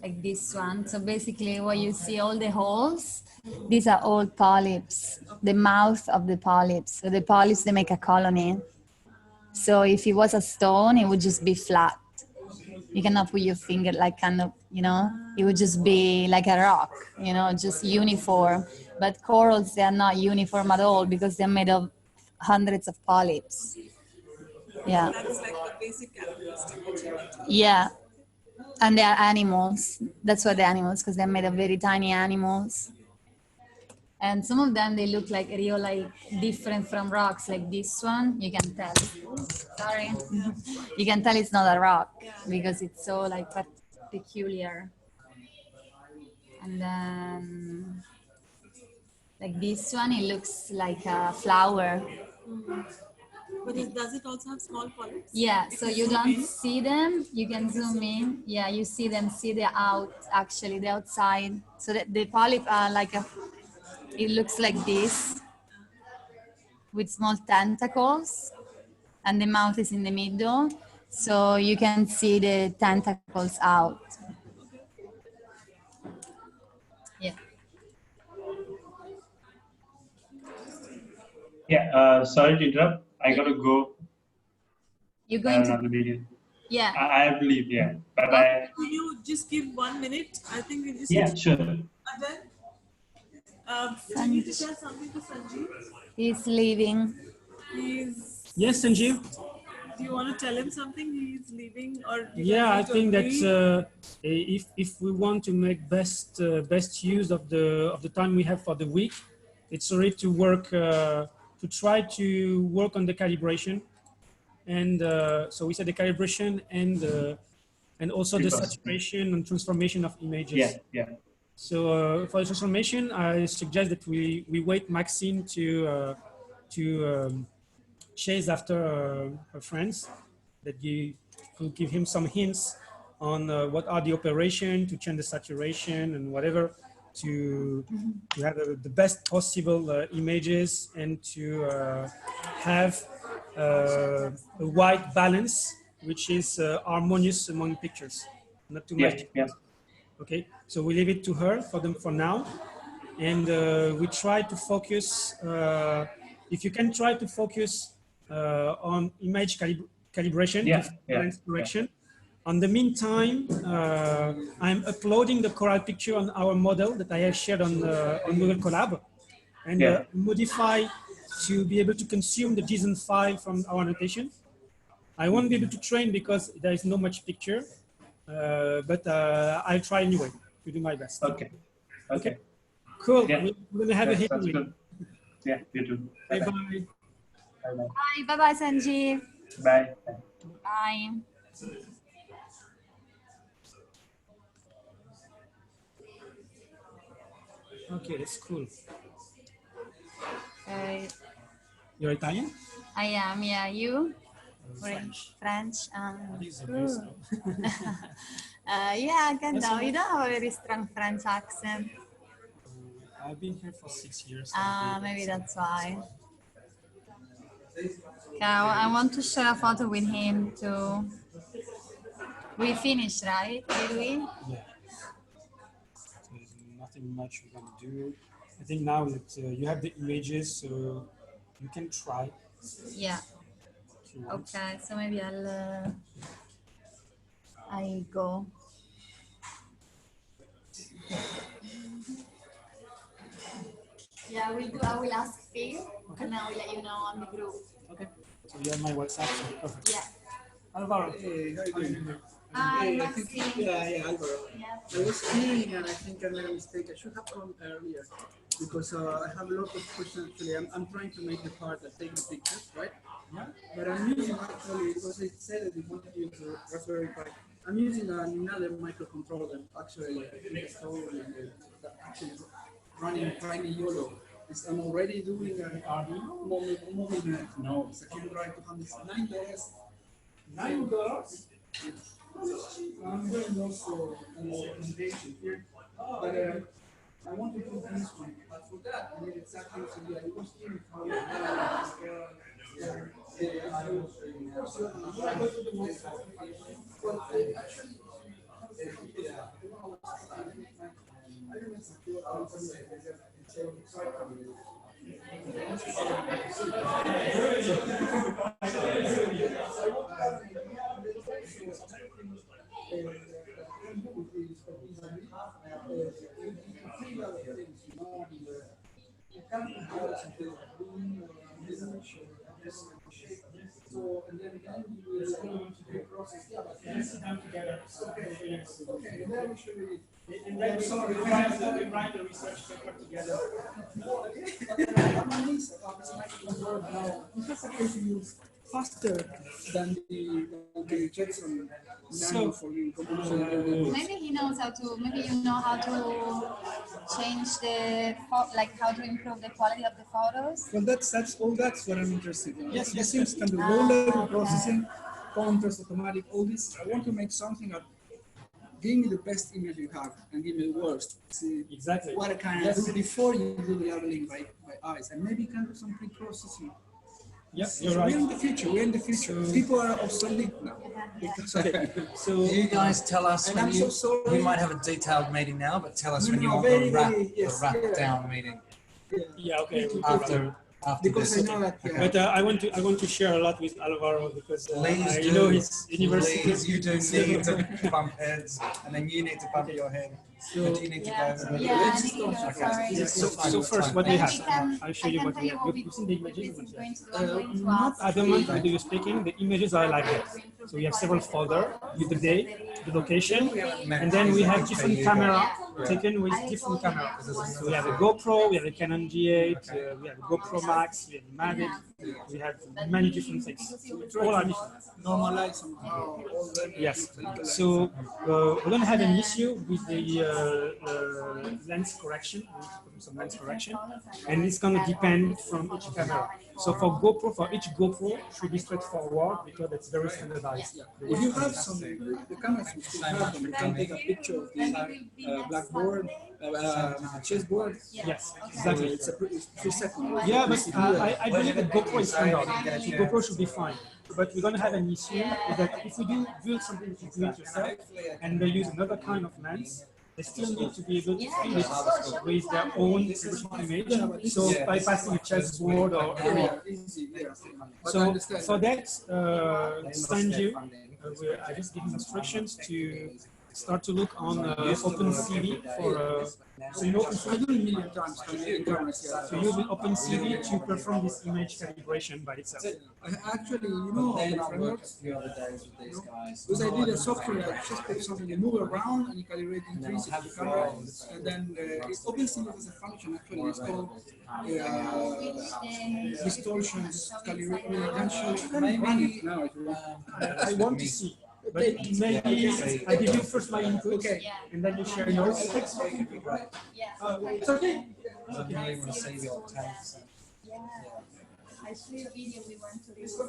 Like this one. So basically what you see, all the holes, these are all polyps, the mouth of the polyps. So the polyps, they make a colony. So if it was a stone, it would just be flat. You cannot put your finger like kind of, you know, it would just be like a rock, you know, just uniform. But corals, they are not uniform at all because they're made of hundreds of polyps. Yeah. That's like the basic characteristic which you mentioned. Yeah. And they are animals. That's why they're animals, because they're made of very tiny animals. And some of them, they look like real, like different from rocks, like this one. You can tell. Sorry. You can tell it's not a rock because it's so like peculiar. And then like this one, it looks like a flower. But does it also have small polyps? Yeah, so you don't see them. You can zoom in. Yeah, you see them. See the actually, the outside. So the polyp are like it looks like this with small tentacles, and the mouth is in the middle. So you can see the tentacles out. Yeah. Yeah, sorry to interrupt. I gotta go. You're going to another video. Yeah. I believe, yeah. Bye bye. Can you just give 1 minute? I think we just. Yeah, sure. And then, you need to tell something to Sanjeev. He's leaving. He's. Yes, Sanjeev. Do you want to tell him something? He's leaving, or Yeah, I think that if we want to make best use of the time we have for the week, it's already to work to try to work on the calibration, and so we said the calibration and also the saturation and transformation of images. Yeah, yeah. So for the transformation, I suggest that we wait Maxine to chase after her friends, that you could give him some hints on what are the operation to change the saturation and whatever to have the best possible images and to have a white balance which is harmonious among pictures, not too much. Yeah. Okay, so we leave it to her for now, and we try to focus. If you can try to focus on image calibration, balance correction. On the meantime, I'm uploading the coral picture on our model that I have shared on Google Colab, and modify to be able to consume the JSON file from our annotation. I won't be able to train because there is no much picture, but I'll try anyway to do my best. Okay. Cool. Yeah. We're gonna have a hit. Yeah, you too. Bye bye. Bye. Bye bye, Sanjeev. Bye. Bye. Okay, that's cool. You're Italian? I am, yeah. You? French. Cool. Yeah, I can tell. You don't have a very strong French accent. I've been here for 6 years. Maybe that's why. Yeah, I want to share a photo with him too. We finished, right? Did we? Yeah. So there's nothing much we're gonna do. I think now that you have the images, so you can try. Yeah. Okay, so maybe I'll go. Yeah, I will ask Phil, and I will let you know on the group. Okay. So you have my WhatsApp, so perfect. Yeah. Alvaro, hey, how are you doing? Hi, I think, yeah, Alvaro. Yeah. I was skiing and I think I made a mistake. I should have come earlier because I have a lot of questions actually. I'm trying to make the part that take the pictures, right? Yeah. But I'm using actually, because it said that it wanted to use the Raspberry Pi. I'm using another microcontroller actually installed that actually running Tiny YOLO. I'm already doing an Arduino moving. No, it's a camera to $9. $9? I'm doing also an recommendation here, but I want to do this one. But for that, I need exactly so yeah, it was in how so and then you will process. Yeah, but come together. Okay, and then we should be. And then we write the research paper together. It's okay to use faster than the Jackson. So, maybe he knows how to. Maybe you know how to change the like how to improve the quality of the photos. Well, that's what I'm interested in. Yes, these things can do low level processing, contrast, automatic, all this. I want to make something that give me the best image you have and give me the worst. See exactly what I can do before you do the labeling by eyes, and maybe you can do some pre-processing. Yes, you're right. We're in the future. We're in the future. People are obsolete now. So you guys tell us and when I'm so sorry. we might have a detailed meeting now, but tell us when you want very, the wrap down meeting. Yeah, okay. After because this. I know that. Yeah. But I want to share a lot with Alvaro because Please you know his university. Please, you do need to bump heads, and then you need to bump your head. So you need to go. Yeah, so first, what we have, I'll show you what we have. You've seen the images. Not at the moment that you're speaking, the images are like that. So we have several folders with the date, the location, and then we have different camera taken with different cameras. So we have a GoPro, we have a Canon G8, we have a GoPro Max, we have a Mavic, we have many different things. All are different. Normalize somehow. Yes. So we're going to have an issue with the lens correction. We need to put some lens correction, and it's going to depend from each camera. So for GoPro, for each GoPro should be straightforward because it's very standardized. If you have some, the cameras you still have them, you can take a picture of the blackboard, chessboard. Yes, exactly. It's 3 seconds. Yeah, but I believe that GoPro is standard. So GoPro should be fine. But we're going to have an issue is that if we do build something to do it yourself and they use another kind of lens, they still need to be able to feed it with their own image. So bypassing a chessboard or so for that, Sanju, I just give instructions to start to look on OpenCV for so you know so use OpenCV to perform this image calibration by itself. Actually, you know, because I did a software that just takes something you move around and you calibrate increase the camera, and then OpenCV has a function actually. It's called distortions calibration. Maybe now I want to see. But maybe I give you first my input, okay, and then you share yours. Yeah. It's okay. I really want to save your 10%. Yeah. I see a video we want to release. I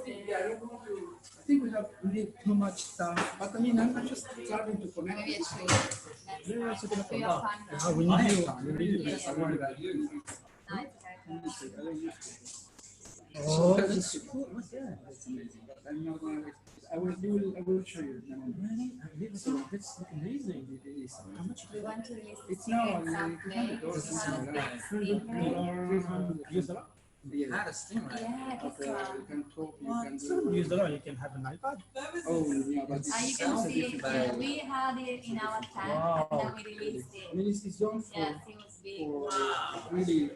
think we have really too much stuff, but I mean, I'm just starting to connect. Maybe actually. Yeah, it's okay. We need you. We need you. I worry about you. Oh, that's cool. What's that? That's amazing. I'm not going to. I will show you. That's amazing. How much do you want to release? It's now You had a Stingray. Yeah, you can talk, you can use the you can have an iPad. Oh, yeah, but you can see we had it in our tank and then we released it. I mean, it's done for, Yes, it was big. really,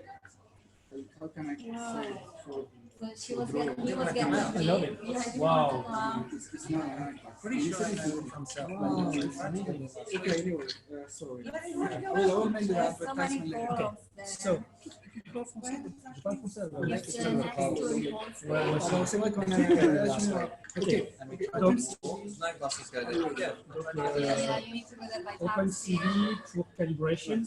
how can I say it? So he was getting I love it. Wow. It's not Pretty sure I know from self. Okay, anyway, sorry. I will make the advertisement later. Okay. So, Okay. OpenCV for calibration.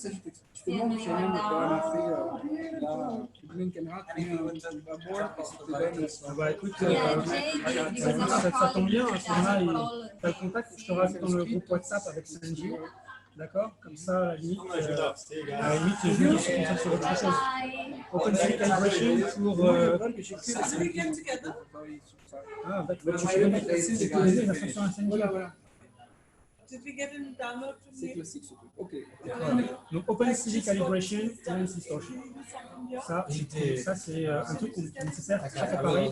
mets une caméra, tu mets un board, et ça te donne. Ah bah écoute, Yeah, ça tombe bien, à ce moment-là, tu as le contact, je te rajoute dans le groupe WhatsApp avec Sanji. D'accord? Comme ça, à la limite, je me dis se concentrer sur autre chose. Open City Calibration pour. Ah, d'accord. Tu peux mettre les instructions à Sanji. Voilà. Did we get a download from C'est here? classique, ce truc. Ok. Voilà. Donc, Open City Calibration, Lens Distortion. Ça c'est un truc qui est nécessaire pour chaque appareil,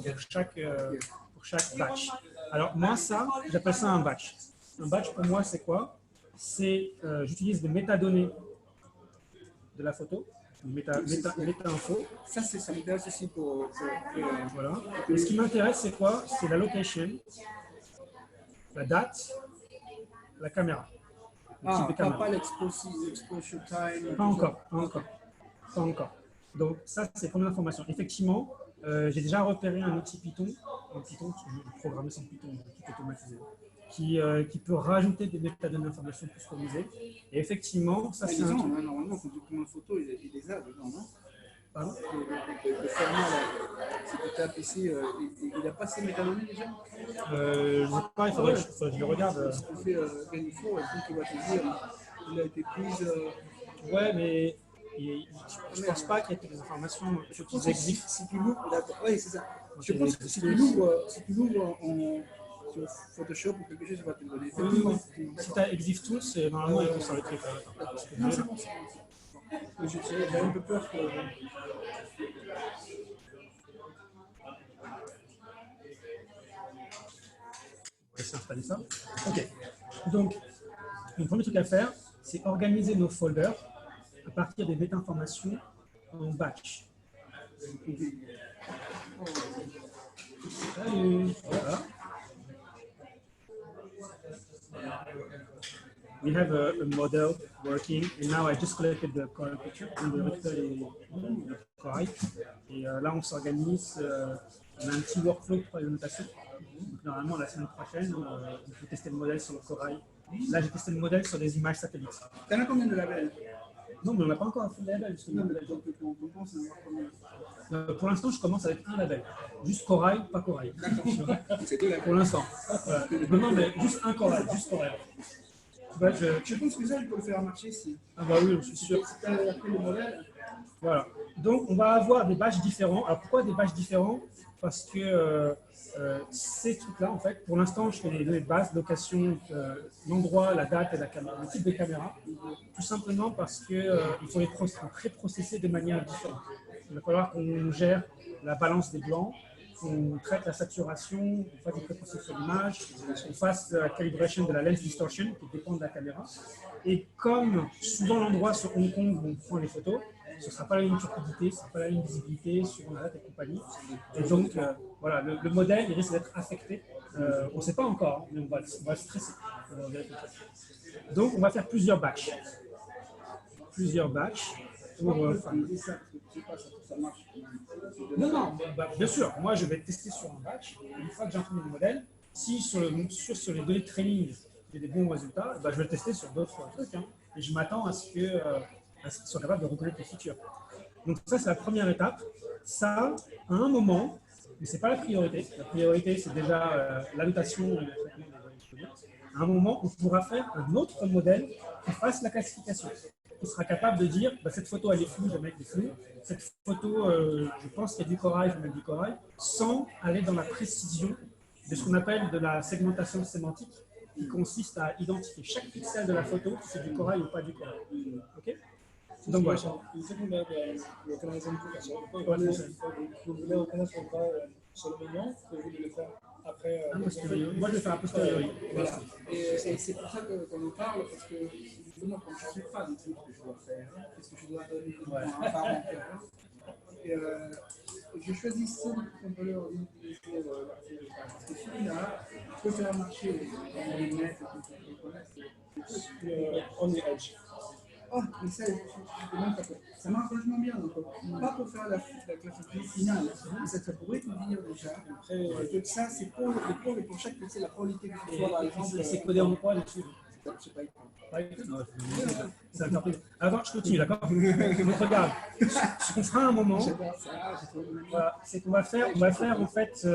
pour chaque batch. Alors, moi, ça, j'appelle ça un batch. Un batch, pour moi, c'est quoi? C'est, j'utilise des métadonnées de la photo, méta-info. Ça m'intéresse aussi pour voilà. Et ce qui m'intéresse, c'est quoi? C'est la location, la date, la caméra. Pas l'exposure time. Pas encore. Donc ça, c'est la première information. Effectivement, j'ai déjà repéré un outil Python, parce que je programme sans Python, qui est automatisé, qui peut rajouter des métadonnées d'informations customisées. Et effectivement, ça c'est un truc. Normalement, quand tu prends une photo, il les a dedans, non? Pardon? Le format, si tu tapes ici, il n'a pas ces métadonnées déjà? Je ne sais pas, il faudrait que je le regarde. Si tu fais Benifo, et puis il va te dire il a été prise. Ouais, mais je ne pense pas qu'il y ait des informations qui existent. Si tu l'ouvres, d'accord. Oui, c'est ça. Je pense que si tu l'ouvres sur Photoshop ou quelque chose, il va te le donner. Si tu as Exif Tools, normalement, il faut sur le truc. Non, c'est bon. J'ai un peu peur que. On va s'installer ça. Ok. Donc, le premier truc à faire, c'est organiser nos folders à partir des méta-informations en batch. Salut. Voilà. We have a model working, and now I just collected the corail picture. On va récupérer le corail. Et là, on s'organise. On a un petit workflow pour les annotations. Donc, normalement, la semaine prochaine, on peut tester le modèle sur le corail. Là, j'ai testé le modèle sur des images satellites. T'en as combien de labels? Non, mais on n'a pas encore fait de label. On pense en avoir combien? Pour l'instant, je commence avec un label. Juste corail, pas corail. C'est deux labels. Pour l'instant. Non, mais juste un corail, juste corail. Bah, je pense que ça, il peut le faire marcher si. Ah bah oui, je suis sûr. Si tu as appris le modèle. Voilà. Donc, on va avoir des batchs différents. Alors, pourquoi des batchs différents? Parce que ces trucs-là, en fait, pour l'instant, je fais les données de base, location, l'endroit, la date et la caméra, le type de caméra, tout simplement parce qu'il faut les pré-processer de manière différente. Il va falloir qu'on gère la balance des blancs, qu'on traite la saturation, qu'on fasse des pré-processions de l'image, qu'on fasse la calibration de la lens distortion qui dépend de la caméra. Et comme souvent l'endroit sur Hong Kong où on prend les photos, ce ne sera pas la même turbidité, ce ne sera pas la même visibilité sur la date et compagnie. Et donc, voilà, le modèle il risque d'être affecté. On ne sait pas encore, mais on va stresser. Donc, on va faire plusieurs batchs. Pour, non, bien sûr, moi je vais tester sur un batch. Une fois que j'ai entraîné le modèle, si sur les données de training, j'ai des bons résultats, je vais le tester sur d'autres trucs. Hein, et je m'attends à ce qu'ils soient capables de reconnaître les features. Donc ça, c'est la première étape. Ça, à un moment, mais ce n'est pas la priorité. La priorité, c'est déjà l'annotation et le traitement des données. À un moment, on pourra faire un autre modèle qui fasse la classification, qui sera capable de dire cette photo elle est floue, je vais mettre des flous. Cette photo, je pense qu'il y a du corail, je vais mettre du corail, sans aller dans la précision de ce qu'on appelle de la segmentation sémantique, qui consiste à identifier chaque pixel de la photo, si c'est du corail ou pas du corail. Ok? Donc voilà. Une seconde, le canalisation de vous voulez reconnaître le corail sur le million, que vous voulez le faire après. Moi, je vais faire un posteriori. Voilà. Et c'est pour ça qu'on en parle, parce que justement, quand je ne sais pas du tout ce que je dois faire, qu'est-ce que je dois donner à un parent. Et je choisis celui qu'on peut leur utiliser parce que celui-là, je peux faire marcher dans les net et tout ce qu'on connaît. On the edge. Oh, mais ça marche vachement bien. Donc, pas pour faire la classification finale, mais ça pourrait te dire déjà. Après, ça, c'est pour chaque pixel, la qualité que tu vois, par exemple. C'est codé en quoi dessus? c'est pas étonnant. Non, c'est interprété. Alors, je continue, d'accord? Donc, regarde, ce qu'on fera à un moment, voilà, c'est qu'on va faire en fait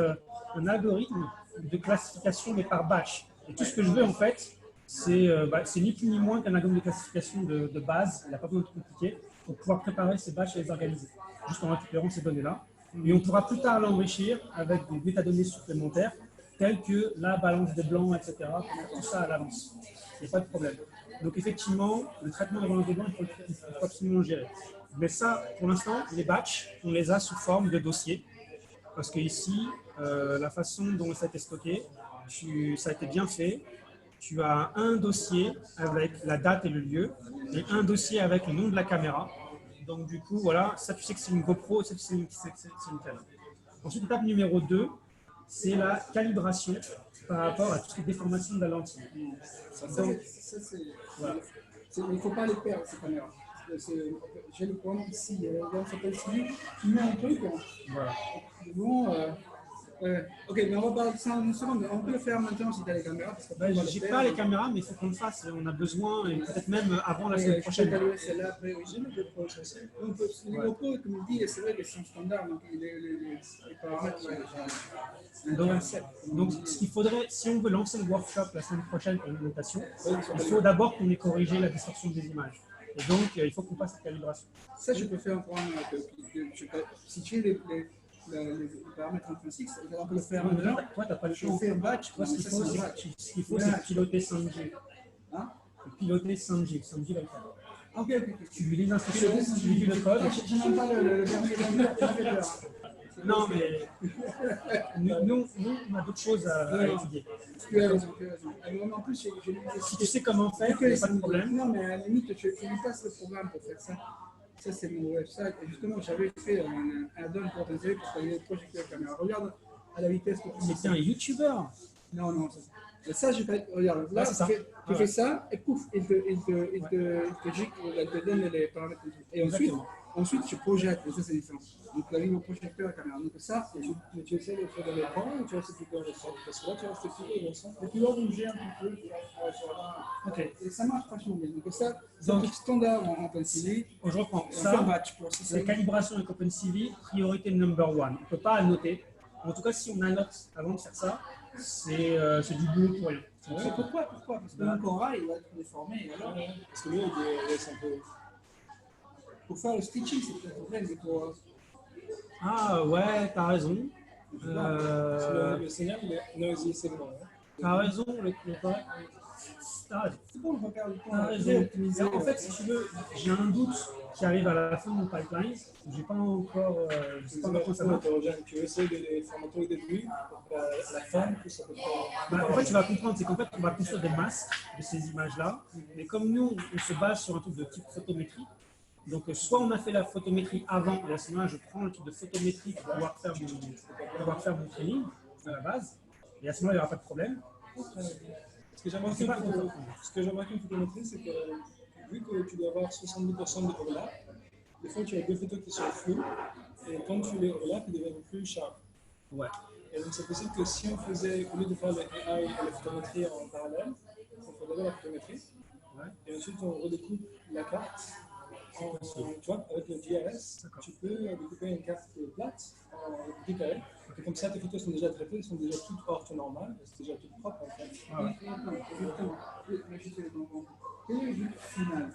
un algorithme de classification, mais par batch. Et tout ce que je veux en fait, c'est ni plus ni moins qu'un algorithme de classification de base, il n'a pas besoin de compliquer, pour pouvoir préparer ces batchs et les organiser, juste en récupérant ces données-là. Et on pourra plus tard l'enrichir avec des métadonnées supplémentaires, telles que la balance des blancs, etc., pour faire tout ça à l'avance. Il n'y a pas de problème. Donc effectivement, le traitement de la balance des blancs, il faut absolument le gérer. Mais ça, pour l'instant, les batchs, on les a sous forme de dossiers. Parce que ici, la façon dont ça a été stocké, ça a été bien fait. Tu as un dossier avec la date et le lieu, et un dossier avec le nom de la caméra. Donc du coup, voilà, ça tu sais que c'est une GoPro, ça tu sais que c'est une Canon. Ensuite, étape numéro 2, c'est la calibration par rapport à toutes les déformations de la lentille. Donc, voilà. Il ne faut pas les perdre, ces caméras. J'ai le programme ici, on s'appelle celui qui met un truc. Voilà. Bon, ok, mais on va parler de ça en une seconde. On peut le faire maintenant si tu as les caméras. J'ai pas les caméras, mais il faut qu'on le fasse. On a besoin, et peut-être même avant la semaine prochaine. Je peux celle-là après. J'ai le GoPro. Les GoPro, comme il dit, c'est vrai qu'ils sont standards. Donc les paramètres sont donc, ce qu'il faudrait, si on veut lancer le workshop la semaine prochaine pour l'annotation, il faut d'abord qu'on ait corrigé la distorsion des images. Et donc, il faut qu'on fasse la calibration. Ça, je peux faire un programme. Si tu as les paramètres intrinsèques, on peut le faire maintenant. Toi, tu n'as pas le choix. Je fais un batch. Toi, ce qu'il faut, c'est piloter 5G. Hein? Piloter 5G. 5G va le faire. Ok. Tu lui lis l'instruction, tu lui dis le code. Je n'aime pas le dernier. Non, mais nous, on a d'autres choses à étudier. Tu as raison. En plus, si tu sais comment faire, il n'y a pas de problème. Non, mais à la limite, je lui passe le programme pour faire ça. Ça, c'est mon website. Et justement, j'avais fait un add-on pour t'insérer pour faire des projecteurs caméra. Regarde à la vitesse que tu Mais t'es un youtubeur. Non. Ça, je fais. Regarde, là, tu fais ça, et pouf, il te donne les paramètres. Et ensuite, tu projettes, et ça, c'est différent. Donc, la ligne au projecteur, la caméra. Donc, ça, tu essaies de le faire dans l'écran, ou tu restes plutôt dans le centre. Parce que là, tu restes plutôt dans le centre. Et tu dois bouger un petit peu. Ok. Et ça marche vachement bien. Donc, ça, c'est un truc standard en OpenCV. Je reprends. Ça, la calibration avec OpenCV, priorité number one. On ne peut pas annoter. En tout cas, si on annote avant de faire ça, c'est du boulot pour rien. Pourquoi? Parce que mon Cora, il va être déformé. Parce que lui, il laisse un peu. Pour faire le stitching, c'est un problème. Ah ouais, t'as raison. Le Seigneur, il a aussi ses blancs. T'as raison, C'est bon, on va perdre du temps. T'as raison. En fait, si tu veux, j'ai un doute qui arrive à la fin de mon pipeline. J'ai pas encore. Je sais pas comment ça va. Tu essaies de les formater au début, la forme, tout ça peut en fait, tu vas comprendre, c'est qu'en fait, on va construire des masques de ces images-là. Mais comme nous, on se base sur un truc de type photométrie. Donc, soit on a fait la photométrie avant, et à ce moment-là, je prends le truc de photométrie pour pouvoir faire mon training à la base. Et à ce moment-là, il n'y aura pas de problème. Ce que j'aimerais qu'une photométrie, c'est que vu que tu dois avoir 70% de overlap, des fois tu as deux photos qui sont floues, et quand tu les overlap, ils deviennent plus sharp. Ouais. Et donc c'est possible que si on faisait, au lieu de faire le AI et la photométrie en parallèle, on ferait d'abord la photométrie, et ensuite on redécoupe la carte. Tu vois, avec le GIS, tu peux découper une carte plate en 10 carrés. Et comme ça, tes photos sont déjà traitées, elles sont déjà toutes ortho normales, c'est déjà tout propre en fait. Exactement. Quel est le but final?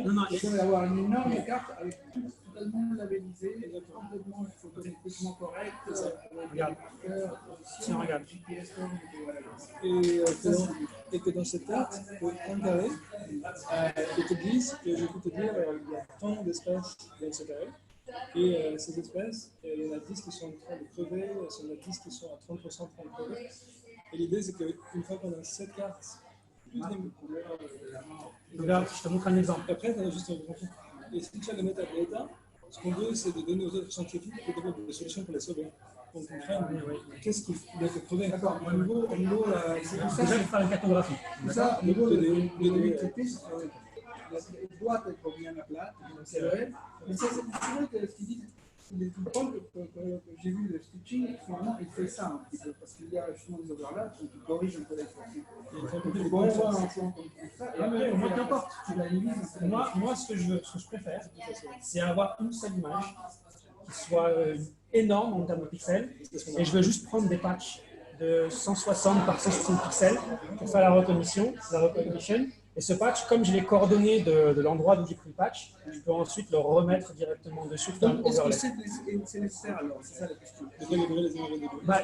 Non, il faut avoir une énorme carte avec tout totalement labellisé, complètement photométriquement correct. Regarde. Tiens, regarde. Et que dans cette carte, un carré, il te dise que je peux te dire il y a tant d'espèces dans ce carré. Et ces espèces, il y en a 10 qui sont en train de crever, il y en a 10 qui sont à 30% en train de crever. Et l'idée, c'est qu'une fois qu'on a cette carte, regarde, je te montre un exemple. Après, tu as juste un exemple. Et si tu as le metadata, ce qu'on veut, c'est de donner aux autres scientifiques qui développent des solutions pour les sauver. Donc, on comprend qu'est-ce qu'il doit être crevé. D'accord. Au niveau, c'est tout ça. Déjà, il faut faire une cartographie. Tout ça, au niveau de début de traité, il doit être bien à plat, c'est vrai. Mais ça, c'est vrai que ce qu'ils disent, les points que j'ai vu le stitching, finalement, il fait ça un petit peu, parce qu'il y a justement des overlaps, donc il corrige un peu les formes. Donc, tu pourrais voir un plan comme ça, et après, moi, qu'importe. tu l'analyses. Moi, ce que je préfère, c'est avoir une seule image qui soit énorme en termes de pixels, et je veux juste prendre des patchs de 160 par 160 pixels pour faire la recognition. Et ce patch, comme je l'ai coordonné de l'endroit d'où j'ai pris le patch, je peux ensuite le remettre directement dessus. Donc, est-ce que c'est nécessaire alors? C'est ça la question.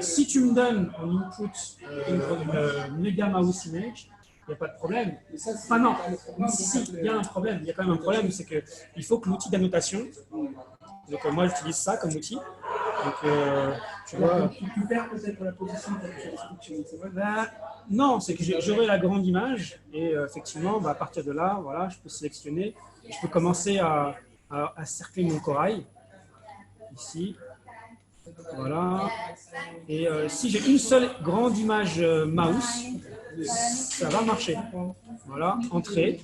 Si tu me donnes en input une méga mouse image, il n'y a pas de problème. Enfin non, si, il y a un problème. Il y a quand même un problème, c'est qu'il faut que l'outil d'annotation, donc moi j'utilise ça comme outil. Donc, tu vois, tu perds peut-être la position de la c'est vrai? Non, c'est que j'aurai la grande image et effectivement, à partir de là, voilà, je peux sélectionner, et je peux commencer à cercler mon corail ici, voilà. Et si j'ai une seule grande image mouse, ça va marcher. Voilà, entrée,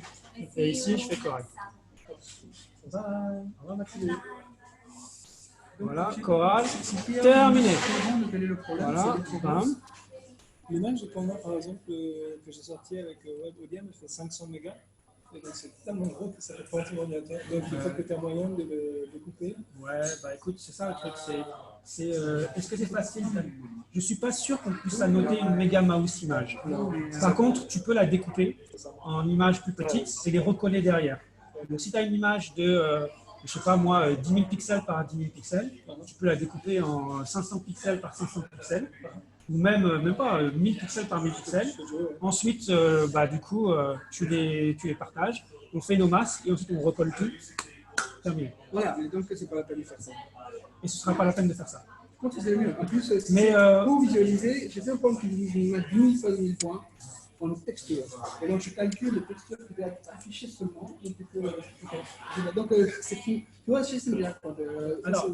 et ici je fais corail. Voilà, corail, terminé. Voilà, bam. L'image, par exemple, que j'ai sorti avec WebODM, elle fait 500 mégas. Et donc c'est tellement gros que ça fait 30 ordinateurs. Donc il faut que tu aies moyen de le couper. Ouais, écoute, c'est ça le truc. Est-ce que c'est facile? Je suis pas sûr qu'on puisse annoter une méga mouse image. Par contre, tu peux la découper en images plus petites et les recoller derrière. Donc si tu as une image de, je sais pas moi, 10 000 pixels par 10 000 pixels, tu peux la découper en 500 pixels par 500 pixels. Ou même pas 1000 pixels par 1000 pixels. Ensuite, du coup, tu les partages, on fait nos masques et ensuite on recolle tout. Terminé. Voilà, mais donc c'est pas la peine de faire ça. Et ce ne sera pas la peine de faire ça. Je pense que c'est mieux. En plus, pour visualiser, j'ai fait un point qui dit 10 000 fois 1000 points en texture. Et donc je calcule les textures qui doivent être affichées seulement. Donc c'est qui. Tu vois, c'est bien. Alors,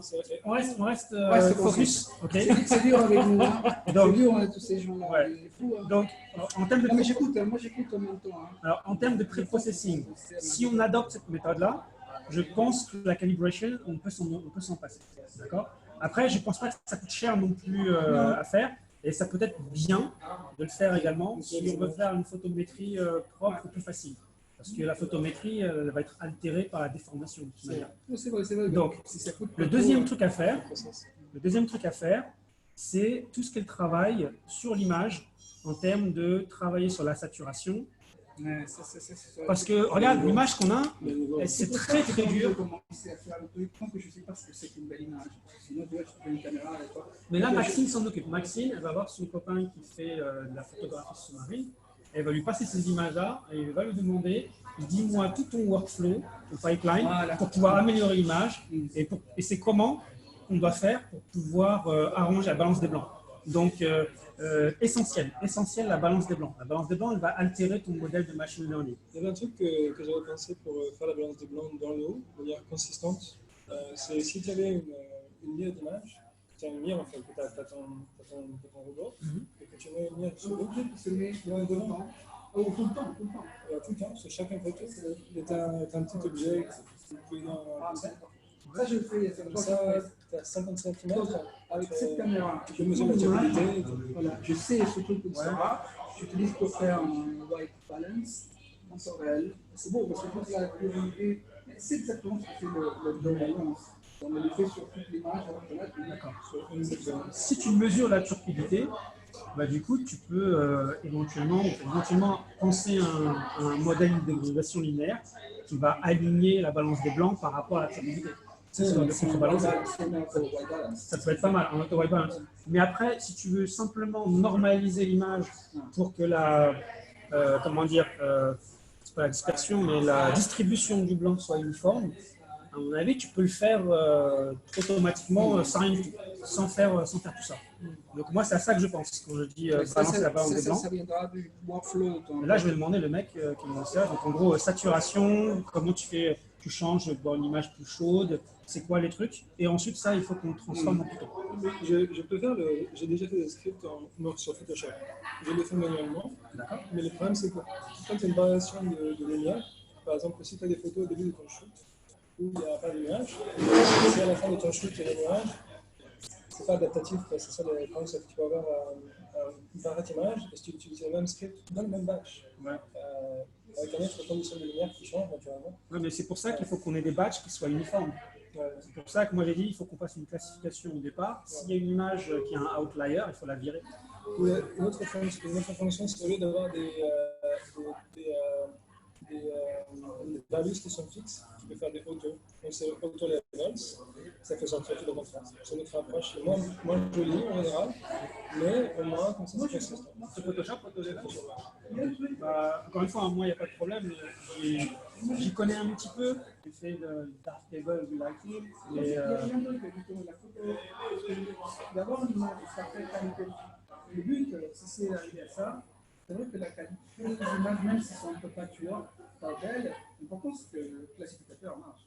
on reste focus. Okay. C'est dur avec nous. C'est dur, on a tous ces gens-là. Ouais. Donc, en termes de. Non, mais j'écoute, moi j'écoute en même temps. Alors, en termes de pré-processing, si on adopte cette méthode-là, je pense que la calibration, on peut s'en passer. D'accord? Après, je ne pense pas que ça coûte cher non plus à faire. Et ça peut être bien de le faire également si on veut faire une photométrie propre ou plus facile. Parce que la photométrie elle va être altérée par la déformation. C'est vrai. Donc, le deuxième truc à faire, c'est tout ce qui est le travail sur l'image en termes de travailler sur la saturation. Parce que, regarde, l'image qu'on a, c'est très très dur. Mais là, Maxine s'en occupe. Maxine, elle va voir son copain qui fait de la photographie sous-marine. Elle va lui passer ces images-là et elle va lui demander, dis-moi tout ton workflow, ton pipeline, pour pouvoir améliorer l'image. Et c'est comment on doit faire pour pouvoir arranger la balance des blancs. Donc, essentiel, la balance des blancs. La balance des blancs, elle va altérer ton modèle de machine learning. Il y avait un truc que j'avais pensé pour faire la balance des blancs dans l'eau, de manière consistante. C'est si tu avais une mire d'image, tu as une mire en fait, que tu as ton robot, et que tu mets une mire sur l'eau, qui se met devant. Tout le temps. Tout le temps, sur chacun photo, tu as un petit objet que tu peux dans ça, je le fais. Ça, tu as 50 cm. Avec cette caméra, je mesure la turbidité. Voilà, je sais ce truc comme ça. J'utilise pour faire un white balance en temps réel. C'est beau parce que toute la pluralité, c'est exactement ce que fait le balance. On le fait sur toute l'image. D'accord. Si tu mesures la turbidité, du coup, tu peux éventuellement penser à un modèle de régression linéaire qui va aligner la balance des blancs par rapport à la turbidité. Ça peut être pas mal en auto-white balance. Mais après, si tu veux simplement normaliser l'image pour que la, c'est pas la dispersion, mais la distribution du blanc soit uniforme, à mon avis, tu peux le faire automatiquement sans faire tout ça. Donc moi, c'est à ça que je pense quand je dis balancer la balance des blancs. Ça viendra du workflow. Là, je vais demander le mec qui me ça. Donc en gros, saturation, comment tu changes dans une image plus chaude, c'est quoi les trucs, et ensuite ça, il faut qu'on transforme en Python. Je peux faire j'ai déjà fait des scripts sur Photoshop. Je les fais manuellement, mais le problème c'est que quand il y a une variation de lumière, par exemple, si tu as des photos au début de ton shoot, où il n'y a pas de nuage. Si à la fin de ton shoot, il y a des nuages, c'est pas adaptatif, c'est ça le problème, c'est que tu peux avoir une parfaite image et si tu utilises le même script dans le même batch. Avec une autre condition de lumière qui change naturellement. Ouais, mais c'est pour ça qu'il faut qu'on ait des batchs qui soient uniformes. C'est pour ça que moi j'ai dit il faut qu'on fasse une classification au départ. S'il y a une image qui a un outlier, il faut la virer. Une autre fonction, c'est au lieu d'avoir des values qui sont fixes, tu peux faire des auto. Donc c'est auto levels, ça fait sortir tout le contraste. C'est notre approche, moins jolie en général, mais au moins comme ça c'est consistant. C'est Photoshop, auto level. Bah, encore une fois, moi il n'y a pas de problème. J'y connais un petit peu. J'ai fait le dark table du lighting. Et d'avoir une image de parfaite qualité. Le but, si c'est arrivé à ça, c'est vrai que la qualité des images, même si sont un peu pas belles, l'important c'est que le classificateur marche.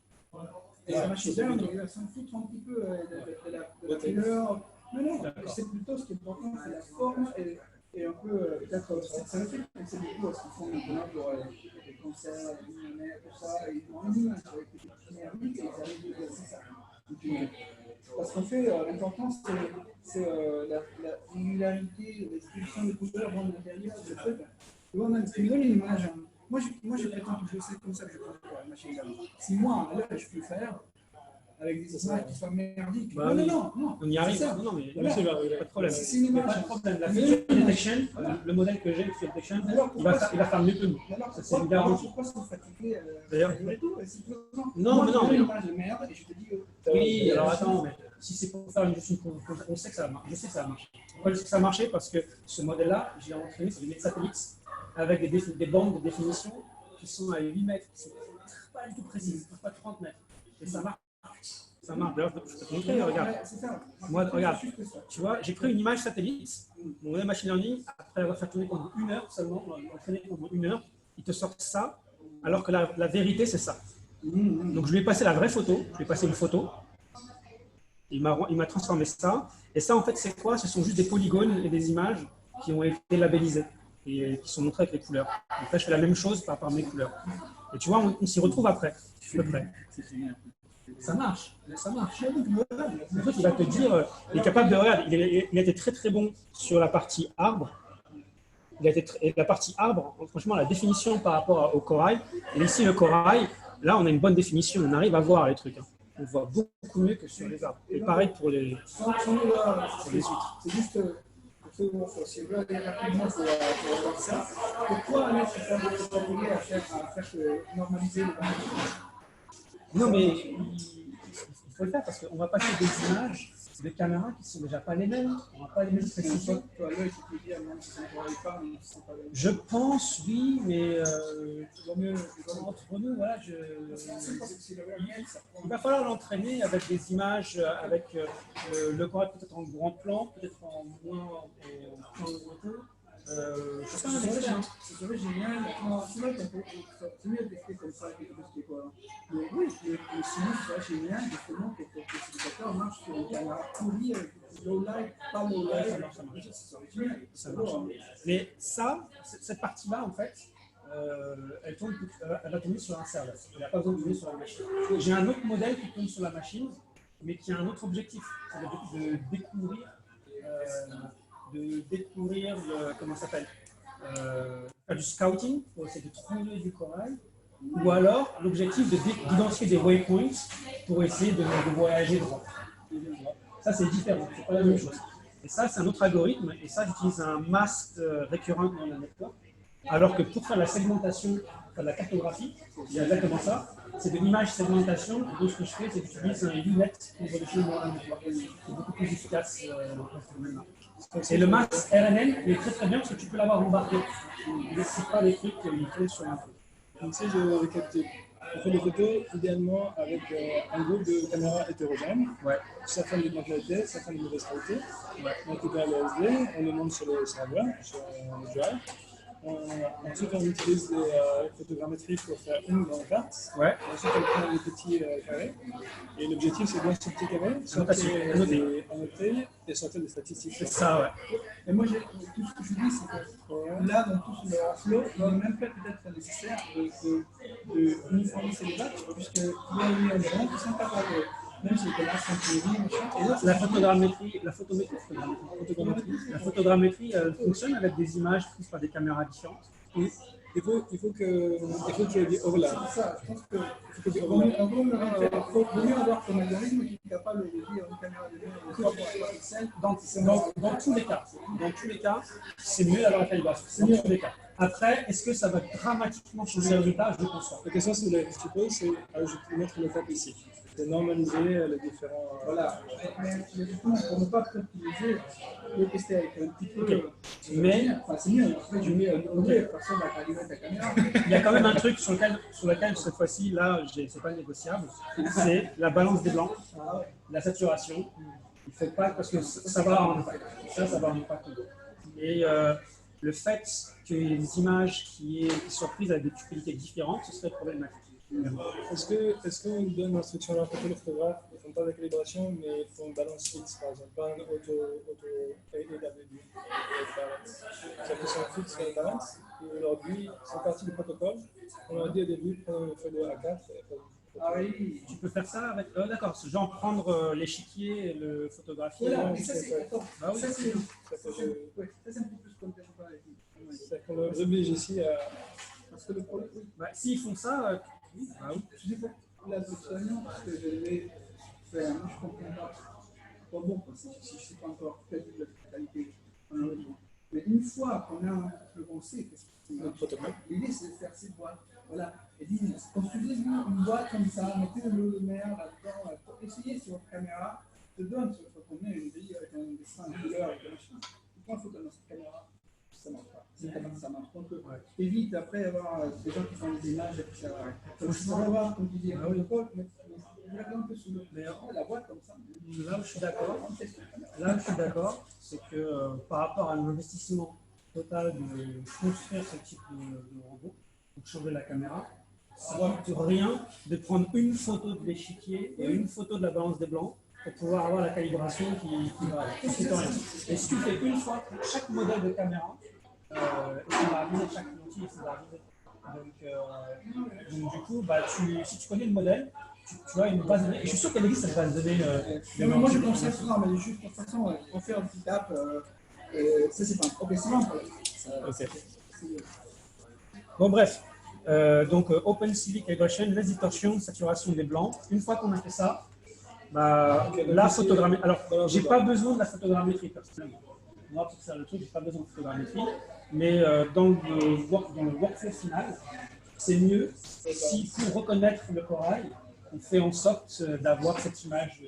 Et la machine learning, il va s'en foutre un petit peu de la couleur. Non, c'est plutôt ce qui est important, c'est la forme et un peu, peut-être, ça me fait penser beaucoup à ce qu'ils font maintenant pour les concerts, les millionnaires, tout ça, et ils ont une image avec des petites merdiques et ils arrivent à déplacer ça. Parce qu'en fait, l'important, c'est la régularité, la distribution des couleurs dans l'intérieur du truc. Tu vois, même, tu me donnes une image. Moi, je prétends que je sais comme ça que je pense pour la machine learning. Si moi, à l'heure, je peux faire avec des images qui soient merdiques. Bah, non. On y arrive. Non, mais voilà. Il n'y a pas de problème. C'est une image. Pas de problème. La feature detection, le modèle que j'ai, le feature detection, il va faire mieux que nous. C'est une garantie. Pourquoi sont fatigués D'ailleurs, non, mais une image de merde et je te dis. Oui, alors attends, mais si c'est pour faire juste une on sait que ça marche. Je sais que ça marche. Pourquoi je sais que ça a marché? Parce que ce modèle-là, je l'ai entraîné sur des satellites avec des bandes de définition qui sont à 8 mètres, qui sont pas du tout précises, pas 30 mètres. Et ça marche. Ça marche. D'ailleurs, je peux te montrer, regarde. Moi, regarde, tu vois, j'ai pris une image satellite, mon modèle machine learning, après avoir fait tourner pendant 1 heure seulement, entraîné pendant 1 heure, il te sort ça, alors que la vérité, c'est ça. Donc, je lui ai passé la vraie photo, je lui ai passé une photo, il m'a transformé ça, et ça, en fait, c'est quoi? Ce sont juste des polygones et des images qui ont été labellisées et qui sont montrées avec les couleurs. Donc là, je fais la même chose par rapport à mes couleurs. Et tu vois, on s'y retrouve après, à peu près. Ça marche, ça marche. Le truc, il va te dire, il est capable de regarder. Il a été très très bon sur la partie arbre. Et la partie arbre, franchement, la définition par rapport au corail. Et ici, le corail, là, on a une bonne définition. On arrive à voir les trucs. On voit beaucoup mieux que sur les arbres. Et pareil pour les huîtres. C'est juste. Si vous voulez aller rapidement pour voir ça, pourquoi aller se faire à faire normaliser le bandage? Non, mais il faut le faire parce qu'on va passer des images de caméras qui ne sont déjà pas les mêmes. On va pas les mêmes précisions. Je pense, oui, mais entre nous, voilà, il va falloir l'entraîner avec des images, avec le corail peut-être en grand plan, peut-être en moins en plan lointain. Ce serait génial. C'est mieux d'expliquer comme ça que de expliquer quoi. Mais oui, sinon, ce serait génial justement que le classificateur marche sur une caméra pourrie avec low light, pas low light. Ça marche. Ça marche. Mais ça, cette partie-là, en fait, elle va tourner sur un serveur. Elle n'a pas besoin de tourner sur la machine. J'ai un autre modèle qui tourne sur la machine, mais qui a un autre objectif, c'est de découvrir comment ça s'appelle, faire du scouting pour essayer de trouver du corail, ou alors l'objectif d'identifier des waypoints pour essayer de voyager droit. Ça, c'est différent, c'est pas la même chose. Et ça, c'est un autre algorithme, et ça, j'utilise un mask récurrent dans le network, alors que pour faire la segmentation, faire la cartographie, il y a exactement ça, c'est de l'image segmentation, donc ce que je fais, c'est que j'utilise un UNet pour vérifier le network. C'est beaucoup plus efficace dans ce domaine-là. Et le max RNN, il est très très bien parce que tu peux l'avoir embarqué. Il ne décide pas les trucs qu'il tournent sur un truc. Donc si je récapitule, on fait des photos idéalement avec un groupe de caméras hétérogènes, certaines de bonne qualité, certaines de mauvaise qualité. On récupère les SD, on les monte sur le serveur, sur le drive. ensuite, on utilise les photogrammétries pour faire une grande carte. Ouais. Ensuite, on prend les petits carrés. Et l'objectif, c'est bien ce petit carré, sortir des annotés et sortir des statistiques. C'est ça, ouais. Et moi, tout ce que je dis, c'est que là, dans tout ce workflow, il n'est même pas peut-être nécessaire de uniformiser les batchs, puisqu'il y a des éléments qui sont capables, même si les classes sont théorie, machin. Et la photogrammétrie fonctionne avec des images prises par des caméras différentes. Oui. Il faut qu'il y ait des overlaps. C'est ça, je pense qu'il vaut mieux avoir un algorithme qui est capable de dire une caméra de 3 pixels. Dans tous les cas, c'est mieux d'avoir la calibration. Dans tous les cas. Après, est-ce que ça va dramatiquement changer le résultat? Je pense pas. La question que tu poses, c'est mettre le cap ici. C'est normaliser les différents. Voilà. Mais justement, pour ne pas utiliser, le tester avec un petit peu. Okay. Mais c'est mieux. Après, tu mets un objet, personne va calibrer ta caméra. Il y a quand même un truc sur lequel cette fois-ci, là, c'est pas négociable. C'est la balance des blancs, la saturation. Il faut pas, parce que ça va avoir un impact. Ça va avoir un impact. Et le fait qu'il y ait des images qui soient prises avec des qualités différentes, ce serait problématique. Est-ce qu'on donne l'instruction à la photographe, ils font pas de calibration, mais ils font une balance fixe, par exemple, pas un auto-AW balance. C'est-à-dire qu'ils sont fixes sur une balance, et aujourd'hui, c'est partie du protocole. On leur dit au début, prendre une feuille de A4. Ah oui, tu peux faire ça avec. D'accord, genre prendre l'échiquier et le photographier. Voilà, ça c'est. Ah oui, ça c'est un peu plus contemporain. C'est qu'on les oblige ici à. Parce que le problème. S'ils font ça. Oui. Je dis pour la soignant, parce que je l'ai fait, moi je comprends pas. Bon, si je ne sais pas encore quelle est la qualité, mais une fois qu'on sait que c'est un protocole, l'idée c'est de faire ces boîtes. Voilà. Et dit, construisez-vous une boîte comme ça, mettez le lumière là-dedans, essayez sur votre caméra, te donne sur votre combien une grille avec un dessin, une couleur, avec un machin. Tu prends une photo dans cette caméra, ça ne marche pas. Ça marche. Donc, évite après avoir des gens qui font des images et puis ça va. Donc, je pourrais avoir, comme tu dis, un protocole, mais regardez un peu sous la boîte comme ça. Là où je suis d'accord, c'est que par rapport à l'investissement total de construire ce type de robot, pour changer la caméra, ça ne coûte rien de prendre une photo de l'échiquier et une photo de la balance des blancs pour pouvoir avoir la calibration qui va avec. Et si tu fais une fois pour chaque modèle de caméra, ça va arriver chaque outil, ça va arriver. Donc du coup, si tu connais le modèle, tu as une base de données. Et je suis sûr qu'elle existe cette base de données. Moi je conseille ça, mais juste de toute façon, on fait un petit tap. Ça c'est pas un professionnel. Bon, bref. Donc, Open Civic Calibration, Less Distortion, saturation des blancs. Une fois qu'on a fait ça, la photogrammétrie. Alors, j'ai pas besoin de la photogrammétrie personnellement. Moi, pour faire le truc, j'ai pas besoin de photogrammétrie. Mais dans le workflow final, c'est mieux si pour reconnaître le corail, on fait en sorte d'avoir cette image.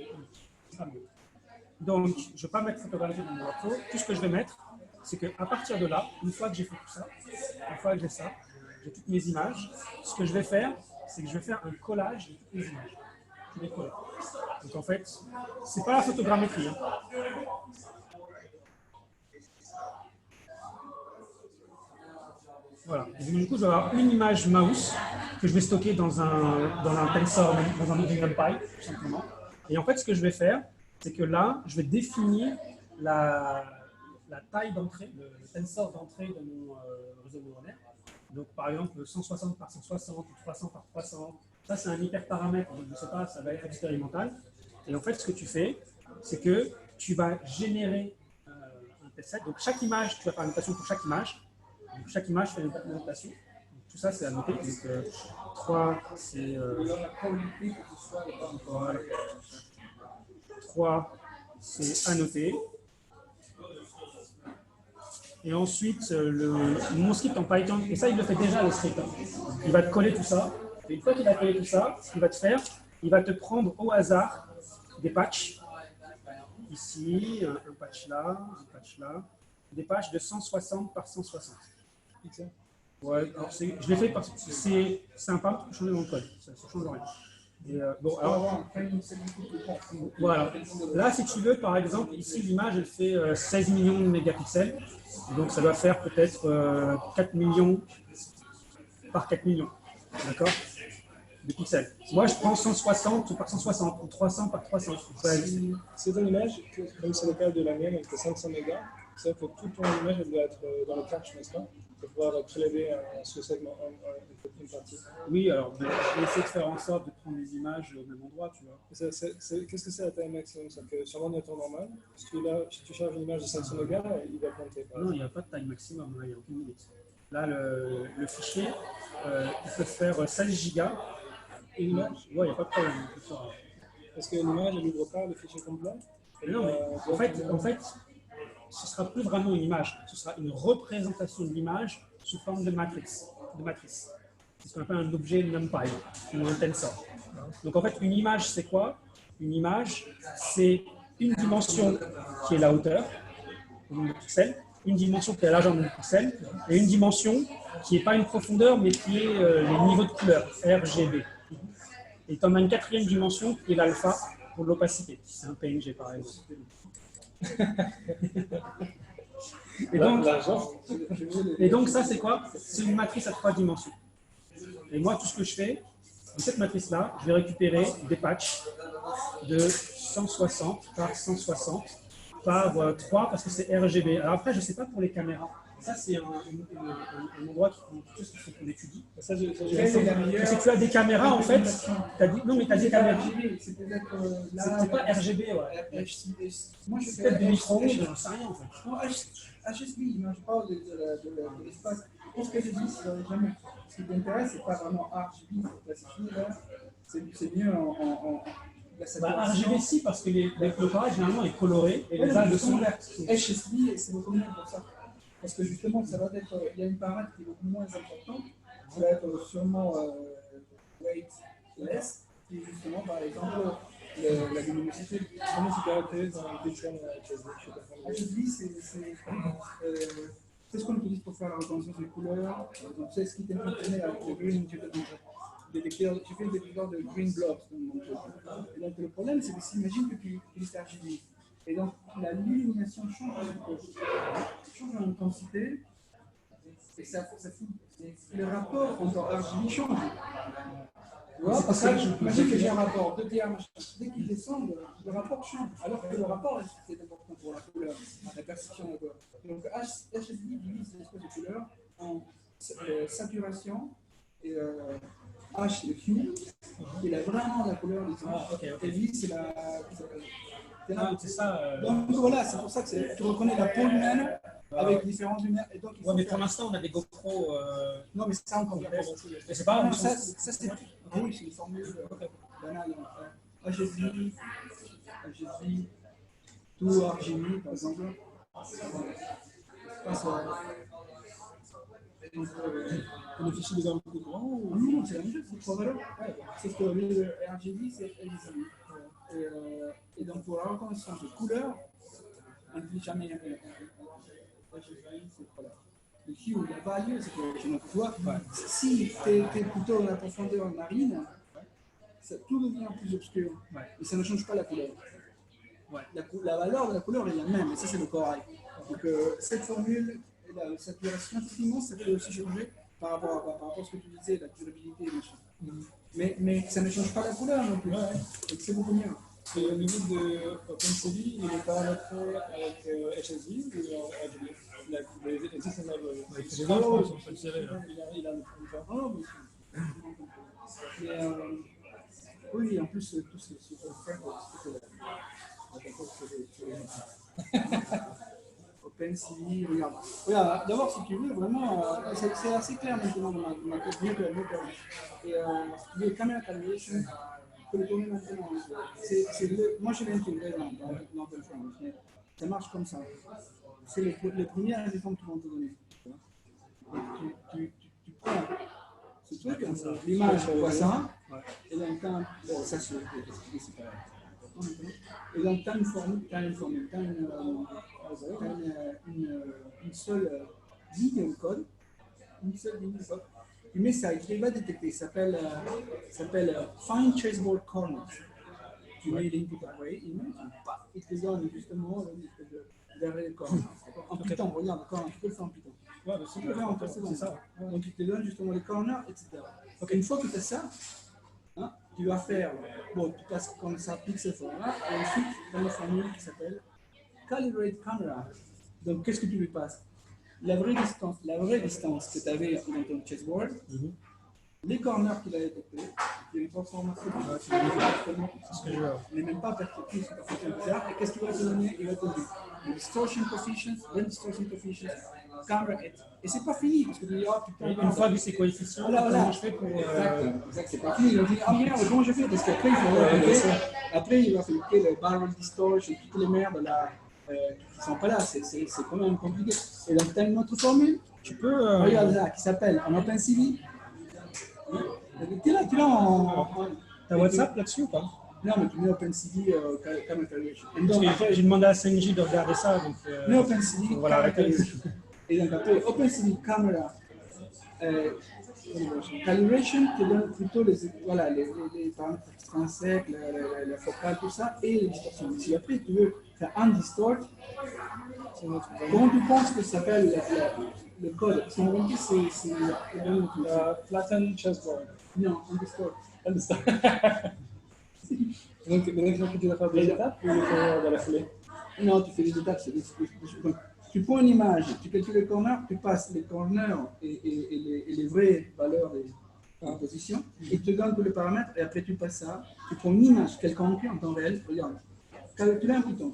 Donc, je ne vais pas mettre photographie dans mon workflow. Tout ce que je vais mettre, c'est qu'à partir de là, une fois que j'ai fait tout ça, une fois que j'ai ça, j'ai toutes mes images, ce que je vais faire, c'est que je vais faire un collage de toutes mes images. Je vais coller. Donc en fait, ce n'est pas la photogrammétrie. Hein. Voilà. Et du coup, je vais avoir une image mouse que je vais stocker dans un tensor, dans un outil NumPy, tout simplement. Et en fait, ce que je vais faire, c'est que là, je vais définir la taille d'entrée, le tensor d'entrée de mon réseau neuronal. Donc, par exemple, 160 par 160 ou 300 par 300. Ça, c'est un hyperparamètre. Donc, je ne sais pas, ça va être expérimental. Et en fait, ce que tu fais, c'est que tu vas générer un test set. Donc, chaque image, tu vas faire une notation pour chaque image. Donc, chaque image fait une notation. Donc, tout ça, c'est annoté. Donc, 3, c'est. 3, c'est annoté. Et ensuite, mon script en Python, et ça, il le fait déjà, le script. Il va te coller tout ça. Et une fois qu'il a collé tout ça, ce qu'il va te faire, il va te prendre au hasard des patchs. Ici, un patch là, des patchs de 160 par 160. Ouais, alors je l'ai fait parce que c'est un paramétre qui peut changer dans le code. Ça ne change rien. Et, bon, alors, voilà. Là, si tu veux, par exemple, ici, l'image, elle fait 16 millions de mégapixels. Donc, ça doit faire peut-être 4 millions par 4 millions. D'accord? De pixels. Moi, je prends 160 par 160 ou 300 par 300. C'est une image, comme c'est le cas de la mienne, avec 500 mégas, c'est-à-dire que toute ton image elle doit être dans le cache, n'est-ce pas? Pour pouvoir prélever un sous-segment, une partie. Oui, alors je vais essayer de faire en sorte de prendre les images au même endroit, tu vois. Qu'est-ce que c'est la taille maximum? C'est que sur l'ordinateur normal, si tu charges une image de 500 mégas, il va planter. Non, il n'y a pas de taille maximum, là, il n'y a aucune limite. Là, le fichier, il peut faire 16 gigas. Une image? Ouais, il n'y a pas de problème. Parce que l'image, elle n'ouvre pas le fichier complet? Non, mais en fait, ce ne sera plus vraiment une image. Ce sera une représentation de l'image sous forme de matrice. C'est ce qu'on appelle un objet NumPy, ou un tensor. Donc en fait, une image, c'est quoi? Une image, c'est une dimension qui est la hauteur, le nombre de pixels, une dimension qui est la largeur de pixels, et une dimension qui n'est pas une profondeur, mais qui est les niveaux de couleur, RGB. Et tu en as une quatrième dimension qui est l'alpha pour l'opacité. C'est un PNG par exemple. Et donc ça c'est quoi? C'est une matrice à 3 dimensions. Et moi tout ce que je fais, de cette matrice-là, je vais récupérer des patchs de 160 par 160 par 3 parce que c'est RGB. Alors après je ne sais pas pour les caméras. Ça, c'est un endroit qu'il faut qu'on étudie. C'est que tu as des caméras, en fait. Non, mais tu as des caméras. C'est pas RGB, ouais. Moi, je fais des micro-ondes, j'en sais rien, en fait. Non, HSB, je parle de l'espace. Pour ce que je dis, jamais. Ce qui t'intéresse, c'est pas vraiment RGB, c'est mieux en RGB, si, parce que le carré, généralement, est coloré et les algues sont vertes. HSB, c'est beaucoup mieux pour ça. Parce que justement, ça va être, il y a une paramètre qui est beaucoup moins importante, qui va être sûrement weightless, qui est justement, par exemple, la luminosité. Comment tu caractérises dans le pixel HSB, c'est ce qu'on utilise pour faire la reconnaissance des couleurs. Donc, c'est ce qui t'est mentionné avec le green, j'ai fait le détecteur de green blobs. Et donc, le problème, c'est que s'imagine que tu utilises RGB. Et donc, la luminisation change en intensité et ça fout. Le rapport entre RGB change. Tu vois, parce que j'imagine que j'ai un rapport 2 machin. Dès qu'il descend, le rapport change. Alors que le rapport, c'est important pour la couleur, la perception de la couleur. Donc, HSB divise l'espèce de couleur en saturation et H, c'est le hue, qui est vraiment la couleur des images. Et V, c'est la. C'est ça. Donc voilà, c'est pour ça que tu reconnais la peau humaine avec différentes lumières. Et donc, mais pour l'instant, on a des GoPro. Non, mais ça encore. Mais c'est pas. Ça c'est. Oui, c'est une formule banale. HSV, tout RGB, par exemple. Le fichier des armes plus grand ou... Non, c'est la même chose, c'est 3 valeurs. Sauf que le RGB, c'est LGB. Et donc, pour la reconnaissance de couleur, on ne dit jamais RGB, c'est voilà. Le hue, la value, c'est que tu vois, si tu es plutôt dans la profondeur marine, tout devient plus obscur. Et ça ne change pas la couleur. La valeur de la couleur est la même, et ça, c'est le corail. Donc, cette formule, la saturation, effectivement, ça peut aussi changer par rapport à ce que tu disais, la durabilité et machin. Mais ça ne change pas la couleur non plus. Donc, c'est beaucoup mieux. Et au niveau de OpenCV, il est paramétré avec HSV ou RGB? Il a oui, en plus, tout ce qui OpenCV, regarde, d'abord, si tu veux, vraiment, c'est assez clair maintenant dans ma technique. Et le camera calibration, tu peux le tourner maintenant. Moi, je l'ai intégré dans Untitled, mais ça marche comme ça. C'est les premiers résultats que tu vas te donner. Tu prends ce truc, l'image, voit ça, et donc ça c'est pas. Et donc tu as une formule, tu as une seule ligne de code, tu mets ça et il va détecter. Ça s'appelle Find Chessboard Corners. Tu mets l'input array, il te donne justement l'array de corners. En Python, regarde, tu peux le faire en Python. Ouais, Tu peux le faire en Python, c'est ça. Donc il te donne justement les corners, etc. Donc une fois que tu as ça, hein, tu vas faire, bon, tu passes comme ça, pixel format, et ensuite tu as une formule qui s'appelle Calibrate Camera. Donc qu'est-ce que tu lui passes? La vraie distance que tu avais dans ton chessboard, les corners qu'il a détectés, il y a une transformation n'est même pas perspective, c'est bizarre. Et qu'est-ce qu'il va te donner? Il va te donner distortion coefficients, distortion coefficients, camera edge. Et c'est pas fini, parce que tu dis, oh putain. Une fois vu ces coefficients, comment je fais pour. Exact, c'est pas fini. Il va dire, ah merde, comment je fais? Parce qu'après, il faut appliquer. Après, il va appliquer le barrel distortion, toutes les merdes là, qui sont pas là. C'est quand même compliqué. Et donc, tu as une autre formule. Tu peux. Regarde là, qui s'appelle en OpenCV. Tu l'as en. T'as WhatsApp là-dessus ou pas? Non, mais tu mets OpenCV Camera Calibration. J'ai demandé à Sanji de regarder ça. Donc, mets OpenCV voilà, et donc après, OpenCV Camera Calibration te donne plutôt les paramètres extrinsèques, la focale, tout ça, et les distorsions. Si après tu veux faire un distort, comment tu penses que ça s'appelle le code? Si on dit c'est Flatten chessboard. Non, un distort. Donc, maintenant que tu dois faire des étapes ou il faut dans la foulée? Non, tu fais des étapes. Tu prends une image, tu calcules les corners, tu passes les corners et les vraies valeurs des positions, et tu te donnes tous les paramètres, et après tu passes ça, tu prends une image quelconque en temps réel, regarde, tu l'as un bouton,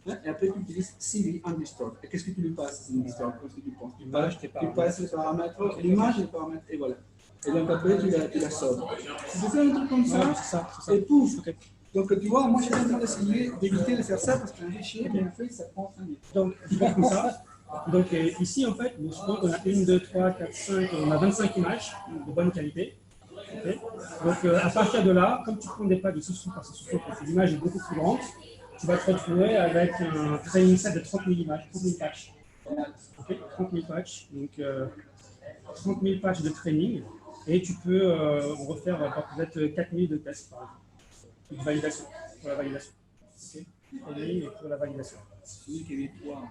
et après tu utilises CV undistort. Et qu'est-ce que tu lui passes undistort? Qu'est-ce que tu penses? Tu passes les paramètres, l'image et les paramètres, et voilà. Et donc après tu la sauves. Si tu fais un truc comme ça, et pouf! Donc tu vois, moi je suis en train d'essayer d'éviter de faire ça parce que j'ai chier, mais en fait ça prend 5 minutes. Donc tu fais comme ça. Donc ici en fait, je pense qu'on a 1, 2, 3, 4, 5, on a 25 images de bonne qualité. Okay. Donc à partir de là, comme tu prends des packs de sous-sous par sous-sous, parce que l'image est beaucoup plus grande, tu vas te retrouver avec un training set de 30 000 images, 30 000 patchs. Okay. 30 000 patchs, donc 30 000 patchs de training, et tu peux en refaire peut-être 4 000 de tests par exemple. Une validation, pour la validation. Okay. Et pour la validation. C'est lui qui avait toi.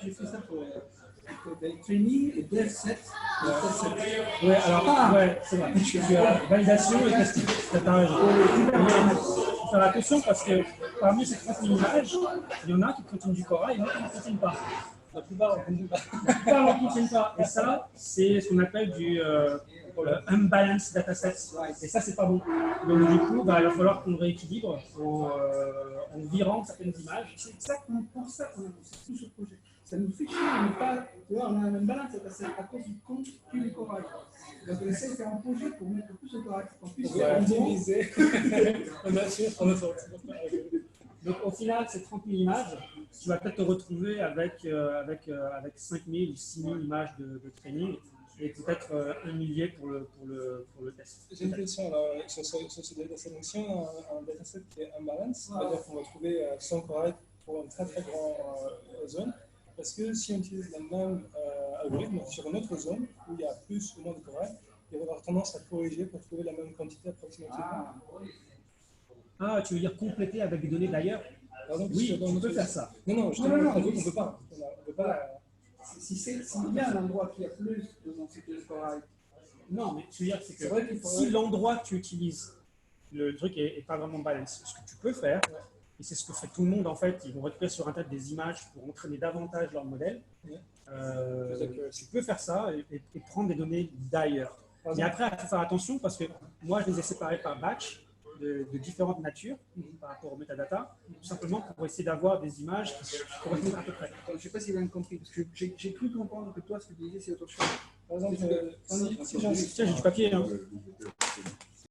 J'ai fait ça pour le training et dev set. Ouais, alors, ouais, c'est vrai. Tu as validation et testing. Tu as raison. Il faut faire attention parce que parmi ces 30 000 images, il y en a qui contiennent du Cora et il y en a qui ne contiennent pas. La plupart ne contiennent pas. Et ça, c'est ce qu'on appelle du unbalanced dataset. Et ça, c'est pas bon. Donc, du coup, il va falloir qu'on rééquilibre en virant certaines images. C'est exactement pour ça qu'on a lancé tout ce projet. Ça nous fait chier, on n'est pas. Tu vois, on a un unbalanced dataset à cause du compte plus les corail. Donc, on essaie de faire un projet pour mettre plus de corail. On puisse optimiser. Donc au final, ces 30 000 images, tu vas peut-être te retrouver avec 5 000 ou 6 000 images de training et peut-être 1 millier pour le test. J'ai une question sur ce dataset. Donc si on a un dataset qui est unbalanced, c'est-à-dire qu'on va trouver 100 corail pour une très très grande zone, parce que si on utilise le même algorithme sur une autre zone où il y a plus ou moins de corail, il va avoir tendance à corriger pour trouver la même quantité approximativement. Ah, tu veux dire compléter avec des données d'ailleurs? Oui, on peut faire ça. Non, on ne peut pas. S'il y a un endroit qui a plus de densité de corail. Non, mais tu veux dire que si l'endroit que tu utilises, le truc n'est pas vraiment balance, ce que tu peux faire, et c'est ce que fait tout le monde en fait, ils vont récupérer sur Internet des images pour entraîner davantage leur modèle. Tu peux faire ça et prendre des données d'ailleurs. Mais après, il faut faire attention parce que moi, je les ai séparés par batch. De différentes natures par rapport aux métadatas, tout simplement pour essayer d'avoir des images qui correspondent à peu près. Je ne sais pas si vous avez compris, parce que j'ai cru comprendre que toi, ce que tu disais, c'est autre chose. Par exemple, tiens, j'ai du papier. Hein.